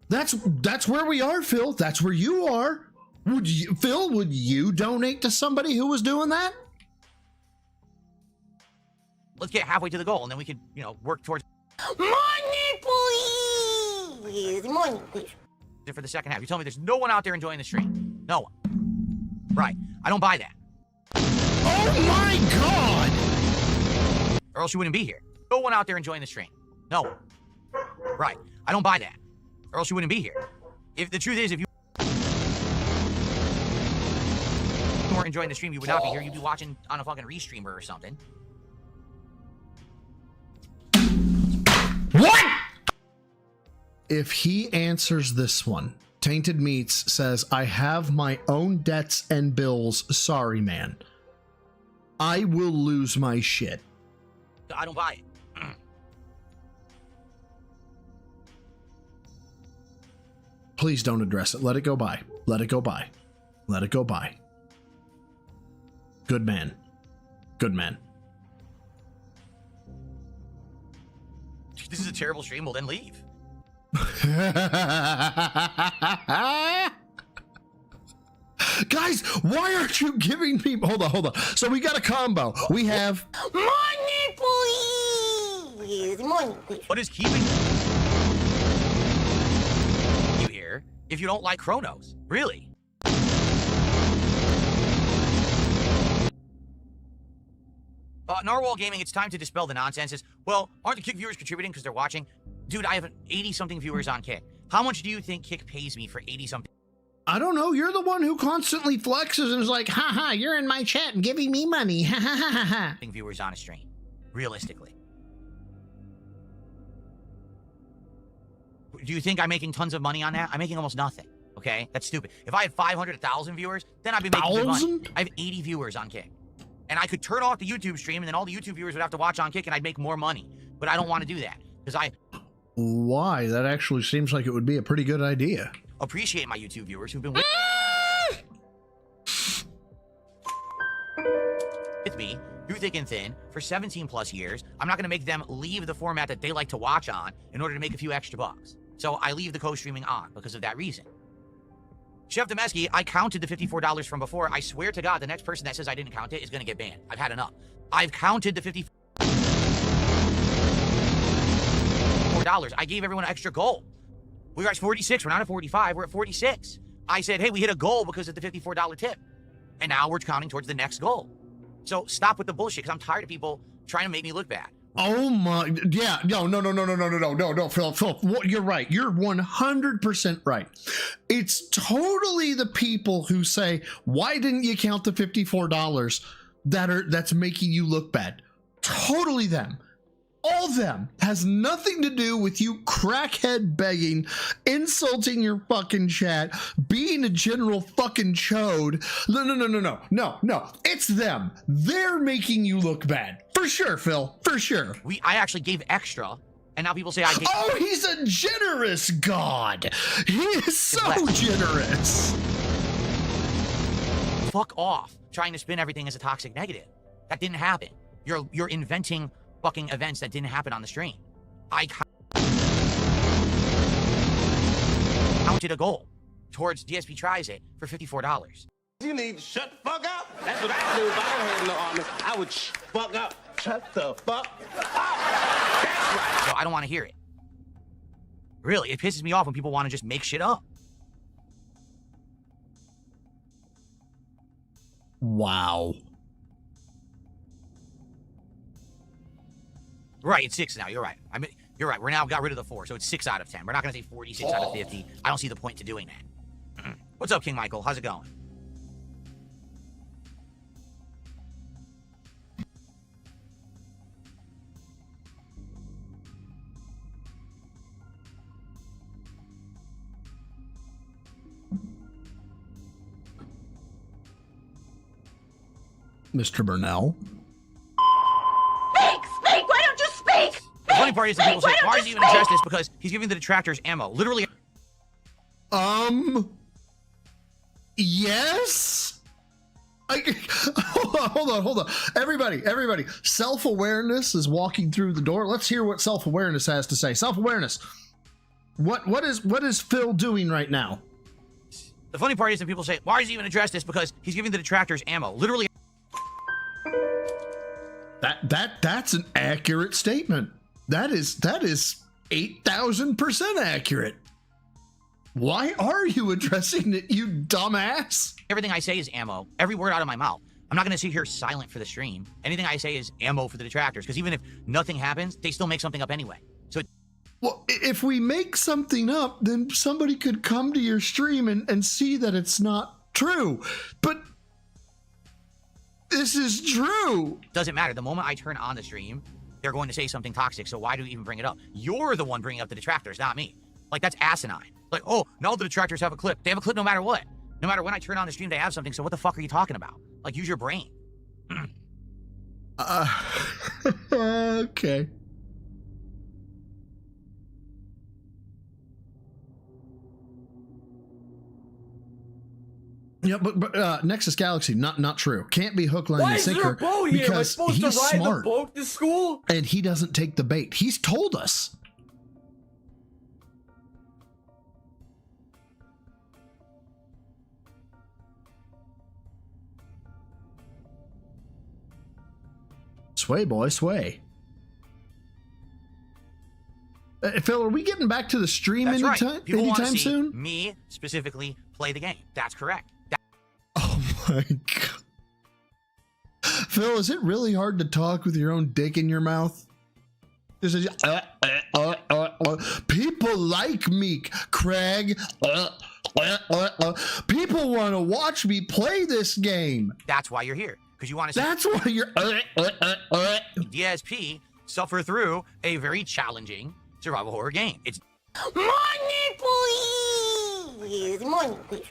That's where we are, Phil. That's where you are. Would you donate to somebody who was doing that? Let's get halfway to the goal, and then we could, work towards Money, please! Money, please. it for the second half. You told me there's no one out there enjoying the stream. No one. Right. I don't buy that. Oh my God! Or else you wouldn't be here. No one out there enjoying the stream. No one. Right. I don't buy that. Or else you wouldn't be here. If the truth is, if you weren't enjoying the stream, you would not be here. You'd be watching on a fucking restreamer or something. What? If he answers this one, Tainted Meats says, I have my own debts and bills. Sorry, man. I will lose my shit. I don't buy it. Please don't address it. Let it go by. Let it go by. Let it go by. Good man. Good man. This is a terrible stream. Well, then leave. Guys, why aren't you giving me... Hold on. So we got a combo. We have... Money, please! Money, please. What is keeping you here if you don't like Chronos? Really? Narwhal Gaming, it's time to dispel the nonsense. Well, aren't the Kick viewers contributing because they're watching? Dude, I have 80-something viewers on Kick. How much do you think Kick pays me for 80-something? I don't know. You're the one who constantly flexes and is like, haha, you're in my chat and giving me money. Ha ha ha ha. Viewers on a stream. Realistically. Do you think I'm making tons of money on that? I'm making almost nothing. Okay? That's stupid. If I had 500, 1,000 viewers, then I'd be making good money. I have 80 viewers on Kick. And I could turn off the YouTube stream, and then all the YouTube viewers would have to watch on Kick, and I'd make more money. But I don't want to do that. Because Why? That actually seems like it would be a pretty good idea. Appreciate my YouTube viewers who've been with me through thick and thin for 17 plus years. I'm not going to make them leave the format that they like to watch on in order to make a few extra bucks. So I leave the co-streaming on because of that reason. Chef Demesky, I counted the $54 from before. I swear to God, the next person that says I didn't count it is going to get banned. I've had enough. I've counted the $54. I gave everyone an extra goal. We were at 46. We're not at 45. We're at 46. I said, hey, we hit a goal because of the $54 tip. And now we're counting towards the next goal. So stop with the bullshit because I'm tired of people trying to make me look bad. Oh my, yeah, no, Phil, you're right. You're 100% right. It's totally the people who say, why didn't you count the $54 that's making you look bad? Totally them. All them. Has nothing to do with you crackhead begging, insulting your fucking chat, being a general fucking chode. No. It's them. They're making you look bad. For sure, Phil. For sure. I actually gave extra, and now people say I gave... Oh, he's a generous god. He is so generous. Fuck off trying to spin everything as a toxic negative. That didn't happen. You're inventing fucking events that didn't happen on the stream. I counted a goal towards DSP Tries It for $54. You need to shut the fuck up. That's what I do if I don't have no army. I would fuck up. Shut the fuck up. That's right. So I don't want to hear it. Really, it pisses me off when people want to just make shit up. Wow. Right, it's 6 now. You're right. You're right. We're now got rid of the 4, so it's 6 out of 10. We're not going to say 46 out of 50. I don't see the point to doing that. What's up, King Michael? How's it going? Mr. Burnell. Speak! Why don't you speak? The funny part is that people say, why does he even address this? Because he's giving the detractors ammo. Literally. Yes? Hold on. Everybody. Self-awareness is walking through the door. Let's hear what self-awareness has to say. Self-awareness. What is Phil doing right now? The funny part is that people say, why does he even address this? Because he's giving the detractors ammo. Literally. That's an accurate statement. That is 8,000% accurate. Why are you addressing it, you dumbass? Everything I say is ammo. Every word out of my mouth. I'm not going to sit here silent for the stream. Anything I say is ammo for the detractors. Because even if nothing happens, they still make something up anyway. So, well, if we make something up, then somebody could come to your stream and see that it's not true. But this is true. Doesn't matter. The moment I turn on the stream, they're going to say something toxic. So why do we even bring it up? You're the one bringing up the detractors, not me. Like, that's asinine. Like, oh, now the detractors have a clip. They have a clip no matter what. No matter when I turn on the stream, they have something. So what the fuck are you talking about? Like, use your brain. Okay. Yeah, but Nexus Galaxy, not true. Can't be hook, line, Why and is there sinker a boat here? Am I because supposed to he's ride smart the boat to school? and he doesn't take the bait. He's told us. Sway, boy, sway. Phil, are we getting back to the stream That's right. anytime, People want to anytime see soon? me specifically play the game. That's correct. Oh my god. Phil, is it really hard to talk with your own dick in your mouth? People like me, Craig. People want to watch me play this game. That's why you're here. Because you want to see That's why you're DSP suffer through a very challenging survival horror game. It's Money, please! Money, please.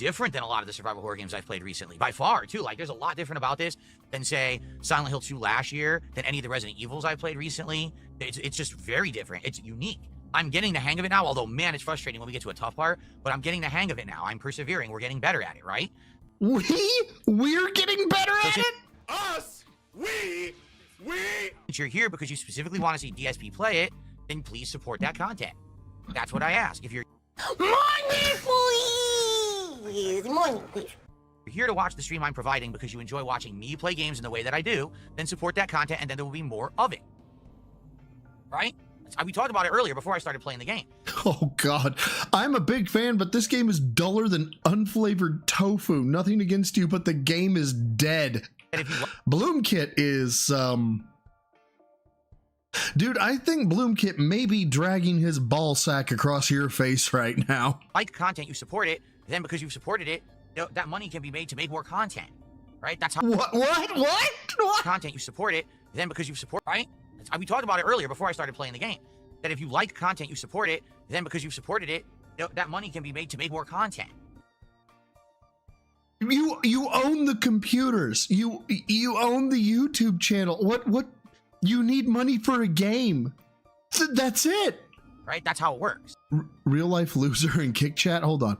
different than a lot of the survival horror games I've played recently. By far, too. Like, there's a lot different about this than, say, Silent Hill 2 last year, than any of the Resident Evils I've played recently. It's just very different. It's unique. I'm getting the hang of it now, although, man, it's frustrating when we get to a tough part, but I'm getting the hang of it now. I'm persevering. We're getting better at it, right? We're getting better at it? Us? We? If you're here because you specifically want to see DSP play it, then please support that content. That's what I ask. If you're Money, please! Money, please. here to watch the stream I'm providing because you enjoy watching me play games in the way that I do, then support that content and then there will be more of it. Right? We talked about it earlier before I started playing the game. Oh god, I'm a big fan, but this game is duller than unflavored tofu. Nothing against you, but the game is dead. And if you Bloomkit is dude, I think Bloomkit may be dragging his ball sack across your face right now. like content, you support it, then because you've supported it, that money can be made to make more content. Right? That's how What? content you support it, then because you've supported, right? We talked about it earlier before I started playing the game. That if you like content, you support it, then because you've supported it, that money can be made to make more content. You own the computers. You own the YouTube channel. What you need money for a game. That's it. Right? That's how it works. Real life loser and kick chat. Hold on.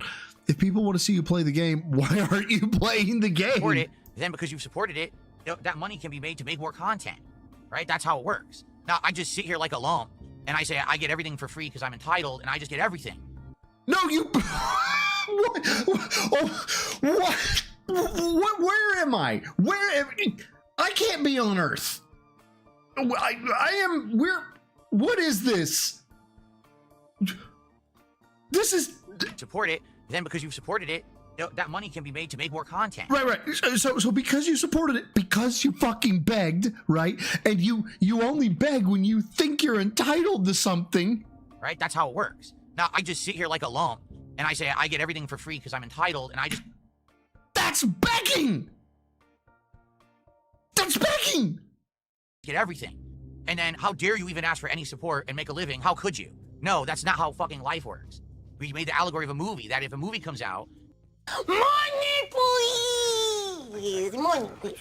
If people want to see you play the game, why aren't you playing the game? Support it, then because you've supported it, that money can be made to make more content. Right? That's how it works. Now, I just sit here like a lump, and I say I get everything for free because I'm entitled, and I just get everything. No, you... What? Where am I? I can't be on Earth. I am... What is this? This is... Support it, then because you've supported it, that money can be made to make more content. Right. So because you supported it, because you fucking begged, right? And you only beg when you think you're entitled to something. Right? That's how it works. Now, I just sit here like a lump, and I say I get everything for free because I'm entitled, and I just... That's begging! That's begging! Get everything. And then, how dare you even ask for any support and make a living? How could you? No, that's not how fucking life works. We made the allegory of a movie, that if a movie comes out... Money, please! Money, please.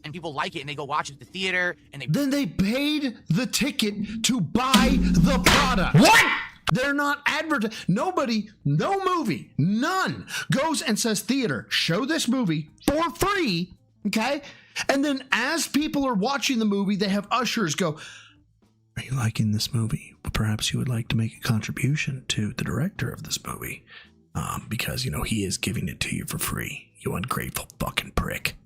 and people like it and they go watch it at the theater and then they paid the ticket to buy the product. What? They're not advertising. Nobody, no movie, none goes and says, theater, show this movie for free, okay? And then as people are watching the movie, they have ushers go, are you liking this movie? Well, perhaps you would like to make a contribution to the director of this movie because, you know, he is giving it to you for free, you ungrateful fucking prick.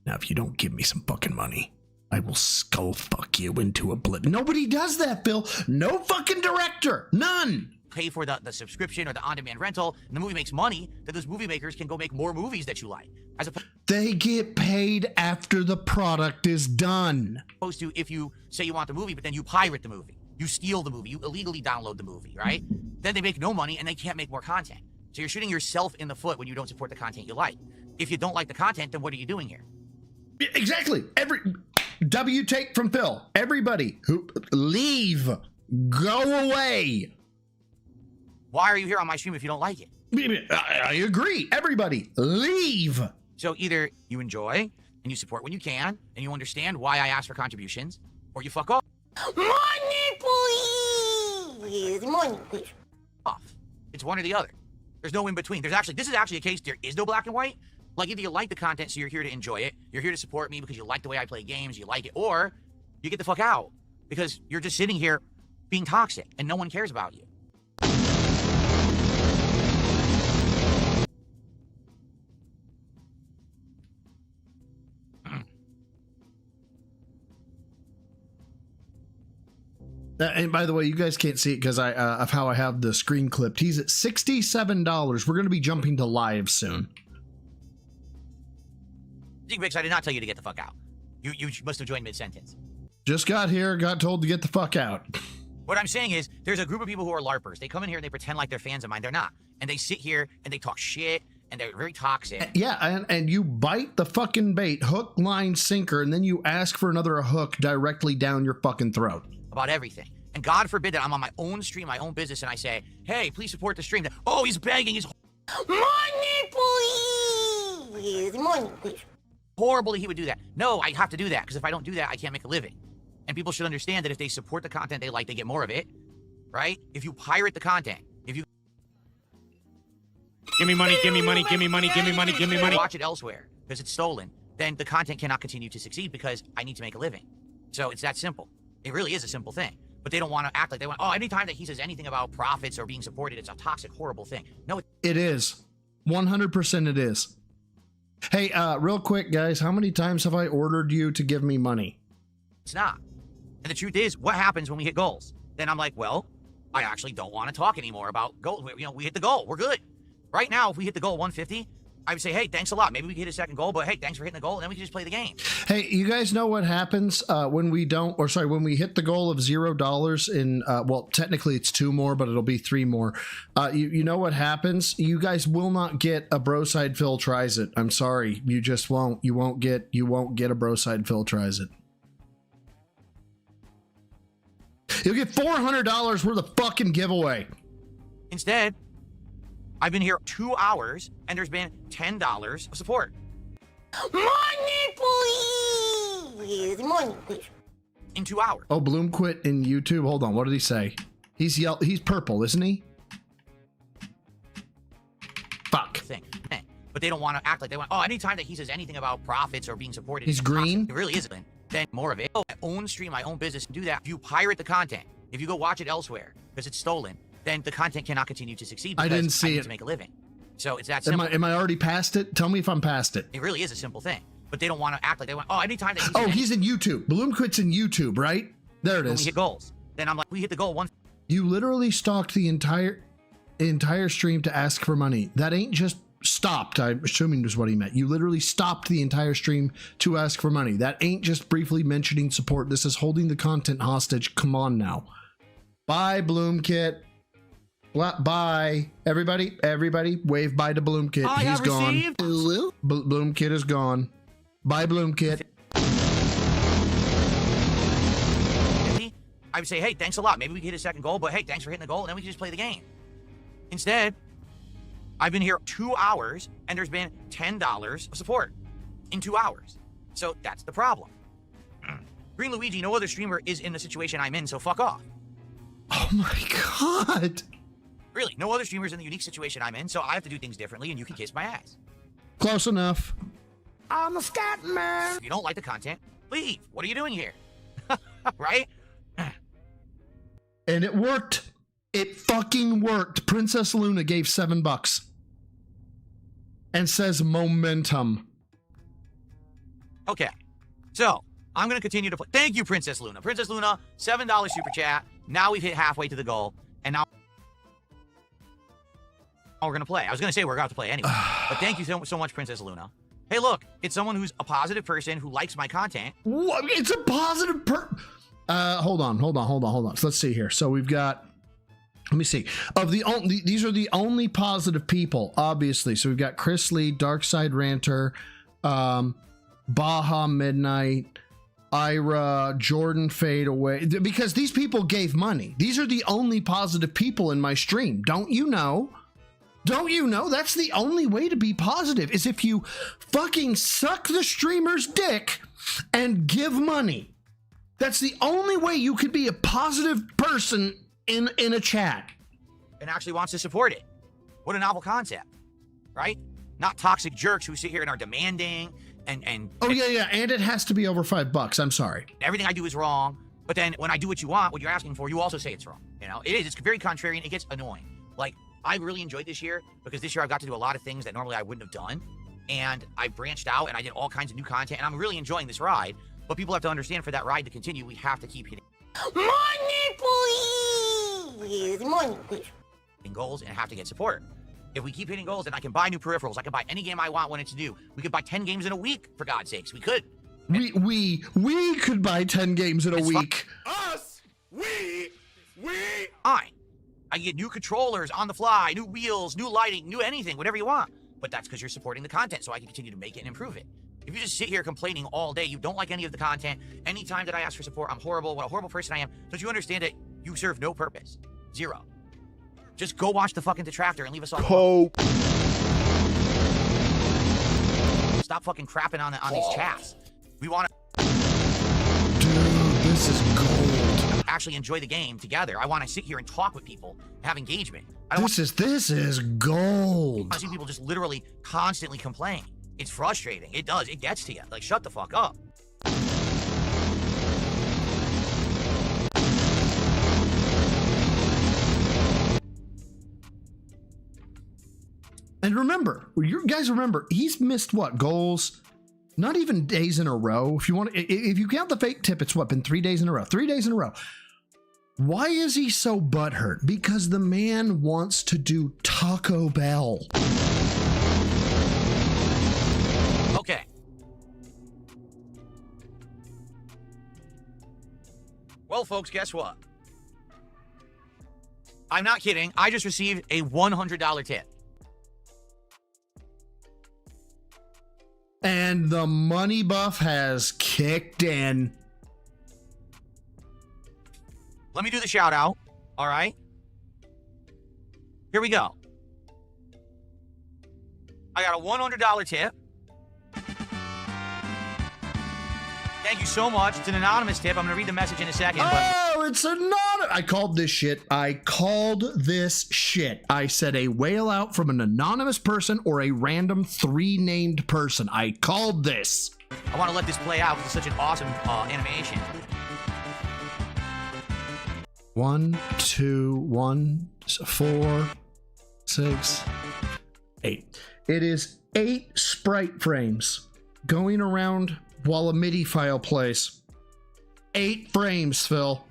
Now, if you don't give me some fucking money, I will skull fuck you into oblivion. Nobody does that, Bill. No fucking director. None. pay for the subscription or the on-demand rental, and the movie makes money, that those movie makers can go make more movies that you like. As they get paid after the product is done. Opposed to if you say you want the movie, but then you pirate the movie. You steal the movie. You illegally download the movie, right? Then they make no money and they can't make more content. So you're shooting yourself in the foot when you don't support the content you like. If you don't like the content, then what are you doing here? Exactly. W take from Phil. Everybody who leave. Go away. Why are you here on my stream if you don't like it? I agree. Everybody leave. So either you enjoy and you support when you can and you understand why I ask for contributions, or you fuck off. Money, please. Money, please. Off. It's one or the other. There's no in between. This is actually a case, there is no black and white. Like, either you like the content, so you're here to enjoy it, you're here to support me because you like the way I play games, you like it, or you get the fuck out because you're just sitting here being toxic and no one cares about you. And by the way, you guys can't see it because of how I have the screen clipped. He's at $67. We're going to be jumping to live soon. Vix, I did not tell you to get the fuck out. You must have joined mid-sentence. Just got here, got told to get the fuck out. What I'm saying is, there's a group of people who are LARPers. They come in here and they pretend like they're fans of mine. They're not. And they sit here and they talk shit and they're very toxic. Yeah, and you bite the fucking bait, hook, line, sinker, and then you ask for another hook directly down your fucking throat. About everything. And God forbid that I'm on my own stream, my own business, and I say, hey, please support the stream. Oh, he's begging. He's money, please. Money, please. Horrible that he would do that. No, I have to do that because if I don't do that, I can't make a living. And people should understand that if they support the content they like, they get more of it, right? If you pirate the content, if you give me money, give me money, give me money, give me money, give me money, watch it elsewhere because it's stolen, then the content cannot continue to succeed because I need to make a living. So it's that simple. It really is a simple thing. But they don't want to act like they want, oh, anytime that he says anything about profits or being supported, it's a toxic, horrible thing. No, it is. 100% it is. Hey, real quick, guys, how many times have I ordered you to give me money? It's not. And the truth is, what happens when we hit goals? Then I'm like, well, I actually don't want to talk anymore about goals. You know, we hit the goal. We're good. Right now, if we hit the goal 150, I would say, hey, thanks a lot. Maybe we can hit a second goal, but hey, thanks for hitting the goal, and then we can just play the game. Hey, you guys know what happens when we when we hit the goal of $0 in, well, technically it's 2 more, but it'll be 3 more. You know what happens? You guys will not get a Broside Phil Tries It. I'm sorry. You just won't. You won't get a Broside Phil Tries It. You'll get $400 worth of fucking giveaway. Instead, I've been here 2 hours, and there's been $10 of support. Money, please. Money, please. In 2 hours. Oh, Bloom quit in YouTube. Hold on. What did he say? He's purple, isn't he? Fuck. But they don't want to act like they want, oh, anytime that he says anything about profits or being supported, he's green. It really isn't. Then more of it. Oh, my own stream, my own business, do that. If you pirate the content, if you go watch it elsewhere because it's stolen, then the content cannot continue to succeed because I didn't see I need it to make a living. So it's that simple. Am I already past it? Tell me if I'm past it. It really is a simple thing. But they don't want to act like they want, oh, anytime that he's in YouTube. Bloom quits in YouTube, right? There it is. When we hit goals. Then I'm like, we hit the goal once. You literally stalked the entire stream to ask for money. That ain't just stopped. I'm assuming is what he meant. You literally stopped the entire stream to ask for money. That ain't just briefly mentioning support. This is holding the content hostage. Come on now. Bye, Bloomkit. Bye. Everybody wave bye to Bloomkit. He's gone. Bloomkit is gone. Bye, Bloomkit. I would say, hey, thanks a lot. Maybe we can hit a second goal, but hey, thanks for hitting the goal, and then we can just play the game. Instead, I've been here 2 hours, and there's been $10 of support in 2 hours. So that's the problem. Green Luigi, no other streamer is in the situation I'm in, so fuck off. Oh my god. Really, no other streamer's in the unique situation I'm in, so I have to do things differently, and you can kiss my ass. Close enough. I'm a scat man. If you don't like the content, leave. What are you doing here? Right? And it worked. It fucking worked. Princess Luna gave $7 and says momentum. Okay, so I'm going to continue to play. Thank you, Princess Luna. Princess Luna, $7 super chat. Now we've hit halfway to the goal, and now we're going to play. I was going to say we're going to have to play anyway, but thank you so much, Princess Luna. Hey, look, it's someone who's a positive person who likes my content. What? It's a positive hold on. So let's see here. So we've got, let me see. These are the only positive people, obviously. So we've got Chris Lee, Darkside Ranter, Baja Midnight, Ira, Jordan Fade Away, because these people gave money. These are the only positive people in my stream. Don't you know? Don't you know? That's the only way to be positive, is if you fucking suck the streamer's dick and give money. That's the only way you could be a positive person in a chat. And actually wants to support it. What a novel concept, right? Not toxic jerks who sit here and are demanding and oh yeah, and it has to be over $5. I'm sorry. Everything I do is wrong. But then when I do what you want, what you're asking for, you also say it's wrong. You know, it is. It's very contrarian. It gets annoying. Like, I really enjoyed this year because this year I got to do a lot of things that normally I wouldn't have done. And I branched out and I did all kinds of new content. And I'm really enjoying this ride. But people have to understand, for that ride to continue, we have to keep hitting Money, please. Money, please. goals and have to get support. If we keep hitting goals, then I can buy new peripherals. I can buy any game I want when it's due. We could buy 10 games in a week, for God's sakes. We could. We could buy 10 games in a week. Us? We? Fine. I can get new controllers on the fly, new wheels, new lighting, new anything, whatever you want. But that's because you're supporting the content, so I can continue to make it and improve it. If you just sit here complaining all day, you don't like any of the content, anytime that I ask for support, I'm horrible, what a horrible person I am, don't you understand that you serve no purpose? Zero. Just go watch the fucking Detractor and leave us all alone. Stop fucking crapping on these chats. We want to... Dude, this is gold. Actually enjoy the game together. I want to sit here and talk with people, have engagement. This is gold. I see people just literally constantly complain. It's frustrating. It does. It gets to you. Like, shut the fuck up. And remember, you guys remember, he's missed what, goals? Not even days in a row. If you count the fake tip, it's what, been 3 days in a row? 3 days in a row. Why is he so butthurt? Because the man wants to do Taco Bell. Okay. Well, folks, guess what? I'm not kidding. I just received a $100 tip. And the money buff has kicked in. Let me do the shout out. All right. Here we go. I got a $100 tip. Thank you so much. It's an anonymous tip. I'm going to read the message in a second. It's anonymous. I called this shit. I said a whale out from an anonymous person or a random 3 named person. I called this. I want to let this play out because it's such an awesome animation. 1, 2, 1, 4, 6, 8. It is 8 sprite frames going around while a MIDI file plays. 8 frames, Phil.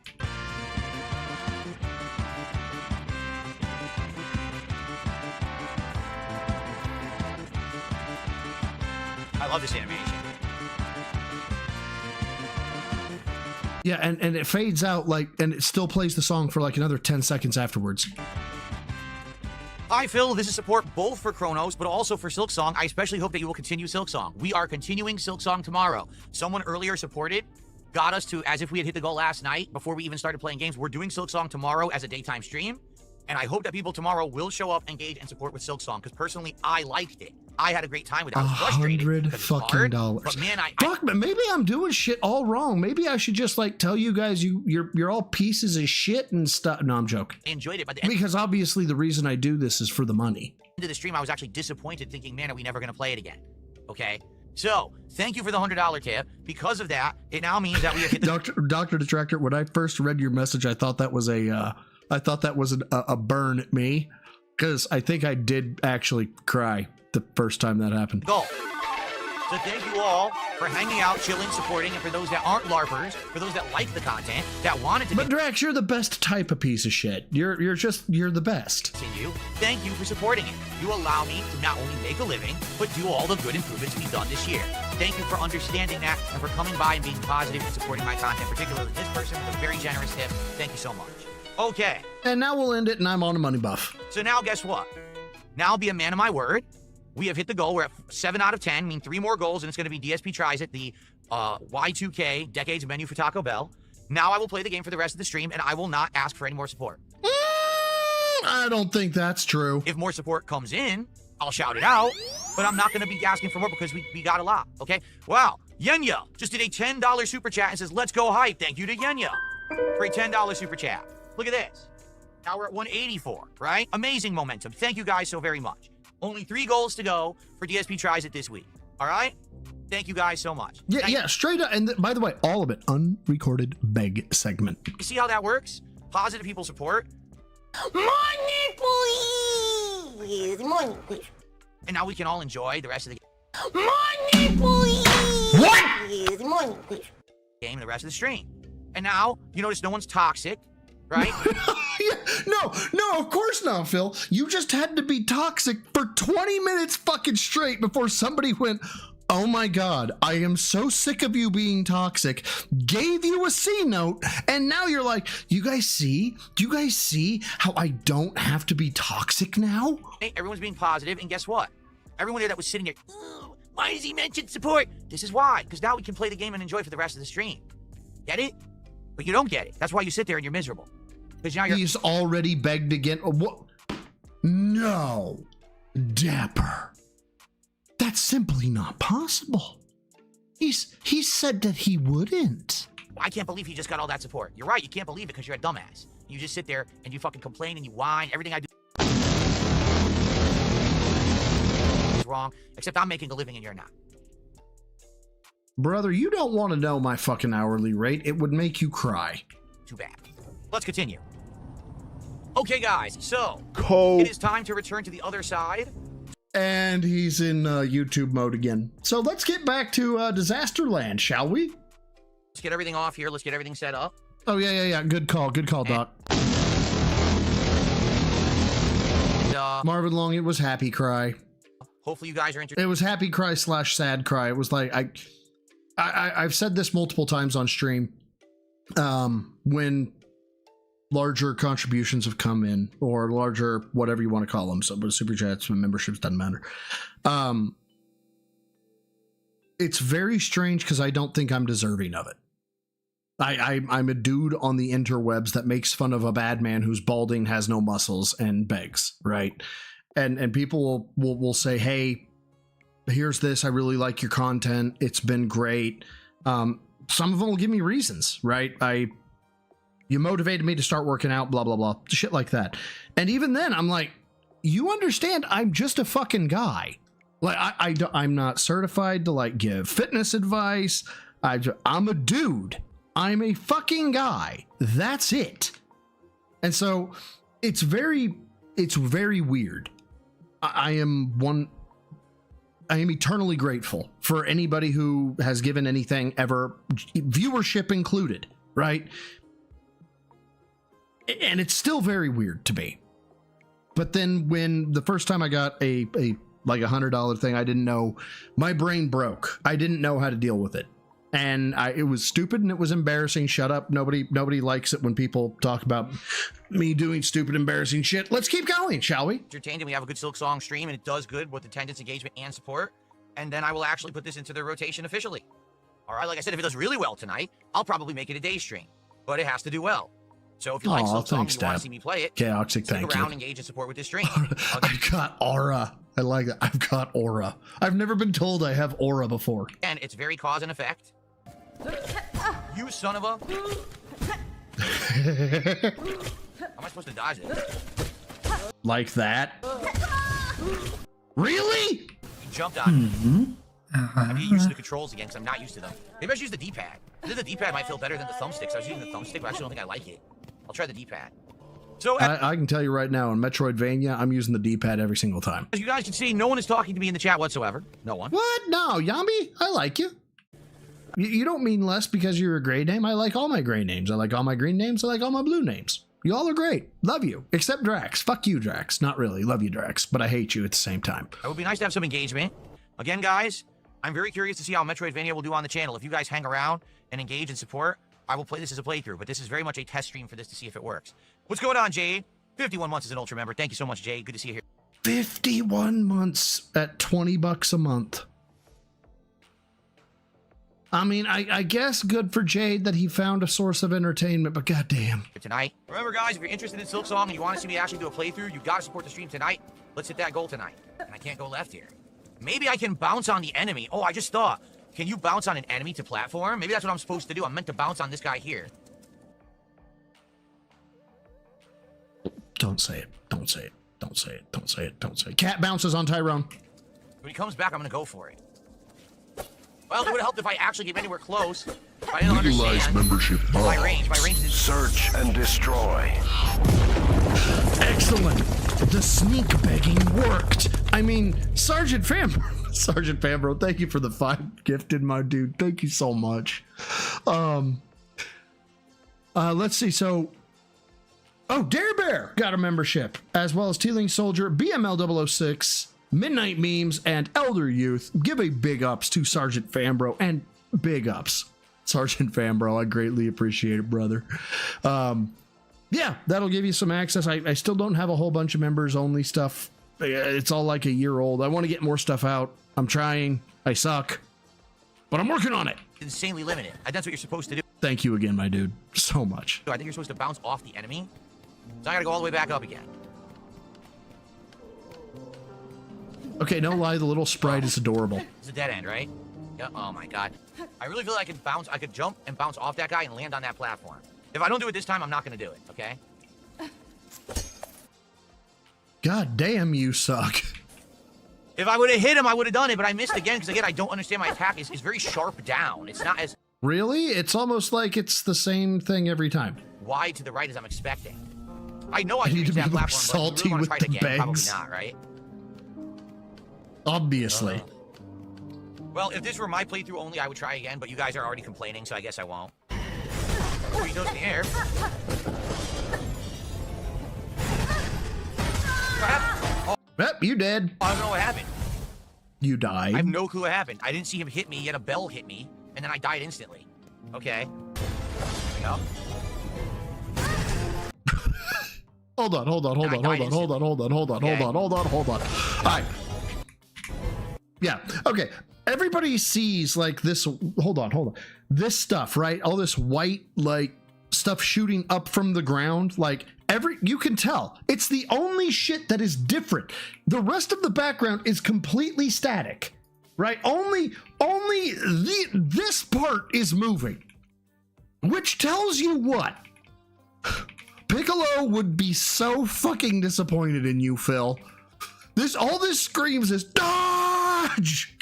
I love this animation. Yeah, and it fades out and it still plays the song for like another 10 seconds afterwards. Hi, Phil. This is support both for Chronos, but also for Silksong. I especially hope that you will continue Silksong. We are continuing Silksong tomorrow. Someone earlier supported, got us to, as if we had hit the goal last night before we even started playing games. We're doing Silksong tomorrow as a daytime stream. And I hope that people tomorrow will show up, engage, and support with Silk Song, because personally, I liked it. I had a great time with it. I was frustrated. $100 because it's fucking hard, dollars. But man, Fuck, but maybe I'm doing shit all wrong. Maybe I should just like tell you guys you're all pieces of shit and stuff. No, I'm joking. I enjoyed it. But the end Because obviously the reason I do this is for the money. of the stream, I was actually disappointed, thinking, man, are we never going to play it again? Okay? So, thank you for the $100 tip. Because of that, it now means that we have hit the... Dr. Detractor, when I first read your message, I thought that was a burn at me, because I think I did actually cry the first time that happened. goal. So thank you all for hanging out, chilling, supporting, and for those that aren't LARPers, for those that like the content, that wanted to But Drax, you're the best type of piece of shit. You're the best. continue, thank you for supporting it. You allow me to not only make a living, but do all the good improvements we've done this year. Thank you for understanding that and for coming by and being positive and supporting my content, particularly this person with a very generous tip. Thank you so much. Okay. And now we'll end it, and I'm on a money buff. So now guess what? Now I'll be a man of my word. We have hit the goal. We're at 7 out of 10, mean 3 more goals, and it's going to be DSP Tries It, the Y2K Decades menu for Taco Bell. Now I will play the game for the rest of the stream, and I will not ask for any more support. I don't think that's true. If more support comes in, I'll shout it out, but I'm not going to be asking for more because we got a lot, okay? Wow, Yenya just did a $10 super chat and says, let's go hype. Thank you to Yenya for a $10 super chat. Look at this. Now we're at 184, right? Amazing momentum. Thank you guys so very much. Only 3 goals to go for DSP Tries It this week. All right? Thank you guys so much. Yeah, straight up. And by the way, all of it, unrecorded beg segment. You see how that works? Positive people support. Money, please! Money, please. And now we can all enjoy the rest of the Money, please! What? Money, please. game, the rest of the stream. And now, you notice no one's toxic, right? No, of course not, Phil. You just had to be toxic for 20 minutes fucking straight before somebody went, oh my God, I am so sick of you being toxic, gave you a C note, and now you're like, do you guys see how I don't have to be toxic now? Hey, everyone's being positive, and guess what? Everyone there that was sitting there, oh, why does he mention support? This is why, because now we can play the game and enjoy for the rest of the stream. Get it? But you don't get it. That's why you sit there and you're miserable. Because now you're... He's already begged again. What? No. Dapper. That's simply not possible. He said that he wouldn't. I can't believe he just got all that support. You're right, you can't believe it because you're a dumbass. You just sit there and you fucking complain and you whine. Everything I do is wrong, except I'm making a living and you're not. Brother, you don't want to know my fucking hourly rate. It would make you cry. Too bad. Let's continue. Okay, guys, so it is time to return to the other side. And he's in YouTube mode again. So let's get back to Disaster Land, shall we? Let's get everything off here. Let's get everything set up. Oh, yeah. Good call, Doc. And, Marvin Long, it was happy cry. Hopefully you guys are interested. It was happy cry / sad cry. It was like, I've said this multiple times on stream. When larger contributions have come in, or larger whatever you want to call them, so but super chats and memberships, doesn't matter. It's very strange because I don't think I'm deserving of it. I'm a dude on the interwebs that makes fun of a bad man who's balding, has no muscles, and begs, right? And people will say, hey, here's this, I really like your content, it's been great. Some of them will give me reasons, right? You motivated me to start working out, blah, blah, blah, shit like that. And even then, I'm like, you understand, I'm just a fucking guy. Like, I'm not certified to, like, give fitness advice. I'm a dude. I'm a fucking guy. That's it. And so, it's very weird. I am eternally grateful for anybody who has given anything ever, viewership included, right? And it's still very weird to me. But then when the first time I got a like $100 thing, I didn't know, my brain broke. I didn't know how to deal with it. And it was stupid and it was embarrassing. Shut up. Nobody likes it when people talk about me doing stupid, embarrassing shit. Let's keep going, shall we? Entertained, and we have a good Silk Song stream, and it does good with attendance, engagement, and support. And then I will actually put this into the rotation officially. All right, like I said, if it does really well tonight, I'll probably make it a day stream, but it has to do well. So if you like Silk Song and thanks, you want Dad. to see me play it, Chaotic, stick thank around, you. engage, and support with this stream. I've got aura. I like that. I've got aura. I've never been told I have aura before. And it's very cause and effect. You son of a... How am I supposed to dodge it? Like that? Really? You jumped on me. I'm getting used to the controls again because I'm not used to them. Maybe I should use the D-pad. I think the D-pad might feel better than the thumbsticks. I was using the thumbstick, but I actually don't think I like it. I'll try the D-pad. So, I can tell you right now, in Metroidvania, I'm using the D-pad every single time. as you guys can see, no one is talking to me in the chat whatsoever. No one. What? No, Yambi, I like you. You don't mean less because you're a gray name. I like all my gray names. I like all my green names. I like all my blue names. You all are great. Love you. Except Drax. Fuck you, Drax. Not really. Love you, Drax. But I hate you at the same time. It would be nice to have some engagement. Again, guys, I'm very curious to see how Metroidvania will do on the channel. If you guys hang around and engage and support, I will play this as a playthrough. But this is very much a test stream for this to see if it works. What's going on, Jade? 51 months as an Ultra member. Thank you so much, Jade. Good to see you here. 51 months at $20 a month. I mean, I guess good for Jade that he found a source of entertainment, but goddamn. Tonight. Remember, guys, if you're interested in Silk Song and you want to see me actually do a playthrough, you got to support the stream tonight. Let's hit that goal tonight. And I can't go left here. Maybe I can bounce on the enemy. Oh, I just thought. Can you bounce on an enemy to platform? Maybe that's what I'm supposed to do. I'm meant to bounce on this guy here. Don't say it. Don't say it. Don't say it. Don't say it. Don't say it. Cat bounces on Tyrone. When he comes back, I'm going to go for it. Well, it would have helped if I actually came anywhere close. If I didn't understand membership my range. My range is... Search and destroy. Excellent. The sneak begging worked. I mean, Sergeant Fambro, thank you for the 5 gifted, my dude. Thank you so much. Let's see. So, Dare Bear got a membership, as well as Teeling Soldier, BML006, Midnight Memes, and Elder Youth. Give a big ups to Sergeant Fambro, and big ups, Sergeant Fambro. I greatly appreciate it, brother. Yeah, that'll give you some access. I still don't have a whole bunch of members only stuff. It's all like a year old. I want to get more stuff out. I'm trying. I suck, but I'm working on it. Insanely limited. That's what you're supposed to do. Thank you again, my dude, so much. I think you're supposed to bounce off the enemy. So I gotta go all the way back up again. Okay, no lie, the little sprite is adorable. It's a dead end, right? Yeah. Oh my god. I really feel like I could jump and bounce off that guy and land on that platform. If I don't do it this time, I'm not gonna do it, okay? God damn, you suck. If I would have hit him, I would have done it, but I missed again, because again, I don't understand my attack. It's very sharp down. It's not as Really? It's almost like it's the same thing every time. wide to the right as I'm expecting. I know I You can need reach to be that more platform, but salty you really want to try with it the again? Probably bangs. not, right? Obviously. Well, if this were my playthrough only, I would try again, but you guys are already complaining, so I guess I won't. Oh, he goes in the air. What happened? Oh, Yep, you dead. I don't know what happened. You died. I have no clue what happened. I didn't see him hit me, yet a bell hit me, and then I died instantly. Okay. There we go. Hold on. All right. Yeah. Okay. Everybody sees like this. Hold on. This stuff, right? All this white, like stuff shooting up from the ground. Like you can tell it's the only shit that is different. The rest of the background is completely static, right? Only this part is moving, which tells you what? Piccolo would be so fucking disappointed in you, Phil. All this screams is dodge,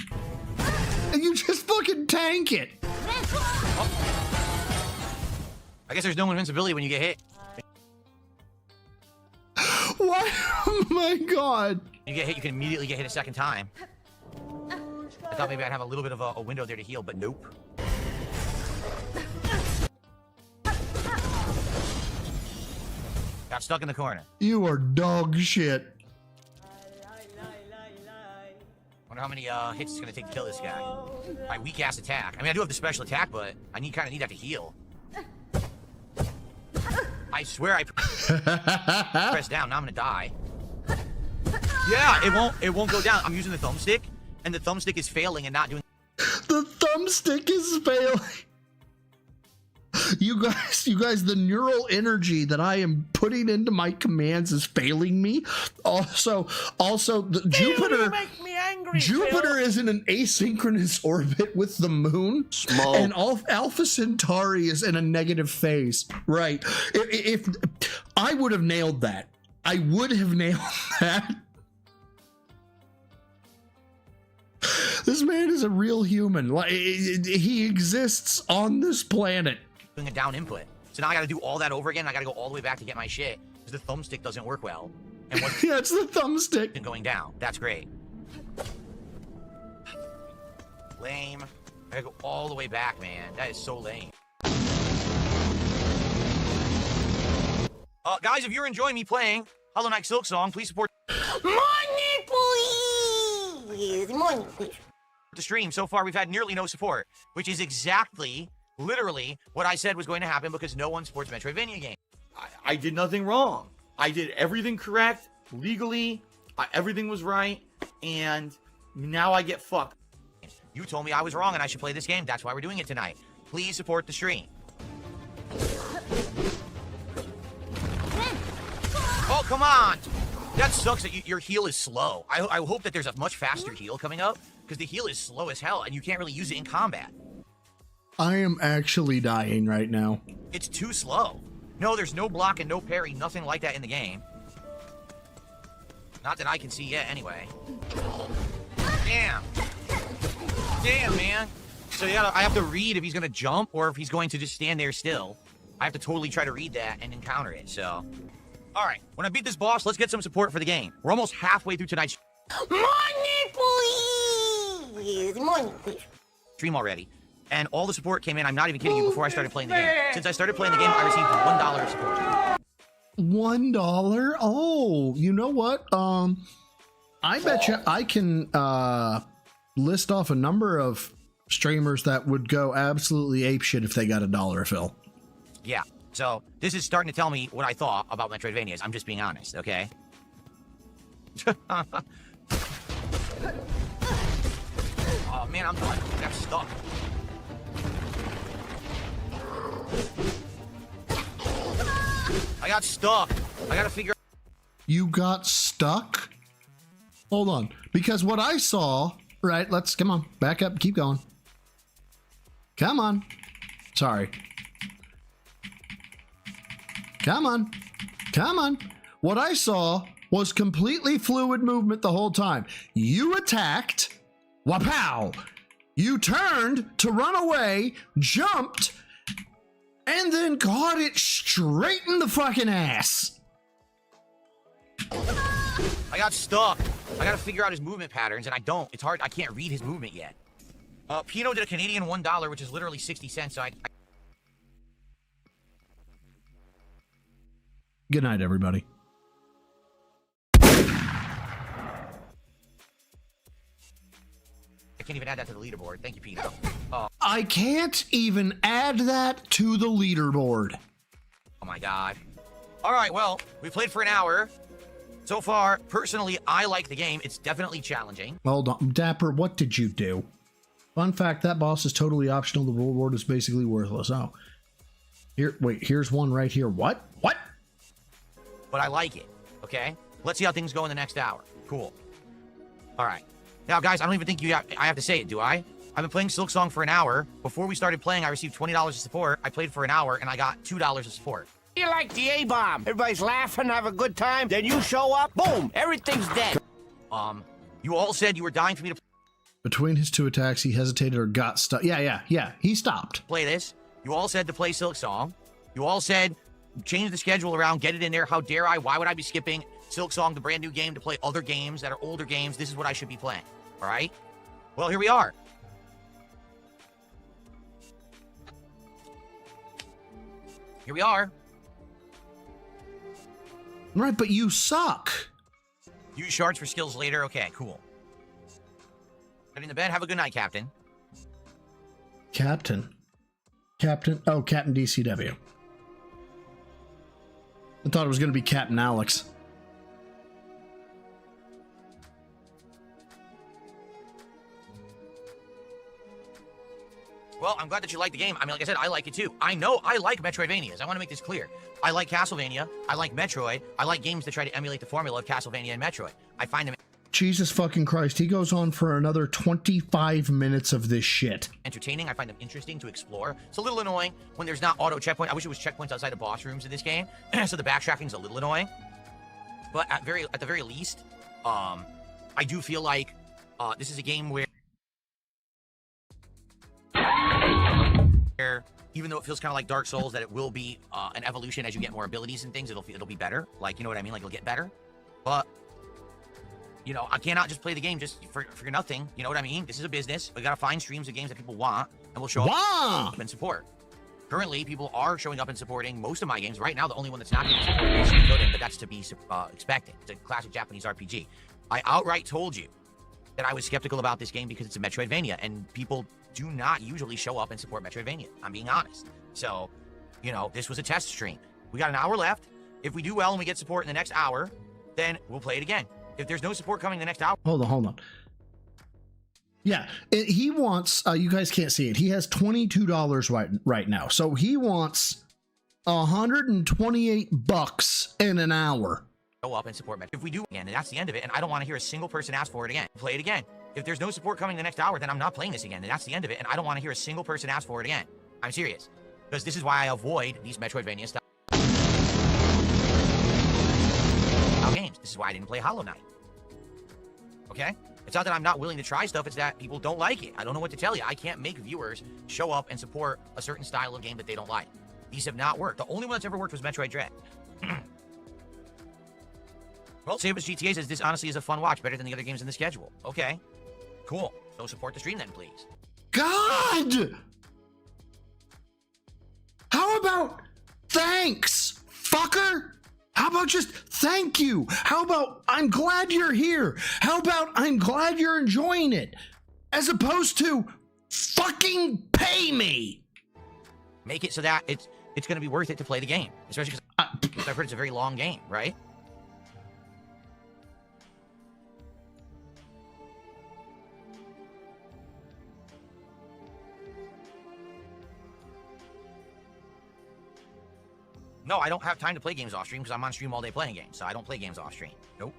and you just fucking tank it. Oh. I guess there's no invincibility when you get hit. What? Oh my god. You get hit, you can immediately get hit a second time. I thought maybe I'd have a little bit of a window there to heal, but nope. Got stuck in the corner. You are dog shit. Wonder how many hits it's gonna take to kill this guy. My weak ass attack. I mean, I do have the special attack, but I kind of need that to heal. I swear I press down. Now I'm gonna die. Yeah, it won't go down. I'm using the thumbstick, and the thumbstick is failing and not doing. The thumbstick is failing. You guys, the neural energy that I am putting into my commands is failing me. Also, the Jupiter make me angry, Jupiter is in an asynchronous orbit with the moon, and Alpha Centauri is in a negative phase. Right? If I would have nailed that, I would have nailed that. This man is a real human. Like, he exists on this planet. Doing a down input. So now I gotta do all that over again. I gotta go all the way back to get my shit because the thumbstick doesn't work well. And what's yeah, it's the thumbstick going down. That's great. Lame. I gotta go all the way back, man. That is so lame. Guys, if you're enjoying me playing Hollow Knight Silk Song, please support Money, please. Money, please. the stream. So far, we've had nearly no support, which is exactly, literally, what I said was going to happen because no one supports Metroidvania games. I did nothing wrong. I did everything correct, legally, everything was right, and now I get fucked. You told me I was wrong and I should play this game. That's why we're doing it tonight. Please support the stream. Oh, come on! That sucks that your heal is slow. I hope that there's a much faster heal coming up, because the heal is slow as hell, and you can't really use it in combat. I am actually dying right now. It's too slow. No, there's no block and no parry, nothing like that in the game. Not that I can see yet, anyway. Damn. Damn, man. So yeah, I have to read if he's going to jump or if he's going to just stand there still. I have to totally try to read that and encounter it, so... Alright, when I beat this boss, let's get some support for the game. We're almost halfway through tonight's Money, please. Money, please. stream already. And all the support came in, I'm not even kidding you, before I started playing the game. Since I started playing the game, I received $1 of support. $1? Oh, you know what? I bet you I can list off a number of streamers that would go absolutely apeshit if they got $1, Phil. Yeah, so this is starting to tell me what I thought about Metroidvanias. I'm just being honest, okay? Oh man, I'm done. I'm stuck. I got stuck. I gotta figure. You got stuck? Hold on, because what I saw, right? Let's come on, back up, keep going. Come on. Sorry. Come on. Come on. What I saw was completely fluid movement the whole time. You attacked, wapow. You turned to run away, jumped, and then caught it straight in the fucking ass. I got stuck. I gotta figure out his movement patterns, and I don't. It's hard. I can't read his movement yet. Pino did a Canadian $1, which is literally 60 cents, so I Good night, everybody. I can't even add that to the leaderboard. Thank you, Pino. I can't even add that to the leaderboard. Oh my god. Alright, well, we played for an hour. So far, personally, I like the game. It's definitely challenging. Hold on. Dapper, what did you do? Fun fact, that boss is totally optional. The reward is basically worthless. Oh. Here, wait, here's one right here. What? What? But I like it, okay? Let's see how things go in the next hour. Cool. Alright. Now, guys, I don't even think I have to say it, do I? I've been playing Silk Song for an hour. Before we started playing, I received $20 of support. I played for an hour, and I got $2 of support. You like the A-bomb. Everybody's laughing, have a good time. Then you show up, boom, everything's dead. You all said you were dying for me to Between his two attacks, he hesitated or got stuck. Yeah. He stopped. play this. You all said to play Silk Song. You all said change the schedule around, get it in there. How dare I? Why would I be skipping Silk Song, the brand new game, to play other games that are older games? This is what I should be playing. All right? Well, here we are. Here we are. Right, but you suck. Use shards for skills later. Okay, cool. Get in the bed. Have a good night, Captain. Captain. Oh, Captain DCW. I thought it was going to be Captain Alex. Well, I'm glad that you like the game. I mean, like I said, I like it too. I know I like Metroidvanias. I want to make this clear. I like Castlevania. I like Metroid. I like games that try to emulate the formula of Castlevania and Metroid. I find them Jesus fucking Christ. He goes on for another 25 minutes of this shit. entertaining. I find them interesting to explore. It's a little annoying when there's not auto checkpoint. I wish it was checkpoints outside the boss rooms in this game. So the backtracking's a little annoying. But at the very least, I do feel like this is a game where even though it feels kind of like Dark Souls, that it will be an evolution as you get more abilities and things. It'll be better. Like, you know what I mean? Like, it'll get better. But you know, I cannot just play the game just for nothing. You know what I mean? This is a business. We gotta find streams of games that people want, and we'll show up and support. Currently, people are showing up and supporting most of my games. Right now, the only one that's not getting supported is Suikoden, but that's to be expected. It's a classic Japanese RPG. I outright told you that I was skeptical about this game because it's a Metroidvania, and people do not usually show up and support Metroidvania. I'm being honest. So, you know, this was a test stream. We got an hour left. If we do well and we get support in the next hour, then we'll play it again. If there's no support coming the next hour... Hold on. Yeah, he wants... you guys can't see it. He has $22 right now. So he wants $128 in an hour. Go up and support Metroid. If we do again, and that's the end of it, and I don't want to hear a single person ask for it again. Play it again. If there's no support coming the next hour, then I'm not playing this again, and that's the end of it, and I don't want to hear a single person ask for it again. I'm serious. Because this is why I avoid these Metroidvania style games. This is why I didn't play Hollow Knight. Okay? It's not that I'm not willing to try stuff, it's that people don't like it. I don't know what to tell you. I can't make viewers show up and support a certain style of game that they don't like. These have not worked. The only one that's ever worked was Metroid Dread. Well, Samus GTA says this honestly is a fun watch, better than the other games in the schedule. Okay. Cool. So support the stream then, please. God! How about thanks, fucker? How about just thank you? How about I'm glad you're here? How about I'm glad you're enjoying it? As opposed to fucking pay me. Make it so that it's going to be worth it to play the game. Especially because I've heard it's a very long game, right? No, I don't have time to play games off stream because I'm on stream all day playing games, so I don't play games off stream. Nope.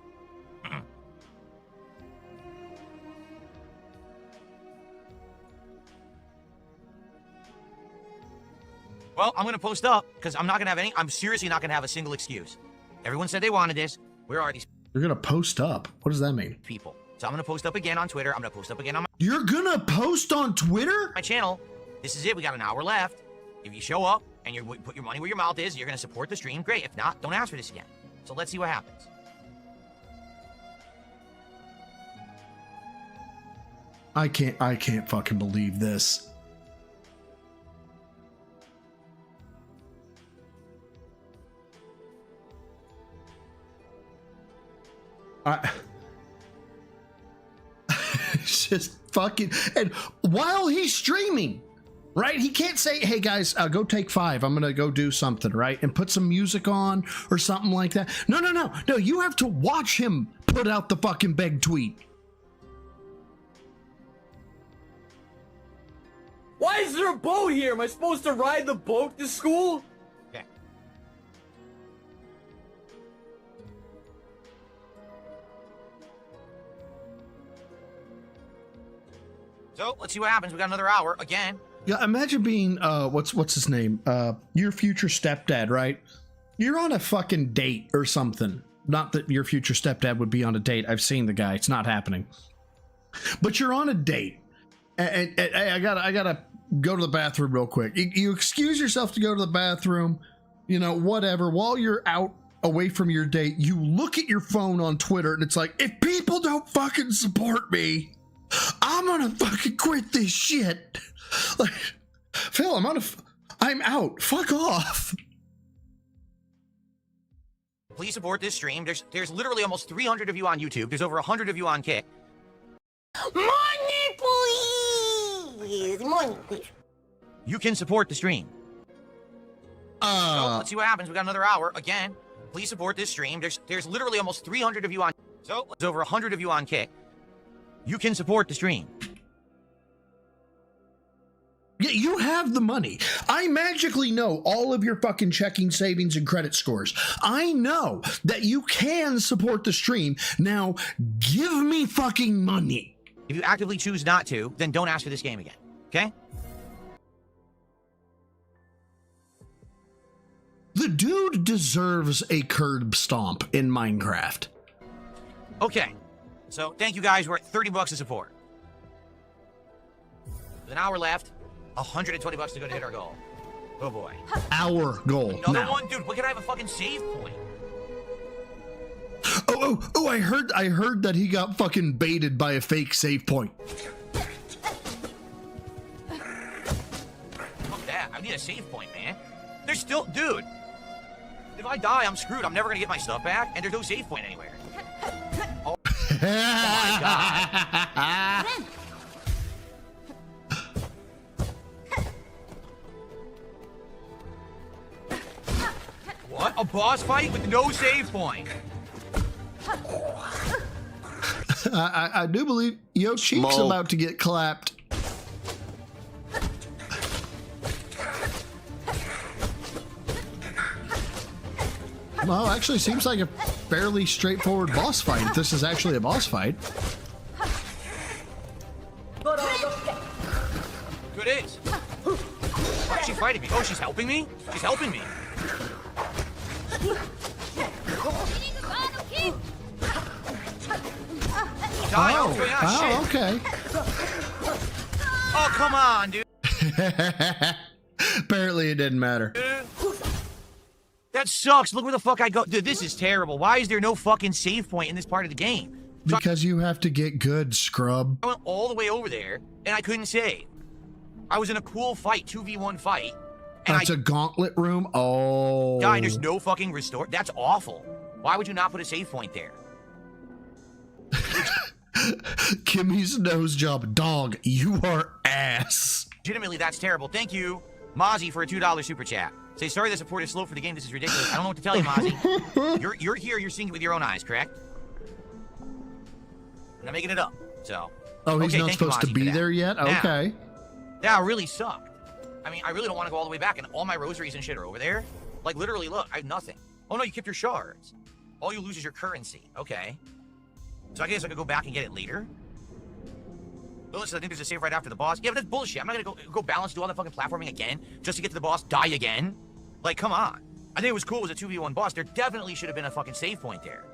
Well, I'm going to post up because I'm not going to have I'm seriously not going to have a single excuse. Everyone said they wanted this. Where are these? You're going to post up? What does that mean? People. So I'm going to post up again on Twitter. I'm going to post up again on my... You're going to post on Twitter? My channel. This is it. We got an hour left. If you show up and you put your money where your mouth is, you're going to support the stream. Great. If not, don't ask for this again. So let's see what happens. I can't fucking believe this. It's just fucking, and while he's streaming, right? He can't say, hey guys, go take 5. I'm going to go do something, right? And put some music on or something like that. No. You have to watch him put out the fucking big tweet. Why is there a boat here? Am I supposed to ride the boat to school? Okay. So let's see what happens. We got another hour again. Yeah, imagine being what's his name? Your future stepdad, right? You're on a fucking date or something. Not that your future stepdad would be on a date. I've seen the guy. It's not happening. But you're on a date. And I gotta go to the bathroom real quick. You excuse yourself to go to the bathroom, you know, whatever. While you're out away from your date, you look at your phone on Twitter and it's like, if people don't fucking support me, I'm gonna fucking quit this shit. Like, Phil, I'm out. Fuck off. Please support this stream. There's literally almost 300 of you on YouTube. There's over 100 of you on Kick. Money, please! Money, please. You can support the stream. So let's see what happens. We got another hour again. Please support this stream. There's literally almost 300 of you on. So there's over 100 of you on Kick. You can support the stream. Yeah, you have the money. I magically know all of your fucking checking, savings, and credit scores. I know that you can support the stream. Now, give me fucking money. If you actively choose not to, then don't ask for this game again. Okay? The dude deserves a curb stomp in Minecraft. Okay. So, thank you guys. We're at 30 bucks to support. With an hour left, 120 bucks to go to hit our goal. Oh boy. Our goal. Another now. one? Dude, what can I have a fucking save point? Oh, I heard that he got fucking baited by a fake save point. Fuck that. I need a save point, man. There's still... Dude. If I die, I'm screwed. I'm never gonna get my stuff back, and there's no save point anywhere. Oh, oh my god. What? A boss fight with no save point? I do believe Yo Cheek's about to get clapped. Well, actually seems like a fairly straightforward boss fight. This is actually a boss fight. Good is. Why is she fighting me? Oh, she's helping me? She's helping me. Oh, okay. Oh, come on, dude. Apparently it didn't matter. That sucks. Look where the fuck I go. Dude, this is terrible. Why is there no fucking save point in this part of the game? So because you have to get good, scrub. I went all the way over there, and I couldn't save. I was in a cool fight, 2v1 fight. And That's a gauntlet room? Oh. Guy, there's no fucking restore. That's awful. Why would you not put a save point there? Kimmy's nose job. Dog, you are ass. Legitimately, that's terrible. Thank you, Mozzie, for a $2 super chat. Say, sorry the support is slow for the game. This is ridiculous. I don't know what to tell you, Mozzie. You're here. You're seeing it with your own eyes, correct? I'm not making it up. So. Oh, he's not supposed to be there yet? Okay. That really sucked. I mean, I really don't want to go all the way back, and all my rosaries and shit are over there. Like, literally, look, I have nothing. Oh, no, you kept your shards. All you lose is your currency. Okay. So I guess I could go back and get it later. Well, listen, I think there's a save right after the boss. Yeah, but that's bullshit. I'm not gonna go balance, do all that fucking platforming again, just to get to the boss, die again. Like, come on. I think it was cool. It was a 2v1 boss. There definitely should have been a fucking save point there.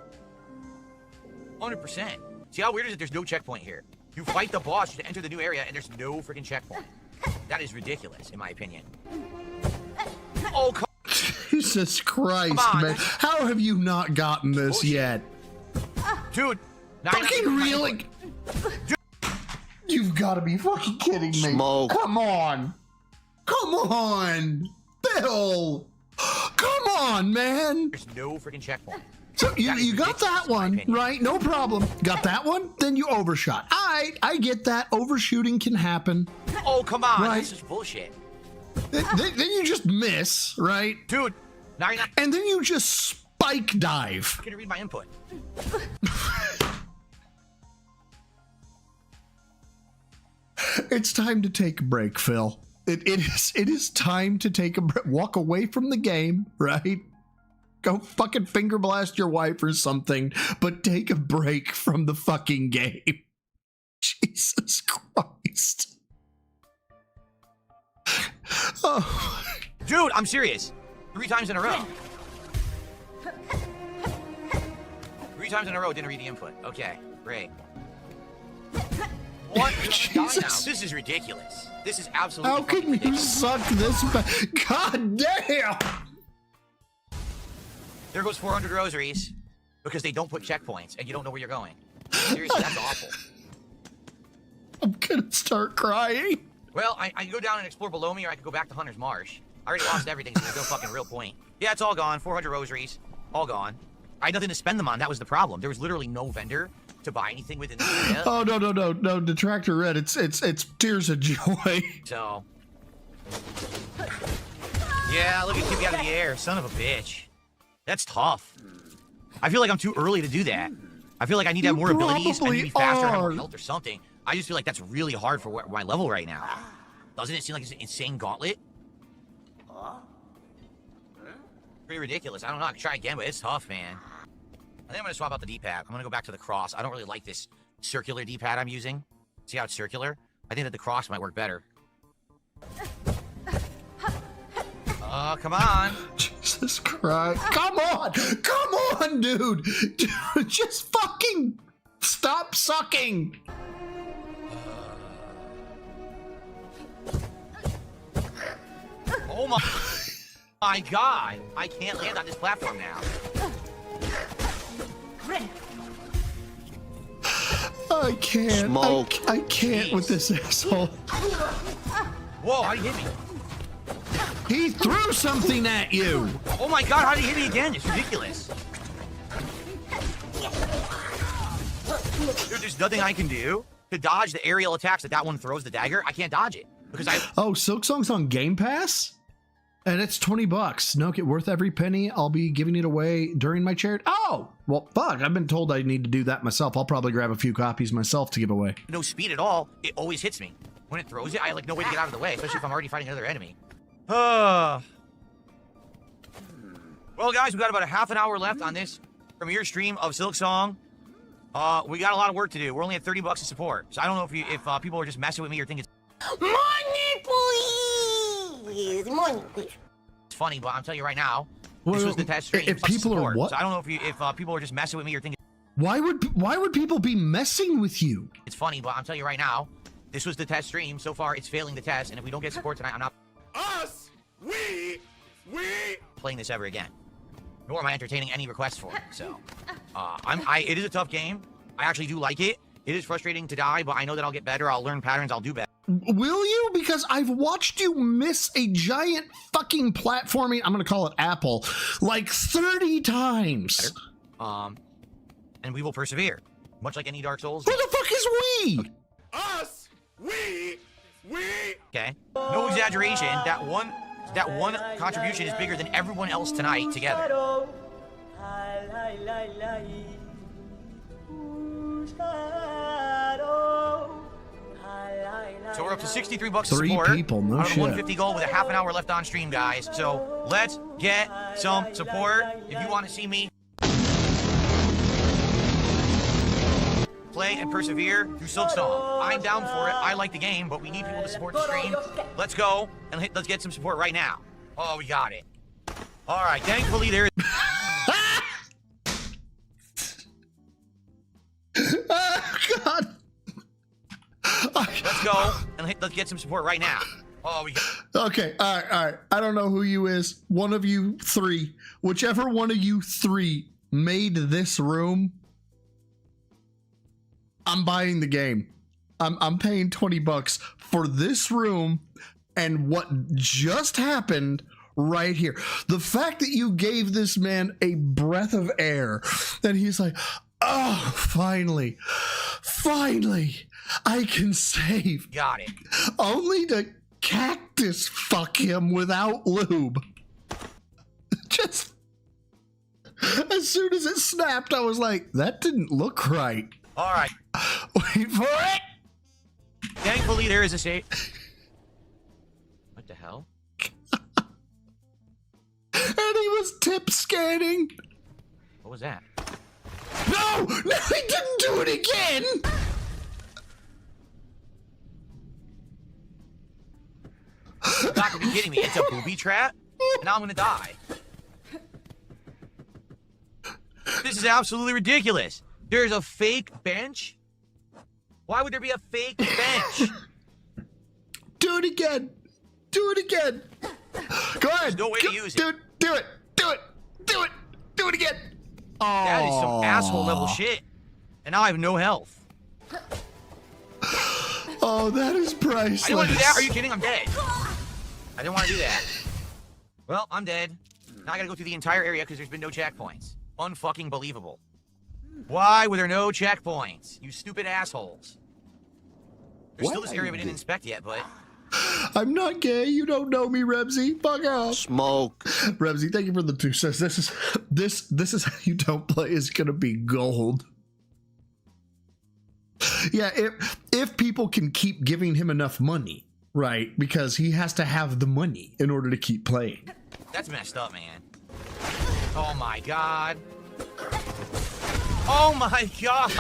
100%. See how weird is it? There's no checkpoint here. You fight the boss to enter the new area, and there's no freaking checkpoint. That is ridiculous, in my opinion. Oh, come Jesus Christ, man. How have you not gotten this yet? Dude. Fucking really? You've got to be fucking kidding me. Smoke. Come on. Come on. Bill. Come on, man. There's no freaking checkpoint. So you got that one, right? No problem. Got that one? Then you overshot. I get that. Overshooting can happen. Oh, come on. Right. This is bullshit. Then you just miss, right? Dude. Now you're not. And then you just spike dive. I'm gonna read my input. It's time to take a break, Phil. It is time to take a break. Walk away from the game, right? Go fucking finger blast your wife or something, but take a break from the fucking game. Jesus Christ. Oh. Dude, I'm serious. 3 times in a row. 3 times in a row, didn't read the input. Okay, great. What? Jesus. This is ridiculous. This is absolutely How can you suck this bad? God damn! There goes 400 rosaries because they don't put checkpoints and you don't know where you're going. Seriously, that's awful. I'm gonna start crying. Well, I can go down and explore below me, or I can go back to Hunter's Marsh. I already lost everything, so there's no fucking real point. Yeah, it's all gone. 400 rosaries. All gone. I had nothing to spend them on. That was the problem. There was literally no vendor to buy anything within the area. Oh, no. Detractor Red, it's tears of joy. So. Yeah, look at Kippy out of the air. Son of a bitch. That's tough. I feel like I'm too early to do that. I feel like I need to have more abilities. I need to be faster, have more health or something. I just feel like that's really hard for my level right now. Doesn't it seem like it's an insane gauntlet? Pretty ridiculous. I don't know. I can try again, but it's tough, man. I think I'm going to swap out the D-pad. I'm going to go back to the cross. I don't really like this circular D-pad I'm using. See how it's circular? I think that the cross might work better. Oh, come on. Jesus Christ. Come on, dude. Dude, just fucking stop sucking. Oh my God. I can't land on this platform now. I can't. Smoke. I can't with this asshole. Whoa, how did he hit me? He threw something at you. Oh my God, how did he hit me again? It's ridiculous. Dude, there's nothing I can do to dodge the aerial attacks that one throws the dagger. I can't dodge it because Oh, Silksong's on Game Pass? And it's $20. No, get worth every penny. I'll be giving it away during my charity. Oh, well, fuck. I've been told I need to do that myself. I'll probably grab a few copies myself to give away. No speed at all. It always hits me. When it throws it, I like no way to get out of the way, especially if I'm already fighting another enemy. Well, guys, we got about a half an hour left on this premiere stream of Silksong. We got a lot of work to do. We're only at $30 of support, so I don't know if people are just messing with me or think it's Money, please! Money, please. It's funny, but I'm telling you right now, this was the test stream. If people are what? So I don't know if people are just messing with me or think Why would people be messing with you? it's funny, but I'm telling you right now, this was the test stream. So far, it's failing the test, and if we don't get support tonight, I'm not We playing this ever again. Nor am I entertaining any requests for it. So, it is a tough game. I actually do like it. It is frustrating to die, but I know that I'll get better. I'll learn patterns. I'll do better. Will you? Because I've watched you miss a giant fucking platforming, I'm going to call it Apple, like 30 times. And we will persevere. Much like any Dark Souls. Who the fuck is we? Okay. Okay. No exaggeration. That one contribution is bigger than everyone else tonight together. So we're up to $63 of support. 3 people, no out of shit. 150 goal with a half an hour left on stream, guys. So let's get some support. If you want to see me play and persevere through Silksong, I'm down for it. I like the game, but we need people to support the stream. Let's go and let's get some support right now. Oh, we got it. All right, thankfully there is. God. Let's go and let's get some support right now. Oh, we got it. Okay, all right. I don't know who you is. One of you three, whichever one of you three made this room, I'm buying the game. I'm paying $20 for this room and what just happened right here. The fact that you gave this man a breath of air and he's like, oh, finally, I can save. Got it. Only to cactus fuck him without lube. Just as soon as it snapped, I was like, that didn't look right. All right. Wait for it. Thankfully, there is a save. What the hell? And he was tip scanning. What was that? No, he didn't do it again. You got to be kidding me. It's a booby trap? And now I'm going to die. This is absolutely ridiculous. There's a fake bench? Why would there be a fake bench? Do it again. Do it again. Go ahead. There's no way to use it. Do it. Do it again. Oh. That is some asshole level shit. And now I have no health. Oh, that is priceless. I didn't want to do that. Are you kidding? I'm dead. I didn't want to do that. Well, I'm dead. Now I gotta go through the entire area because there's been no checkpoints. Unfucking believable. Why were there no checkpoints? You stupid assholes. There's still this area we didn't inspect yet, but... I'm not gay. You don't know me, Rebsy. Fuck off. Smoke. Rebsy, thank you for the 2 cents. This is how you don't play is gonna be gold. Yeah, if people can keep giving him enough money, Right, because he has to have the money in order to keep playing. That's messed up, man. Oh my god. Oh my god.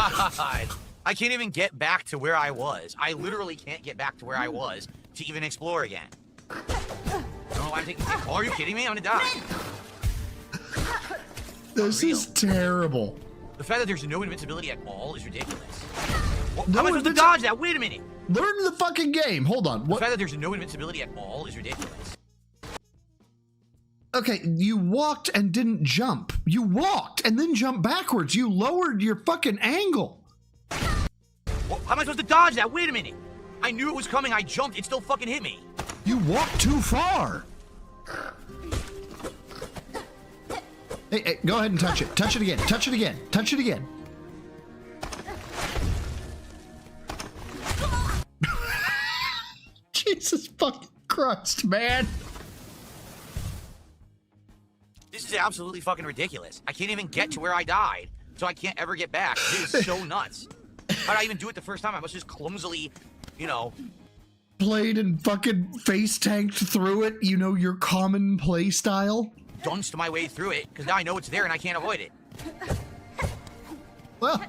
I can't even get back to where I was. I literally can't get back to where I was to even explore again. Oh, I'm taking. Oh, are you kidding me? I'm gonna die. This is terrible. The fact that there's no invincibility at all is ridiculous. Well, No how am I supposed to dodge that? Wait a minute. Learn the fucking game. Hold on. The fact that there's no invincibility at all is ridiculous. Okay, you walked and didn't jump. You walked and then jumped backwards. You lowered your fucking angle. Well, how am I supposed to dodge that? Wait a minute. I knew it was coming. I jumped. It still fucking hit me. You walked too far. Hey, go ahead and touch it. Touch it again. Touch it again. Touch it again. Jesus fucking Christ, man. This is absolutely fucking ridiculous. I can't even get to where I died, so I can't ever get back. This is so nuts. How'd I even do it the first time? I must just clumsily, you know... Played and fucking face tanked through it, you know, your common play style. Dunced my way through it, because now I know it's there and I can't avoid it. Well,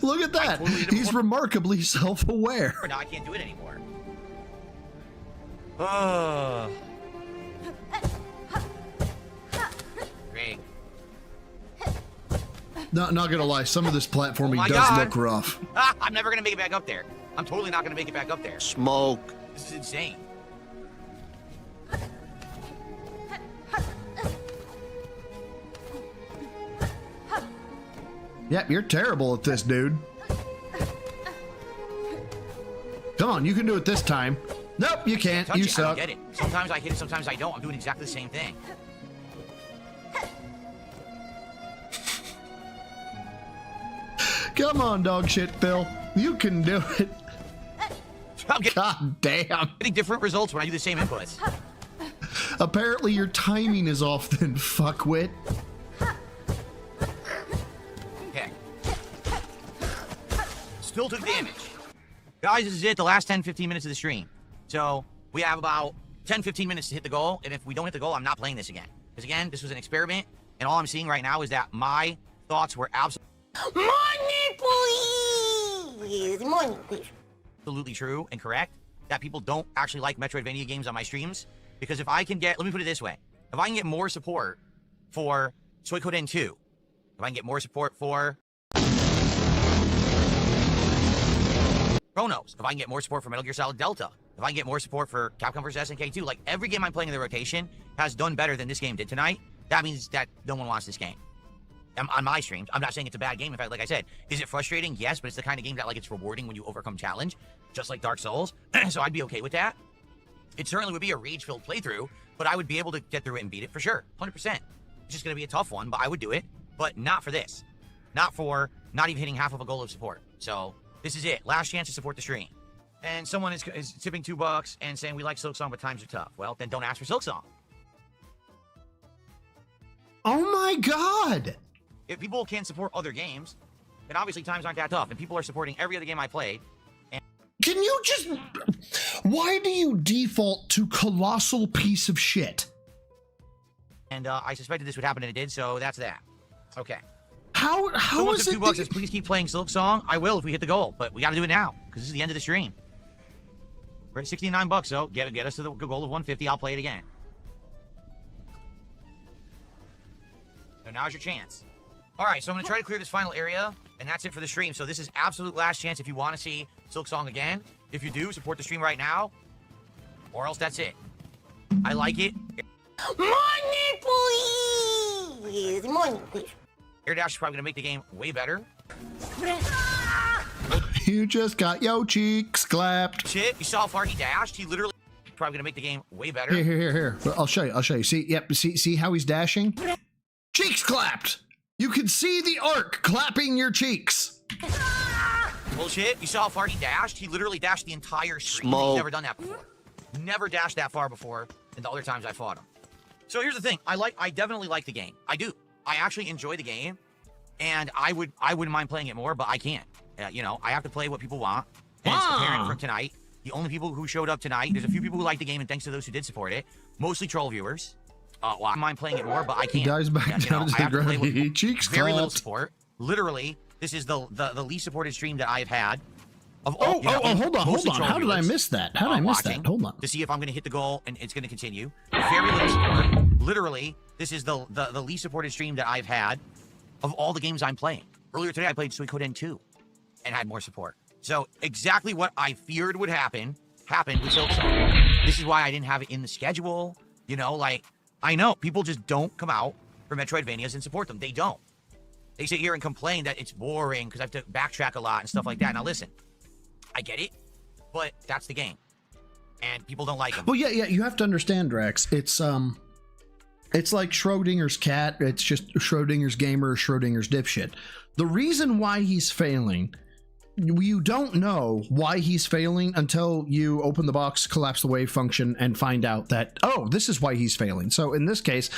look at that. He's remarkably self-aware. Now I can't do it anymore. Great. Not gonna lie, some of this platforming does look rough. I'm never gonna make it back up there. I'm totally not gonna make it back up there. Smoke. This is insane. Yep, you're terrible at this, dude. Come on, you can do it this time. Nope, you can't. You suck. I don't get it. Sometimes I hit it, sometimes I don't. I'm doing exactly the same thing. Come on, dog shit, Phil. You can do it. God damn. Getting different results when I do the same inputs. Apparently your timing is off then, fuckwit. Okay. Still took damage. Guys, this is it. The last 10-15 minutes of the stream. So we have about 10-15 minutes to hit the goal. And if we don't hit the goal, I'm not playing this again. Because again, this was an experiment. And all I'm seeing right now is that my thoughts were Money, please! Money, please. absolutely true and correct. That people don't actually like Metroidvania games on my streams. Because if I can get, let me put it this way. If I can get more support for Suikoden 2, if I can get more support for Chronos, if I can get more support for Metal Gear Solid Delta, if I can get more support for Capcom vs. SNK 2, like every game I'm playing in the rotation has done better than this game did tonight, that means that no one wants this game. On my streams, I'm not saying it's a bad game. In fact, like I said, is it frustrating? Yes, but it's the kind of game that like it's rewarding when you overcome challenge, just like Dark Souls. So I'd be okay with that. It certainly would be a rage-filled playthrough, but I would be able to get through it and beat it for sure, 100%. It's just going to be a tough one, but I would do it. But not for this. Not for not even hitting half of a goal of support. So this is it. Last chance to support the stream. And someone is tipping $2 and saying we like Silksong, but times are tough. Well, then don't ask for Silksong. Oh my god! If people can't support other games, then obviously times aren't that tough. And people are supporting every other game I played. And can you just... Why do you default to colossal piece of shit? And I suspected this would happen, and it did, so that's that. Okay. How someone is took it... $2 says, please keep playing Silksong. I will if we hit the goal, but we got to do it now, because this is the end of the stream. We're at $69, so get us to the goal of 150. I'll play it again. So now's your chance. All right, so I'm going to try to clear this final area, and that's it for the stream. So this is absolute last chance if you want to see Silksong again. If you do, support the stream right now, or else that's it. I like it. Money, please! Money, please. Air Dash is probably going to make the game way better. You just got your cheeks clapped. Shit, you saw how far he dashed? He literally probably going to make the game way better. Here. I'll show you. See, yep, see how he's dashing? Cheeks clapped! You can see the arc clapping your cheeks. Bullshit. You saw how far he dashed? He literally dashed the entire stream. He's never done that before. Never dashed that far before in the other times I fought him. So here's the thing. I definitely like the game. I do. I actually enjoy the game, and I wouldn't mind playing it more, but I can't. You know, I have to play what people want, and it's apparent from tonight The only people who showed up tonight, there's a few people who like the game, and thanks to those who did support it, mostly troll viewers. Well, I mind playing it more, but I can't. Guys back down to the ground. Cheeks very little clapped. support. Literally, this is the least supported stream that I have had. Of Oh, all, you know, hold on. mostly troll How did I viewers, miss that? How did I miss watching that? Hold on. To see if I'm going to hit the goal, and it's going to continue. Very little support. Literally, this is the least supported stream that I've had of all the games I'm playing. Earlier today, I played Suikoden 2 and had more support. So exactly what I feared would happened with Silksong. This is why I didn't have it in the schedule. You know, like, I know people just don't come out for Metroidvanias and support them. They don't. They sit here and complain that it's boring because I have to backtrack a lot and stuff like that. Now listen, I get it, but that's the game, and people don't like them. Well, yeah. You have to understand, Drax. It's like Schrodinger's cat. It's just Schrodinger's gamer, or Schrodinger's dipshit. The reason why he's failing, you don't know why he's failing until you open the box, collapse the wave function, and find out that, oh, this is why he's failing. So in this case,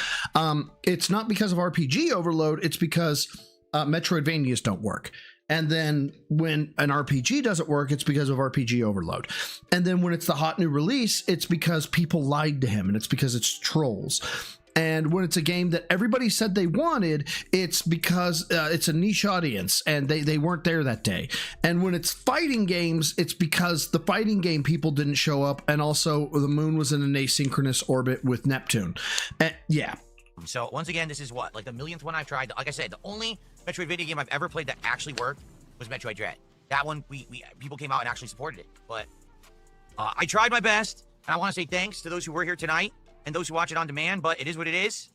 it's not because of RPG overload. It's because Metroidvanias don't work. And then when an RPG doesn't work, it's because of RPG overload. And then when it's the hot new release, it's because people lied to him, and it's because it's trolls. And when it's a game that everybody said they wanted, it's because it's a niche audience and they weren't there that day. And when it's fighting games, it's because the fighting game people didn't show up, and also the moon was in an asynchronous orbit with Neptune. Yeah. So once again, this is what, like the millionth one I've tried. Like I said, the only Metroidvania game I've ever played that actually worked was Metroid Dread. That one, people came out and actually supported it. But I tried my best, and I want to say thanks to those who were here tonight and those who watch it on demand, but it is what it is.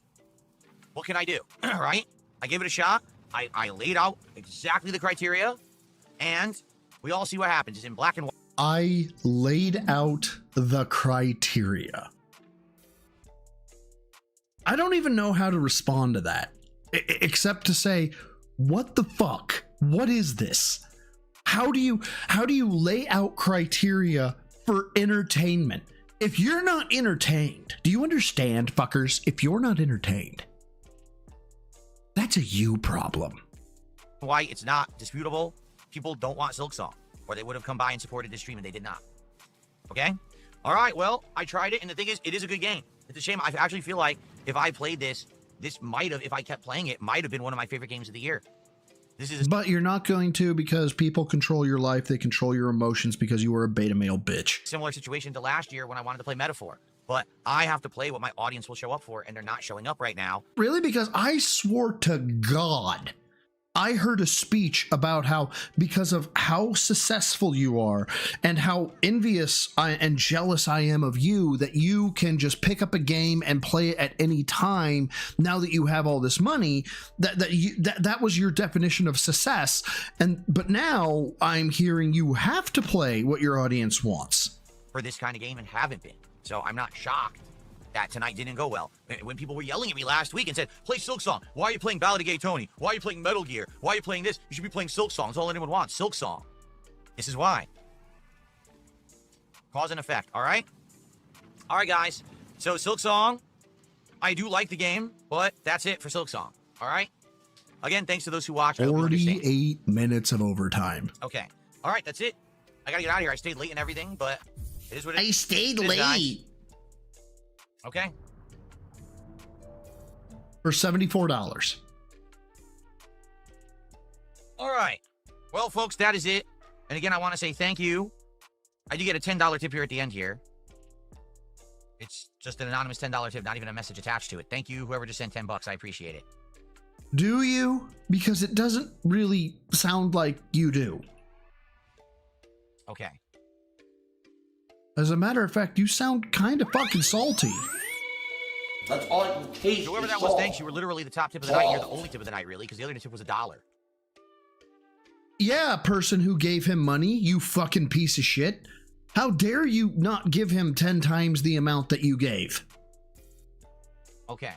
What can I do, right? I gave it a shot. I laid out exactly the criteria, and we all see what happens. It's in black and white. I laid out the criteria. I don't even know how to respond to that, except to say, what the fuck? What is this? How do you lay out criteria for entertainment? If you're not entertained, do you understand, fuckers? If you're not entertained, that's a you problem. Why it's not disputable. People don't want Silksong, or they would have come by and supported this stream, and they did not. Okay? All right, well, I tried it, and the thing is, it is a good game. It's a shame. I actually feel like if I played this might have, if I kept playing it, might have been one of my favorite games of the year. But you're not going to, because people control your life. They control your emotions because you were a beta male bitch. Similar situation to last year when I wanted to play Metaphor. But I have to play what my audience will show up for, and they're not showing up right now. Really? Because I swore to God, I heard a speech about how, because of how successful you are and how envious and jealous I am of you, that you can just pick up a game and play it at any time now that you have all this money, that was your definition of success. But now I'm hearing you have to play what your audience wants. For this kind of game, and haven't been. So I'm not shocked that tonight didn't go well. When people were yelling at me last week and said, play Silksong. Why are you playing Ballad of Gay Tony? Why are you playing Metal Gear? Why are you playing this? You should be playing Silksong. It's all anyone wants. Silksong. This is why. Cause and effect, all right? All right, guys. So Silksong, I do like the game, but that's it for Silksong, all right? Again, thanks to those who watched. 48 minutes of overtime. Okay. All right, that's it. I gotta get out of here. I stayed late and everything, but it is what it is. I stayed It is, late. guys. Okay. For $74. All right. Well, folks, that is it. And again, I want to say thank you. I do get a $10 tip here at the end here. It's just an anonymous $10 tip, not even a message attached to it. Thank you, whoever just sent $10. I appreciate it. Do you? Because it doesn't really sound like you do. Okay. As a matter of fact, you sound kind of fucking salty. That's all I can taste. Whoever that was, thanks. You were literally the top tip of the night. You're the only tip of the night, really, because the other tip was $1. Yeah, person who gave him money, you fucking piece of shit. How dare you not give him 10 times the amount that you gave? Okay.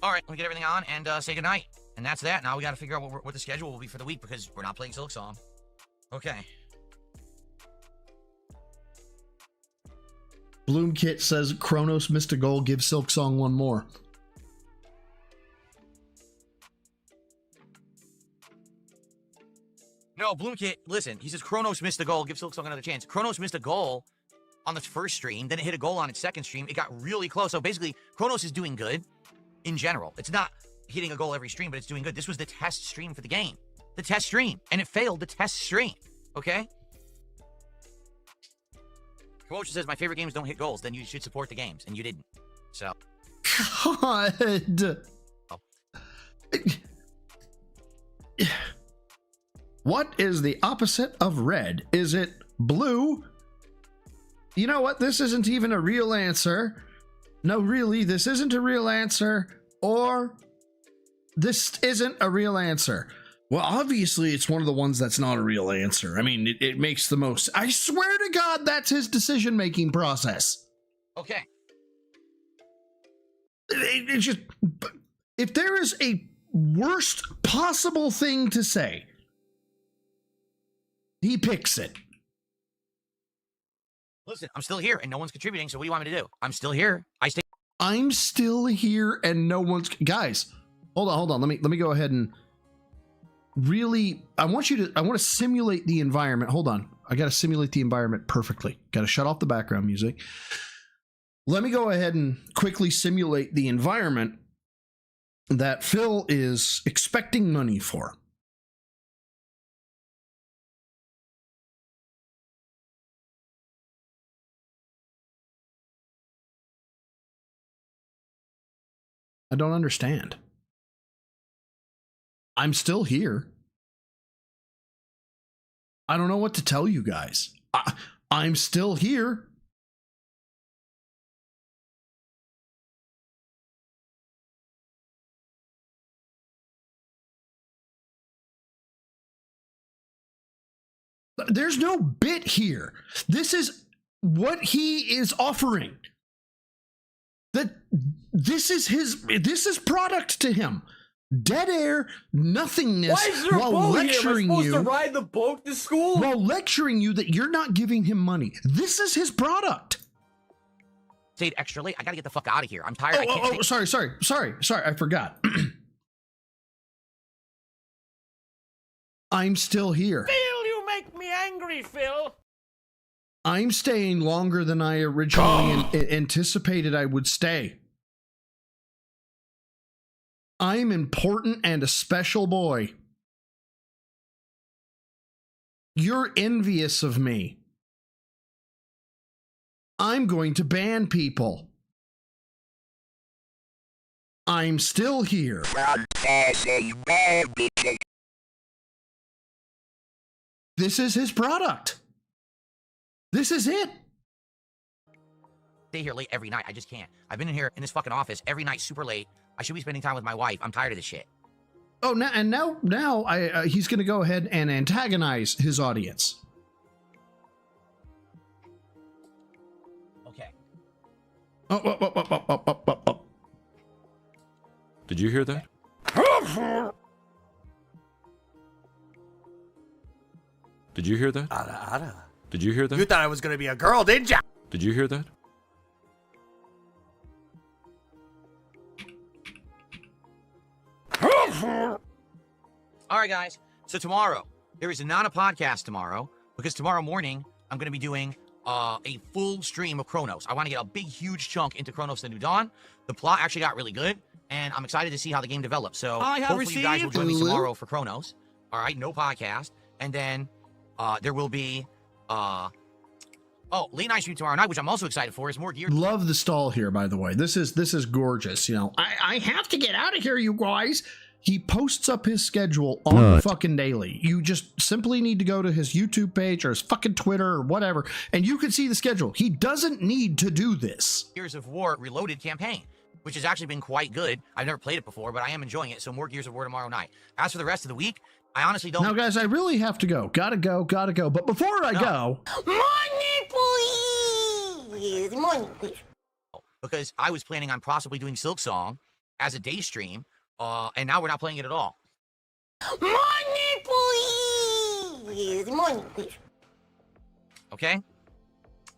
All right, let me get everything on and say goodnight. And that's that. Now we got to figure out what the schedule will be for the week, because we're not playing Silksong. Okay. Bloomkit says Kronos missed a goal. Give Silksong one more. No, Bloomkit, listen, he says Kronos missed the goal. Give Silksong another chance. Kronos missed a goal on the first stream, then it hit a goal on its second stream. It got really close. So basically, Kronos is doing good in general. It's not hitting a goal every stream, but it's doing good. This was the test stream for the game. The test stream. And it failed the test stream. Okay? Promotion says, my favorite games don't hit goals. Then you should support the games. And you didn't. So. God. Oh. What is the opposite of red? Is it blue? You know what? This isn't even a real answer. No, really, this isn't a real answer. Or this isn't a real answer. Well, obviously, it's one of the ones that's not a real answer. I mean, it makes the most. I swear to God, that's his decision-making process. Okay. It's just, if there is a worst possible thing to say, he picks it. Listen, I'm still here and no one's contributing, so what do you want me to do? I'm still here. I'm still here and no one's... Guys, hold on. Let me go ahead and really... I want to simulate the environment. Hold on. I got to simulate the environment perfectly. Got to shut off the background music. Let me go ahead and quickly simulate the environment that Phil is expecting money for. I don't understand. I'm still here. I don't know what to tell you guys. I'm still here. There's no bit here. This is what he is offering. This is product to him. Dead air, nothingness. Why is there a while boat lecturing here? Am I supposed you to ride the boat to school? while lecturing you that you're not giving him money. This is his product. Stayed extra late. I gotta get the fuck out of here. I'm tired. I can't Sorry. I forgot. I'm still here. Phil, you make me angry, Phil. I'm staying longer than I originally anticipated I would stay. I'm important and a special boy. You're envious of me. I'm going to ban people. I'm still here. This is his product. This is it. Stay here late every night. I just can't. I've been in here in this fucking office every night super late. I should be spending time with my wife. I'm tired of this shit. Oh, now he's going to go ahead and antagonize his audience. Okay. Oh. Did you hear that? Did you hear that? Did you hear that? You thought I was gonna be a girl, didn't ya? Did you hear that? All right, guys. So tomorrow, there is not a podcast tomorrow because tomorrow morning, I'm going to be doing a full stream of Kronos. I want to get a big, huge chunk into Kronos The New Dawn. The plot actually got really good, and I'm excited to see how the game develops. So hopefully you guys will join me tomorrow for Kronos. All right, no podcast. And then there will be... late night stream tomorrow night, which I'm also excited for, is more gear. Love the stall here, by the way. This is gorgeous. You know, I have to get out of here, you guys. He posts up his schedule on fucking daily. You just simply need to go to his YouTube page or his fucking Twitter or whatever, and you can see the schedule. He doesn't need to do this. Gears of War Reloaded campaign, which has actually been quite good. I've never played it before, but I am enjoying it. So more Gears of War tomorrow night. As for the rest of the week, I honestly don't... Now, guys, I really have to go. Gotta go. But before I go... Money, please. Money, please. Because I was planning on possibly doing Silk Song as a day stream, and now we're not playing it at all. Money, please. Money, please. Okay?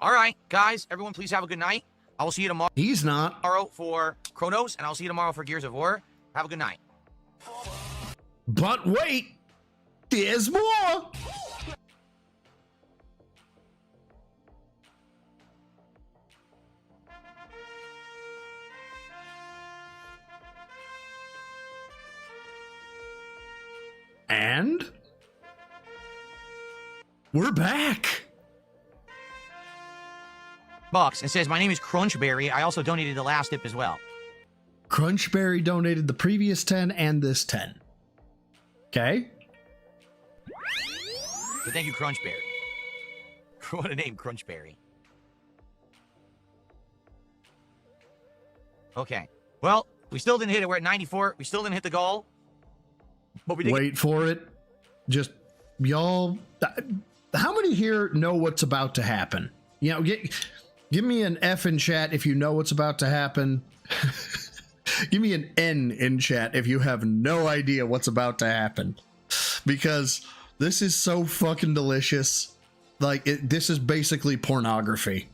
All right, guys. Everyone, please have a good night. I will see you tomorrow. He's not. Tomorrow for Kronos, and I'll see you tomorrow for Gears of War. Have a good night. But wait! There's more. And we're back. Bucks. It says, my name is Crunchberry. I also donated the last tip as well. Crunchberry donated the previous 10 and this 10. Okay. So thank you, Crunchberry. What a name, Crunchberry. Okay. Well, we still didn't hit it. We're at 94. We still didn't hit the goal. But we did. Wait for it. Just, y'all, how many here know what's about to happen? You know, give me an F in chat if you know what's about to happen. Give me an N in chat if you have no idea what's about to happen. Because this is so fucking delicious. Like, this is basically pornography.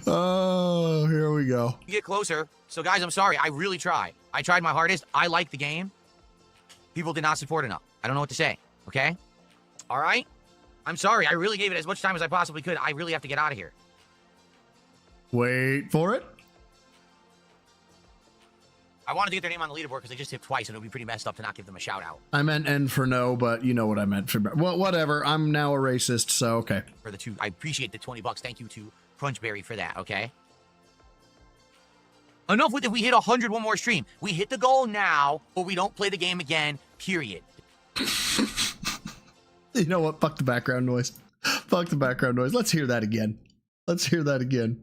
Oh, here we go. You get closer. So, guys, I'm sorry. I really tried. I tried my hardest. I like the game. People did not support enough. I don't know what to say. Okay? All right? I'm sorry. I really gave it as much time as I possibly could. I really have to get out of here. Wait for it. I wanted to get their name on the leaderboard because they just tipped twice, and it would be pretty messed up to not give them a shout out. I meant N for no, but you know what I meant for. Well, whatever. I'm now a racist, so okay. For the two, I appreciate the $20. Thank you to Crunchberry for that, okay? Enough with it. We hit 100 one more stream. We hit the goal now, or we don't play the game again, period. You know what? Fuck the background noise. Fuck the background noise. Let's hear that again. Let's hear that again.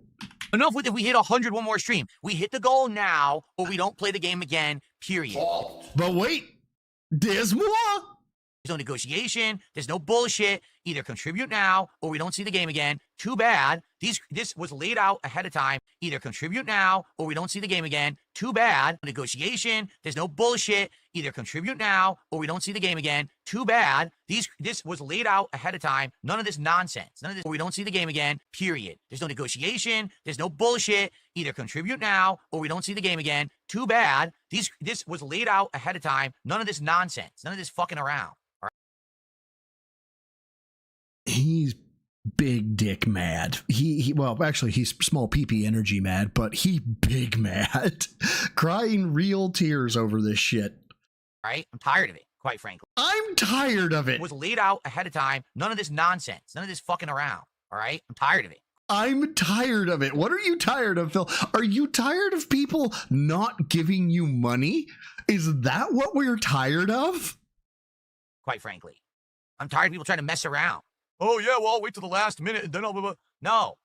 Enough with it. We hit 100 one more stream. We hit the goal now, or we don't play the game again, period. But wait, there's more. There's no negotiation. There's no bullshit. Either contribute now, or we don't see the game again. Too bad. This was laid out ahead of time. Either contribute now, or we don't see the game again. Too bad. Negotiation. There's no bullshit. Either contribute now, or we don't see the game again. Too bad. This was laid out ahead of time. None of this nonsense. None of this, or we don't see the game again, period. There's no negotiation. There's no bullshit. Either contribute now, or we don't see the game again. Too bad. This was laid out ahead of time. None of this nonsense. None of this fucking around. All right? He's big dick mad. Well, actually, he's small pee-pee energy mad, but he big mad. Crying real tears over this shit. All right? I'm tired of it, quite frankly. I'm tired of it. It was laid out ahead of time. None of this nonsense. None of this fucking around. All right? I'm tired of it. I'm tired of it. What are you tired of, Phil? Are you tired of people not giving you money? Is that what we're tired of? Quite frankly. I'm tired of people trying to mess around. Oh, yeah, well, I'll wait till the last minute and then I'll... Blah, blah. No.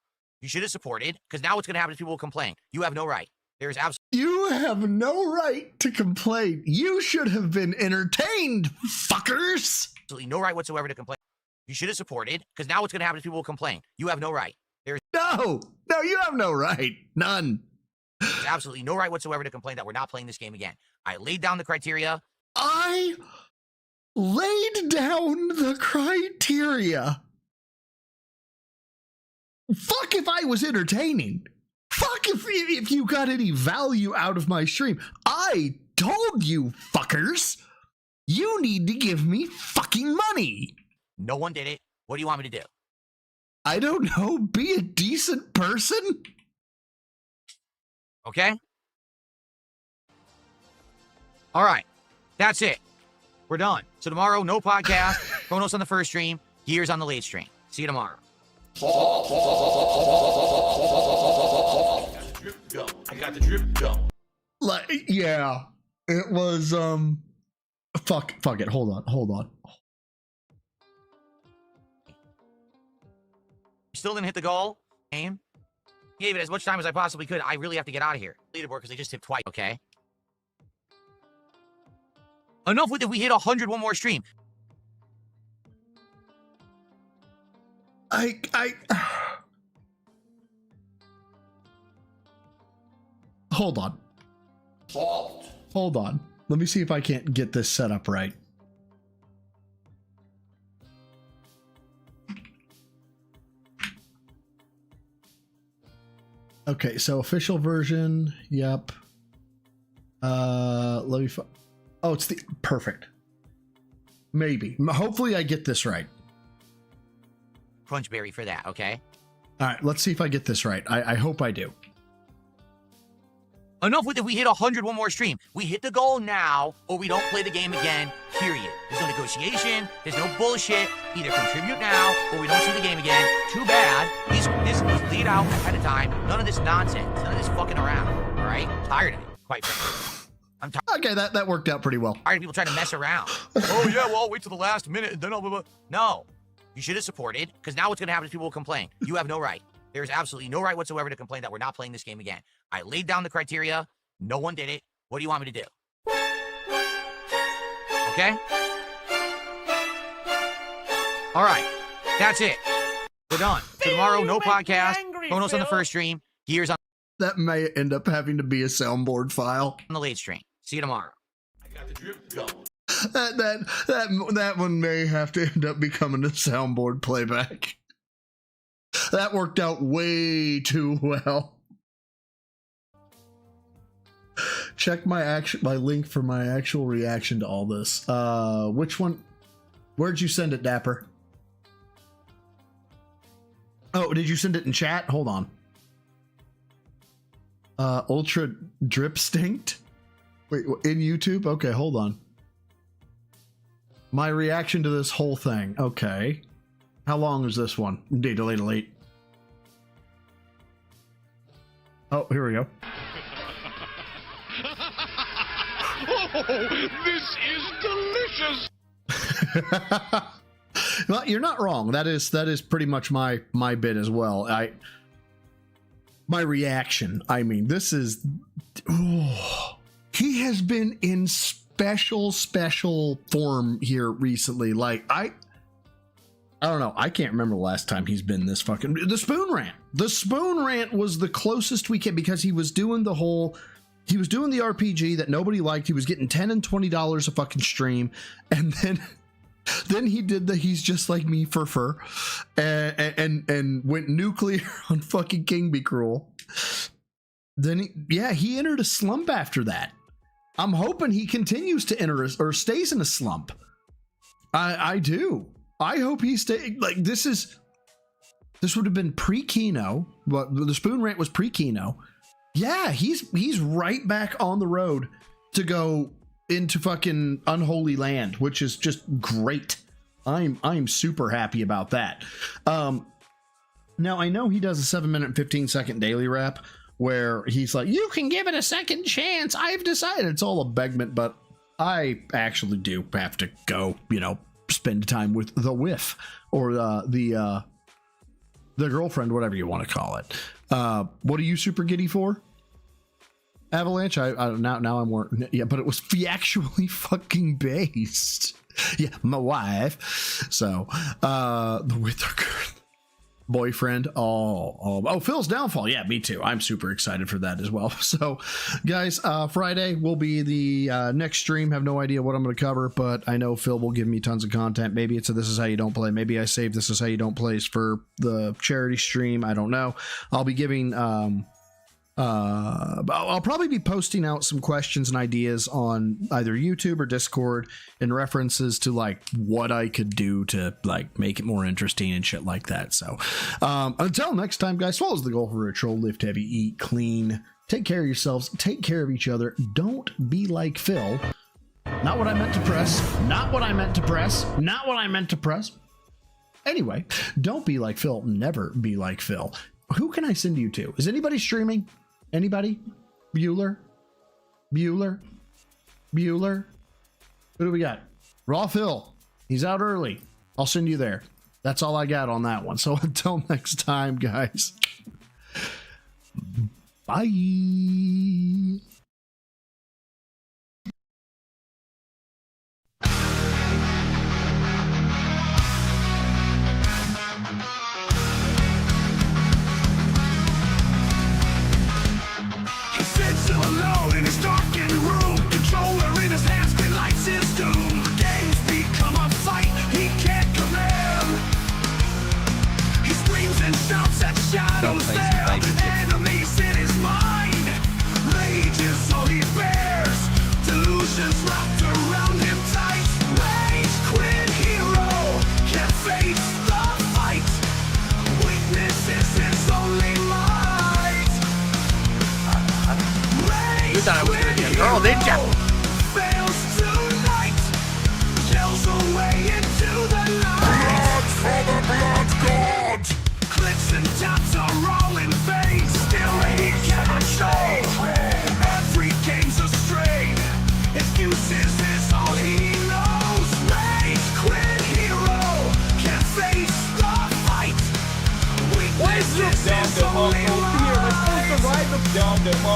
You should have supported, because now what's going to happen is people will complain. You have no right. There's absolutely... You have no right to complain. You should have been entertained, fuckers. Absolutely no right whatsoever to complain. You should have supported, because now what's going to happen is people will complain. You have no right. There's... No, you have no right. None. There's absolutely no right whatsoever to complain that we're not playing this game again. I laid down the criteria. I laid down the criteria. Fuck if I was entertaining. Fuck if you got any value out of my stream. I told you, fuckers, you need to give me fucking money. No one did it. What do you want me to do? I don't know. Be a decent person. Okay? All right. That's it. We're done. So tomorrow, no podcast. Chronos on the first stream. Gears on the late stream. See you tomorrow. I got the drip go. Like, yeah. It was, fuck it. Hold on. Still didn't hit the goal. Aim. Gave it as much time as I possibly could. I really have to get out of here. Leaderboard because they just tipped twice. Okay. Enough with it. We hit 100 one more stream. Hold on. Hold on. Let me see if I can't get this set up right. Okay, so official version. Yep. Let me. Oh, it's the perfect. Maybe. Hopefully I get this right. Crunchberry for that, okay? All right, let's see if I get this right. I hope I do. Enough with it. We hit 100 one more stream. We hit the goal now, or we don't play the game again, period. There's no negotiation. There's no bullshit. Either contribute now, or we don't see the game again. Too bad. This was laid out ahead of time. None of this nonsense. None of this fucking around. All right? Tired of it, quite frankly. I'm tired. Okay, that worked out pretty well. Tired of people trying to mess around. Oh, yeah, well, I'll wait till the last minute, and then I'll... Blah, blah. No. You should have supported, because now what's going to happen is people will complain. You have no right. There's absolutely no right whatsoever to complain that we're not playing this game again. I laid down the criteria. No one did it. What do you want me to do? Okay? All right. That's it. We're done. So tomorrow, no podcast. Chronos on the first stream. Gears on That may end up having to be a soundboard file. the late stream. See you tomorrow. I got the drip going. That one may have to end up becoming a soundboard playback. That worked out way too well. Check my link for my actual reaction to all this. Which one? Where'd you send it, Dapper? Oh, did you send it in chat? Hold on. Ultra drip stinked? Wait, in YouTube? Okay, hold on. My reaction to this whole thing. Okay. How long is this one? Delete. Oh, here we go. Oh, this is delicious. Well, you're not wrong. That is pretty much my bit as well. My reaction. I mean, this is. Oh, he has been in special form here recently. Like I don't know. I can't remember the last time he's been this fucking. The spoon rant. The spoon rant was the closest we can because he was doing the whole. He was doing the RPG that nobody liked. He was getting $10 and $20 a fucking stream, and then he did the he's just like me fur and went nuclear on fucking King Be Cruel. Then he entered a slump after that. I'm hoping he continues to enter or stays in a slump. I do. I hope he stays. Like this would have been pre-Kino, but the spoon rant was pre-Kino. Yeah, he's right back on the road to go into fucking unholy land, which is just great. I'm super happy about that. Now I know he does a 7-minute and 15-second daily rap where he's like, you can give it a second chance. I've decided. It's all a begment, but I actually do have to go, spend time with the whiff or the girlfriend, whatever you want to call it. What are you super giddy for? Avalanche? Now I'm working. Yeah, but it was actually fucking based. Yeah, my wife. So, the Wither boyfriend. Oh, Phil's downfall. Yeah, me too. I'm super excited for that as well. So, guys, Friday will be the next stream. Have no idea what I'm going to cover, but I know Phil will give me tons of content. Maybe it's a This Is How You Don't Play. Maybe I save This Is How You Don't Plays for the charity stream. I don't know. I'll be giving I'll probably be posting out some questions and ideas on either YouTube or Discord in references to like what I could do to like make it more interesting and shit like that. So until next time, guys, swallows the goal for ritual, lift heavy, eat clean, take care of yourselves, take care of each other. Don't be like Phil. Not what I meant to press. Not what I meant to press. Not what I meant to press. Anyway, don't be like Phil. Never be like Phil. Who can I send you to? Is anybody streaming? Anybody? Bueller? Who do we got? Raw Phil. He's out early. I'll send you there. That's all I got on that one. So until next time, guys. Bye. Alone in his darkened room, controller in his hands, green lights his doom. Games become a fight he can't command. He screams and shouts at shadows there, enemies in his mind. Rage is all he bears, delusions wrapped around him tight. Rage quit.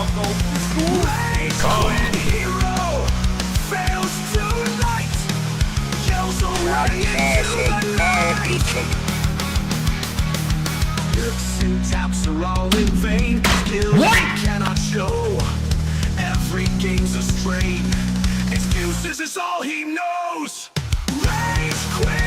I'll go to school. Rage when hero fails tonight. Yells away into the night. Looks and taps are all in vain. Skills he cannot show. Every game's a strain. Excuses is all he knows. Rage quit.